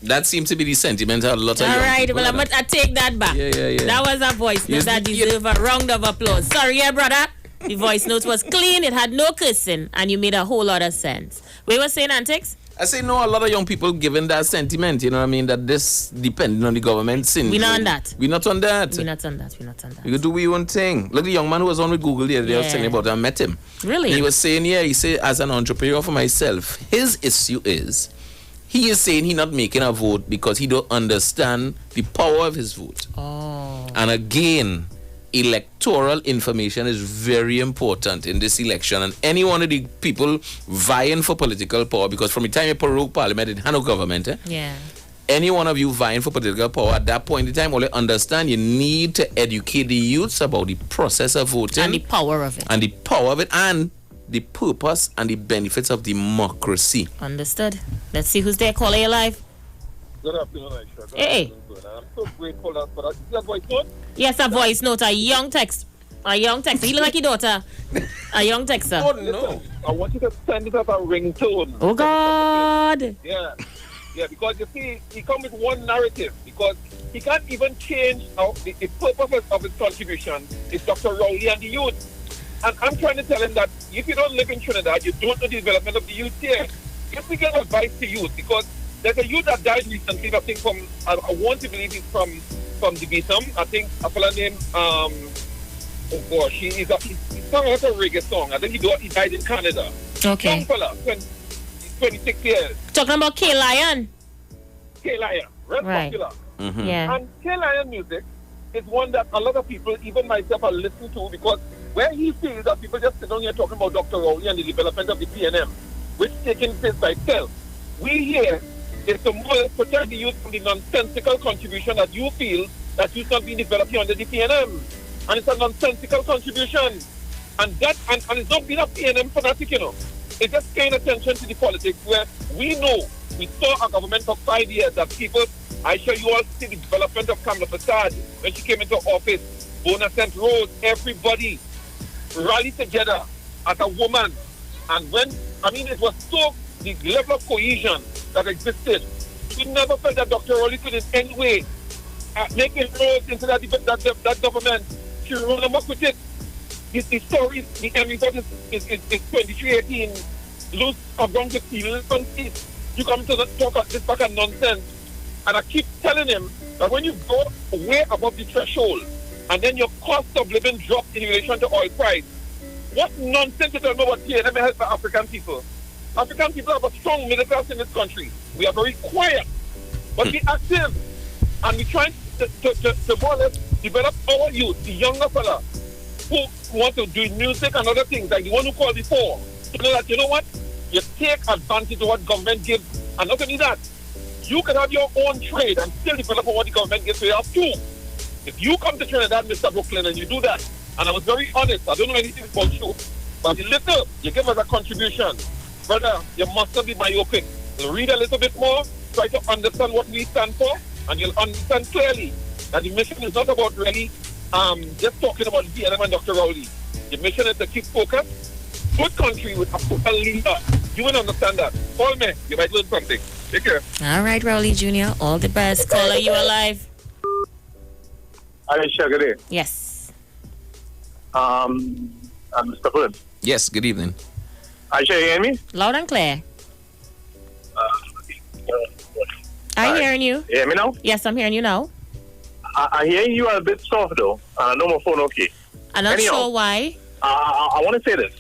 that seems to be the sentiment of a lot of all young right, people. well, I take that back. Yeah. That was a voice note that deserves a round of applause. Sorry, brother. The voice note was clean. It had no cursing, and you made a whole lot of sense. We were saying, Antics? I say no, a lot of young people given that sentiment, you know what I mean, that this depending on the government syndrome. We're not on that. We're not on that. We're not on that. We could do we one thing. Look, the young man who was on with Google the other day, I was telling you about it, I met him. Really? And he was saying, he said, as an entrepreneur for myself, his issue is, he is saying he's not making a vote because he don't understand the power of his vote. Oh. And again, electoral information is very important in this election, and any one of the people vying for political power, because from the time you prorogue parliament, it had no government. Any one of you vying for political power at that point in time, all you understand, you need to educate the youths about the process of voting and the power of it, and the purpose and the benefits of democracy. Understood. Let's see who's there. Caller, you live. Good afternoon, Aisha. Hey. I'm so grateful for that. Is that voice note? Yes, a voice note, a young text. He look like your daughter. A young texter. Oh, no. I want you to send it as a ringtone. Oh, God. Yeah, because you see, he comes with one narrative because he can't even change the purpose of his contribution is Dr. Rowley and the youth. And I'm trying to tell him that if you don't live in Trinidad, you don't know the development of the youth here. If we get advice to youth, because there's a youth that died recently, I think I want to believe he's from the Besom. I think a fella named, he sung out a reggae song. I think he died in Canada. Okay. Young fella, 26 years. Talking about K-Lion. K-Lion, very popular. Mm-hmm. Yeah. And K-Lion music is one that a lot of people, even myself, are listening to because where he feels that people just sit down here talking about Dr. Rowley and the development of the PNM, which taking place by itself. We here is to more protect the youth from the nonsensical contribution that you feel that youth not being developed here under the PNM. And it's a nonsensical contribution. And it's not being a PNM fanatic, you know. It's just paying attention to the politics where we saw a government for 5 years that people, I show you all see the development of Kamala Prasad when she came into office, Bona St. Rose, everybody rallied together as a woman. And it was so, the level of cohesion that existed. We never felt that Dr. Rowley could in any way make inroads into that government. She run amok with it. The story, the end result is 2318. Lose around the 11 seats. You come to talk this back of nonsense. And I keep telling him that when you go way above the threshold and then your cost of living drops in relation to oil price, what nonsense you tell me about PNM help for African people? African people have a strong middle class in this country. We are very quiet, but we active. And we trying to more or less develop our youth, the younger fella, who want to do music and other things, like the one who called before. To know that, you know what? You take advantage of what government gives. And not only that, you can have your own trade and still develop on what the government gives you have too. If you come to Trinidad, Mr. Brooklyn, and you do that, and I was very honest, I don't know anything about you, but the little you give us a contribution, brother, you must not be myopic. Read a little bit more, try to understand what we stand for, and you'll understand clearly that the mission is not about really just talking about the PNM and Dr. Rowley. The mission is to keep focused. Good country with a leader. You will understand that. Call me. You might learn something. Take care. All right, Rowley Jr. All the best. Caller, you alive? Aisha, good day. Yes. I'm Mr. Hood. Yes, good evening. Aisha, you hear me? Loud and clear. I'm hearing you. You hear me now? Yes, I'm hearing you now. I'm hearing you a bit soft though. I know my phone okay. I'm not sure why. I want to say this.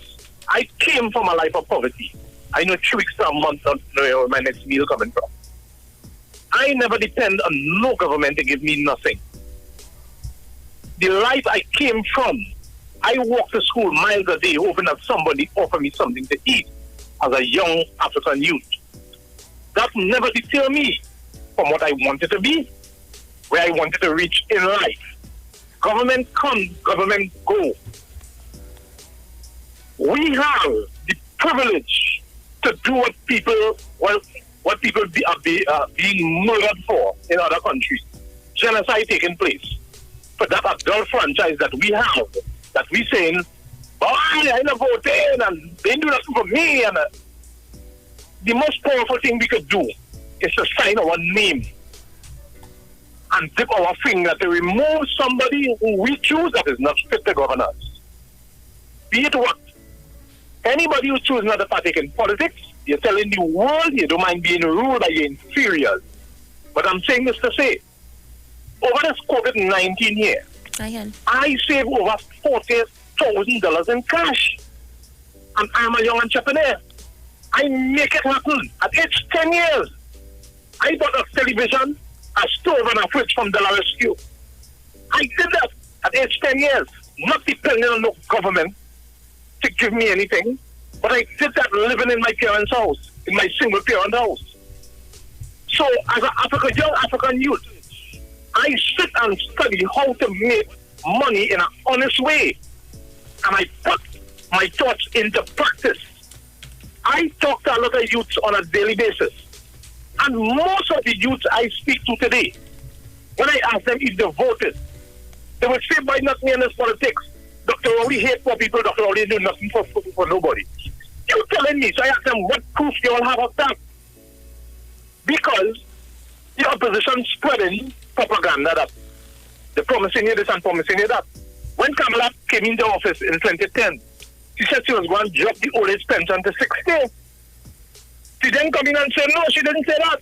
I came from a life of poverty. I know 2 weeks to a month where my next meal coming from. I never depend on no government to give me nothing. The life I came from, I walk to school miles a day hoping that somebody offer me something to eat as a young African youth. That never deterred me from what I wanted to be, where I wanted to reach in life. Government come, government go. We have the privilege to do what people are being murdered for in other countries. Genocide taking place. For that adult franchise that we have, that we saying, boy, I never voted and they do nothing for me. And the most powerful thing we could do is to sign our name and dip our finger to remove somebody who we choose that is not fit to govern us. Be it what? Anybody who chooses not to partake in politics, you're telling the world you don't mind being ruled by your inferiors. But I'm saying this to say, over this COVID-19 year, I saved over $40,000 in cash. And I'm a young entrepreneur. I make it happen at age 10 years. I bought a television, a stove, and a fridge from Dollar Rescue. I did that at age 10 years, not depending on no government to give me anything, but I did that living in my parents' house, in my single-parent house. So, as an young African youth, I sit and study how to make money in an honest way. And I put my thoughts into practice. I talk to a lot of youths on a daily basis. And most of the youths I speak to today, when I ask them if they voted, they would say, by not me in this politics. Dr. Rowley hate poor people, Dr. Rowley do nothing for nobody. You're telling me, so I ask them, what proof do you all have of that? Because the opposition spreading propaganda that they're promising you this and promising you that. When Kamala came into office in 2010, she said she was going to drop the old age pension to 60. She then come in and said, no, she didn't say that.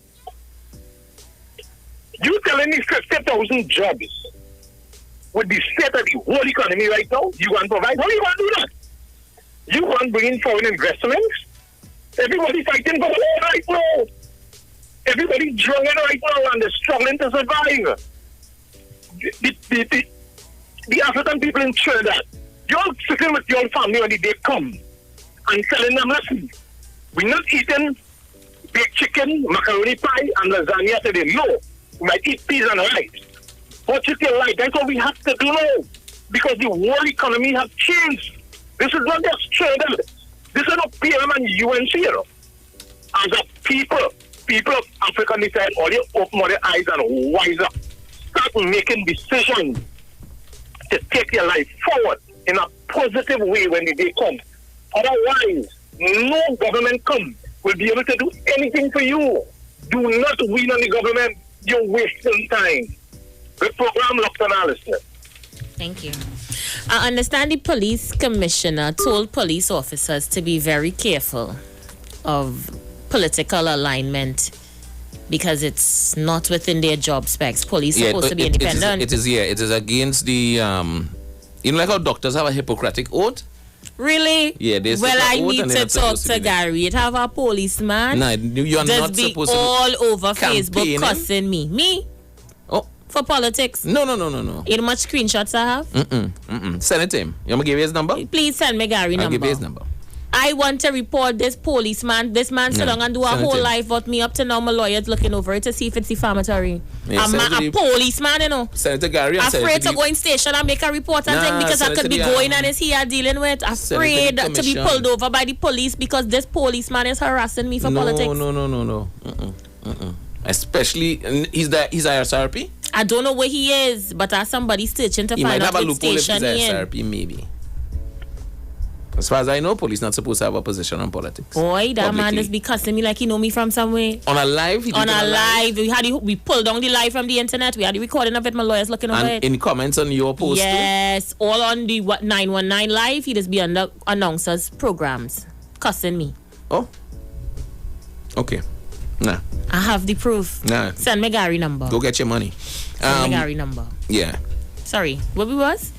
You telling me 50,000 jobs with the state of the whole economy right now, you want to provide? How you want to do that? You want to bring in foreign investments? Everybody fighting for the war right now. Everybody drowning right now and they're struggling to survive. The African people in Trinidad, you're sitting with your family when the day come and telling them, listen, we're not eating baked chicken, macaroni pie, and lasagna today. No, we might eat peas and rice. But you feel like that's what we have to do now. Because the world economy has changed. This is not just Trinidad. This is not PM and UNC, you know. As a people of African descent, all you open your eyes and wise up. Start making decisions to take your life forward in a positive way when the day comes. Otherwise, no government will be able to do anything for you. Do not win on the government. You're wasting time. The program locked on our listeners. Thank you. I understand the police commissioner told police officers to be very careful of political alignment because it's not within their job specs. Police are supposed to be independent. It is against the, like how doctors have a Hippocratic oath. Really? Yeah, well, I need to talk to Gary. It have a policeman. No, you're not supposed to be all over Facebook cussing me. Me? Oh. For politics? No. You know much screenshots I have? Send it to him. You want me to give you his number? Please send me Gary number. I'll give you his number. I want to report this policeman. This man sit down and do a whole life but me up to now my lawyer's looking over it to see if it's defamatory. Yeah, a policeman, you know. Send it to Gary. Afraid to go in station and make a report and thing because I could be going and is here dealing with. Afraid to be pulled over by the police because this policeman is harassing me for politics. No. Especially, he's ISRP? I don't know where he is, but as somebody searching to find out which station he is. ISRP, maybe. As far as I know, police not supposed to have a position on politics. Boy, that man just be cussing me like he know me from somewhere. On a live? On a live. We pulled down the live from the internet. We had the recording of it. My lawyer's looking over it. And in comments on your post? Yes. All on the 919 live. He just be under announcers programs. Cussing me. Oh. Okay. Nah. I have the proof. Nah. Send me Gary number. Go get your money. Send me Gary number. Yeah. Sorry. What we was?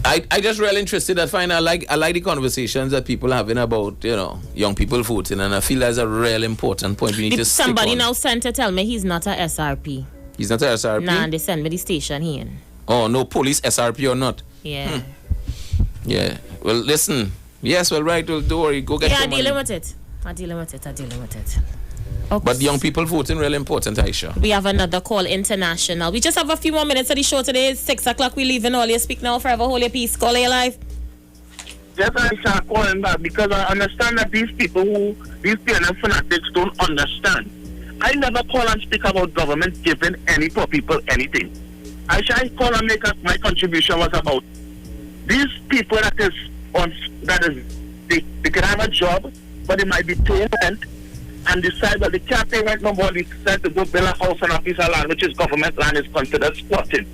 I just really interested. I like the conversations that people are having about, young people voting, and I feel that's a real important point we need to stick Somebody on. now sent to tell me he's not a SRP. He's not a SRP? Nah, they send me the station here. Oh, no police SRP or not? Yeah. Yeah. Well, listen. Yes, well, right. Well, don't worry. Go get your I'm money. dealing with it. I'm dealing with it. Okay. But young people voting really important, Aisha. We have another call international. We just have a few more minutes of the show today. It's 6 o'clock. We leaving all your speak now, forever hold your peace. Call your life. Yes, I start calling back because I understand that these PNM fanatics don't understand. I never call and speak about government giving any poor people anything. I call and make my contribution was about these people they can have a job, but they might be paying rent and decide that they can't pay rent no more. They decide to go build a house on a piece of land, which is government land, is considered squatting.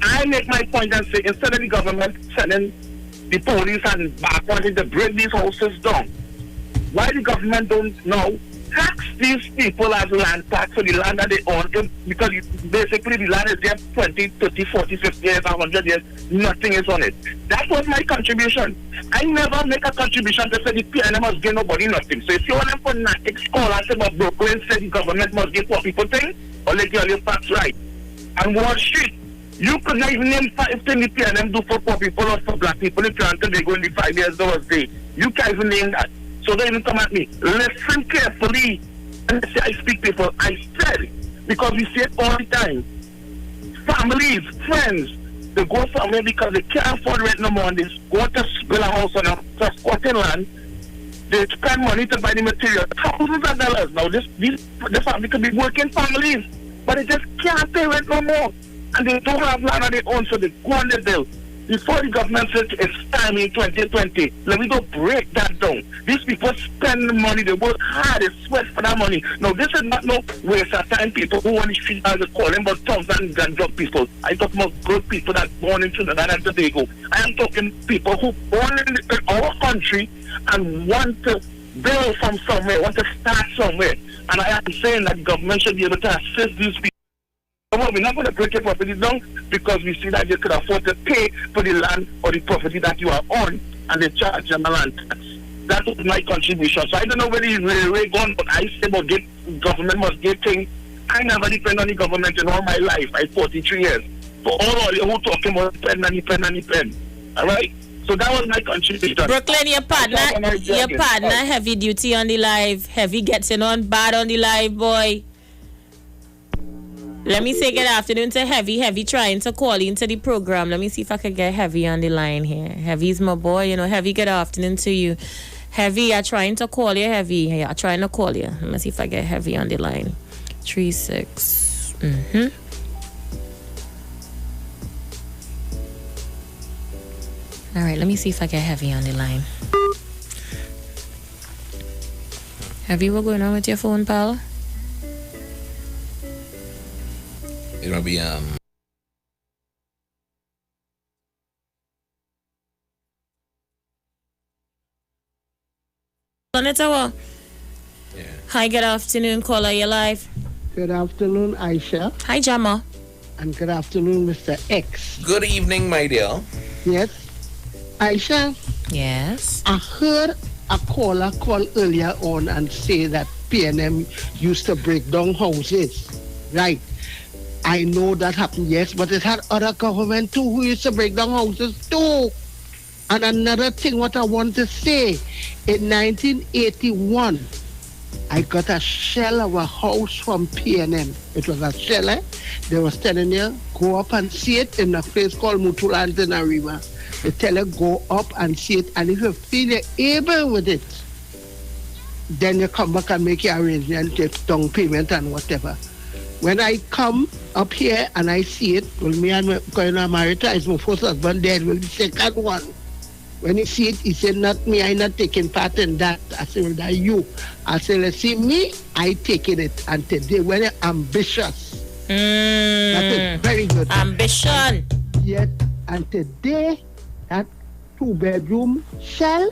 I make my point and say, instead of the government sending the police and back wanting to break these houses down, why the government don't now tax these people as land tax for the land that they own, because basically the land is there 20, 30, 40, 50 years, 100 years, nothing is on it. That was my contribution. I never make a contribution to say the PNM must give nobody nothing. So if you want to fanatics call and say about Brooklyn, say the government must give poor people things, or let you all your facts right. And Wall Street, you could not even name 5 things the PNM do for poor people or for black people if you until they go in the 5 years those days. You can't even name that. So don't even come at me. Listen carefully. And say I speak people. I said, because we see it all the time. Families, friends, they go somewhere because they can't afford rent no more, and they go to build a house on a squatting land. They spend money to buy the material, thousands of dollars. Now the family could be working families, but they just can't pay rent no more. And they don't have land of their own, so they go on the bill. Before the government said it's time in 2020, let me go break that down. These people spend the money, they work hard, they sweat for that money. No, this is not no waste of time people who want to treat as a calling about thumbs and drug people. I talk about good people that born in Trinidad and Tobago. I am talking people who born in our country and want to build from somewhere, want to start somewhere. And I am saying that the government should be able to assist these people. Well, we're not going to break your property down because we see that you could afford to pay for the land or the property that you are on, and they charge them a land tax. That was my contribution. So I don't know whether it's really gone, but I say about government must give things. I never depend on the government in all my life. I 43 years. For all you who talking about depend. All right? So that was my contribution. Brooklyn, your partner, heavy duty on the live. Heavy getting on bad on the live, boy. Let me say good afternoon to Heavy. Heavy trying to call into the program. Let me see if I can get Heavy on the line here. Heavy's my boy, Heavy, good afternoon to you. Heavy, I'm trying to call you, Heavy. Yeah, I'm trying to call you. Let me see if I get Heavy on the line. 36. All right, let me see if I get Heavy on the line. Heavy, what's going on with your phone, pal? It'll be Yeah. Hi, good afternoon, caller, you're live. Good afternoon, Aisha. Hi, Jama. And good afternoon, Mr. X. Good evening, my dear. Yes. Aisha. Yes. I heard a caller call earlier on and say that PNM used to break down houses. Right. I know that happened, yes, but it had other government too who used to break down houses too. And another thing what I want to say, in 1981, I got a shell of a house from PNM. It was a shell, They was telling you, go up and see it in a place called Mutuland in Arriva. They tell you, go up and see it, and if you feel you're able with it, then you come back and make your arrangement, take down payment and whatever. When I come up here and I see it, well, me and my Marita is my first husband dead, well, the second one. When he see it, he said, not me, I not taking part in that. I said, well, that you. I said, let's see me, I taking it. And today, when I'm ambitious. That is very good. Ambition. Yes, and today, that 2-bedroom shell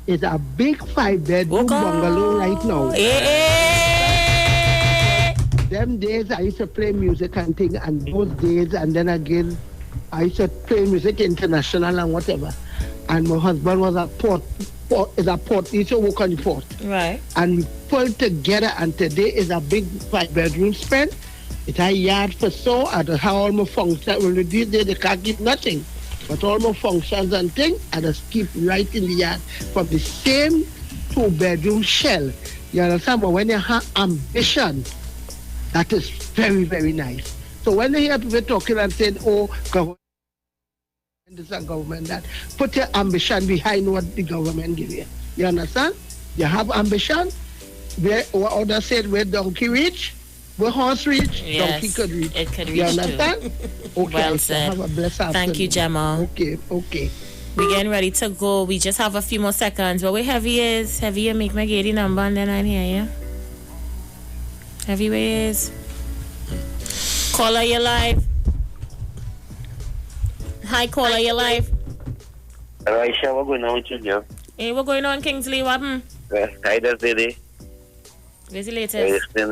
is a big 5-bedroom bungalow right now. Them days I used to play music and thing, and those days, and then again I used to play music international and whatever. And my husband was at port. He used to work on the port. Right. And we pulled together, and today is a big 5-bedroom spend. It's a yard for so, and how all my functions, when we did there, they can't keep nothing. But all my functions and things, I just keep right in the yard from the same 2-bedroom shell. You understand? But when you have ambition, that is very, very nice. So when you hear people talking and saying, oh, government this and government that, put your ambition behind what the government give you. You understand? You have ambition. Where others said where donkey reach, where horse reach, yes, donkey could reach. It could reach. You understand? Okay. Well said. Have a blessed afternoon. Thank you, Gemma. Okay. We're getting ready to go. We just have a few more seconds. But where Heavy is, Heavy, you make my gate number and then I'm here, yeah? Heavy, where is? Caller, you live. Hi, caller, you live. Aisha, what's going on with you, yeah? Hey, what's going on, Kingsley? What happened? I just did it. Where's the latest? It's been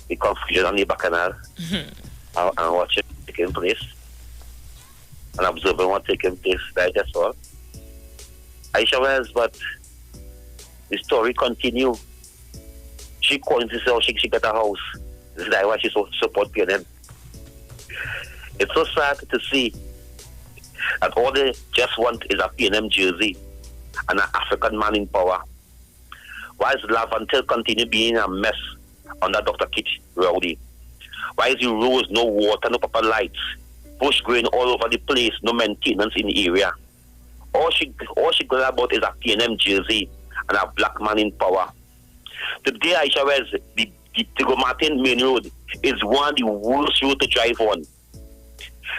the confusion on the bacchanal. And watching taking place. And observing what's taking place. That's all. Aisha Wells, but the story continue. She calling to say how she got a house. This is why she support PNM. It's so sad to see that all they just want is a PNM jersey and an African man in power. Why is Laventille continue being a mess under Dr. Kit Rowdy? Why is the roads no water, no proper lights, bush growing all over the place, no maintenance in the area? All she goes about is a PNM jersey and a black man in power. Today, Aisha Wells, the Diego Martin Main Road is one of the worst roads to drive on.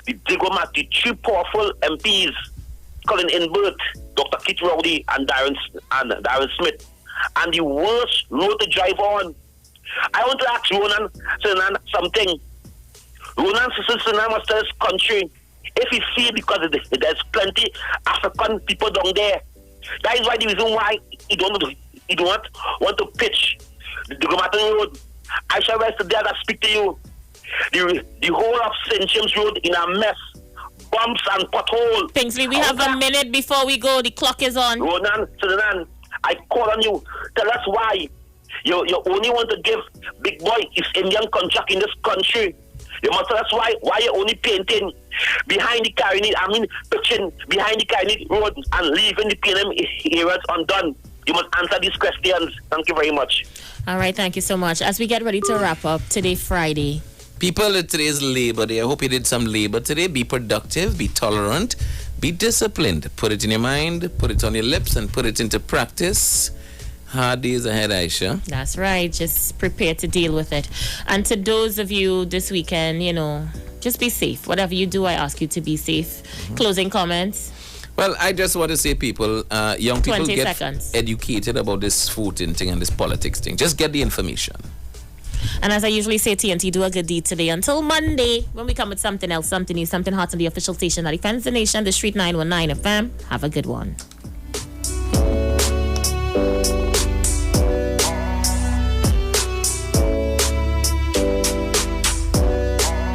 The Diego Martin, two powerful MPs, Colin Inbert, Dr. Kit Rowdy, and Darren Smith, and the worst road to drive on. I want to ask Ronan Sinan something. Ronan Sinan must tell his country if he see because there's plenty African people down there. That is why the reason why he don't want to pitch the Martin Road. I shall rest today that speak to you. The whole of St. James Road in a mess. Bumps and potholes. Kingsley, we have a minute before we go. The clock is on. Ronan, I call on you. Tell us why. You only want to give Big Boy his Indian contract in this country. You must tell us why you only painting behind the Carnegie, pitching behind the Carnegie Road and leaving the PNM areas undone. You must answer these questions. Thank you very much. All right, thank you so much. As we get ready to wrap up, today, Friday. People, today is Labor Day. I hope you did some labor today. Be productive, be tolerant, be disciplined. Put it in your mind, put it on your lips, and put it into practice. Hard days ahead, Aisha. That's right. Just prepare to deal with it. And to those of you this weekend, just be safe. Whatever you do, I ask you to be safe. Mm-hmm. Closing comments. Well, I just want to say, people, young people get seconds. Educated about this voting thing and this politics thing. Just get the information. And as I usually say, TNT, do a good deed today. Until Monday, when we come with something else, something new, something hot on the official station that defends the nation, the Street 919 FM. Have a good one.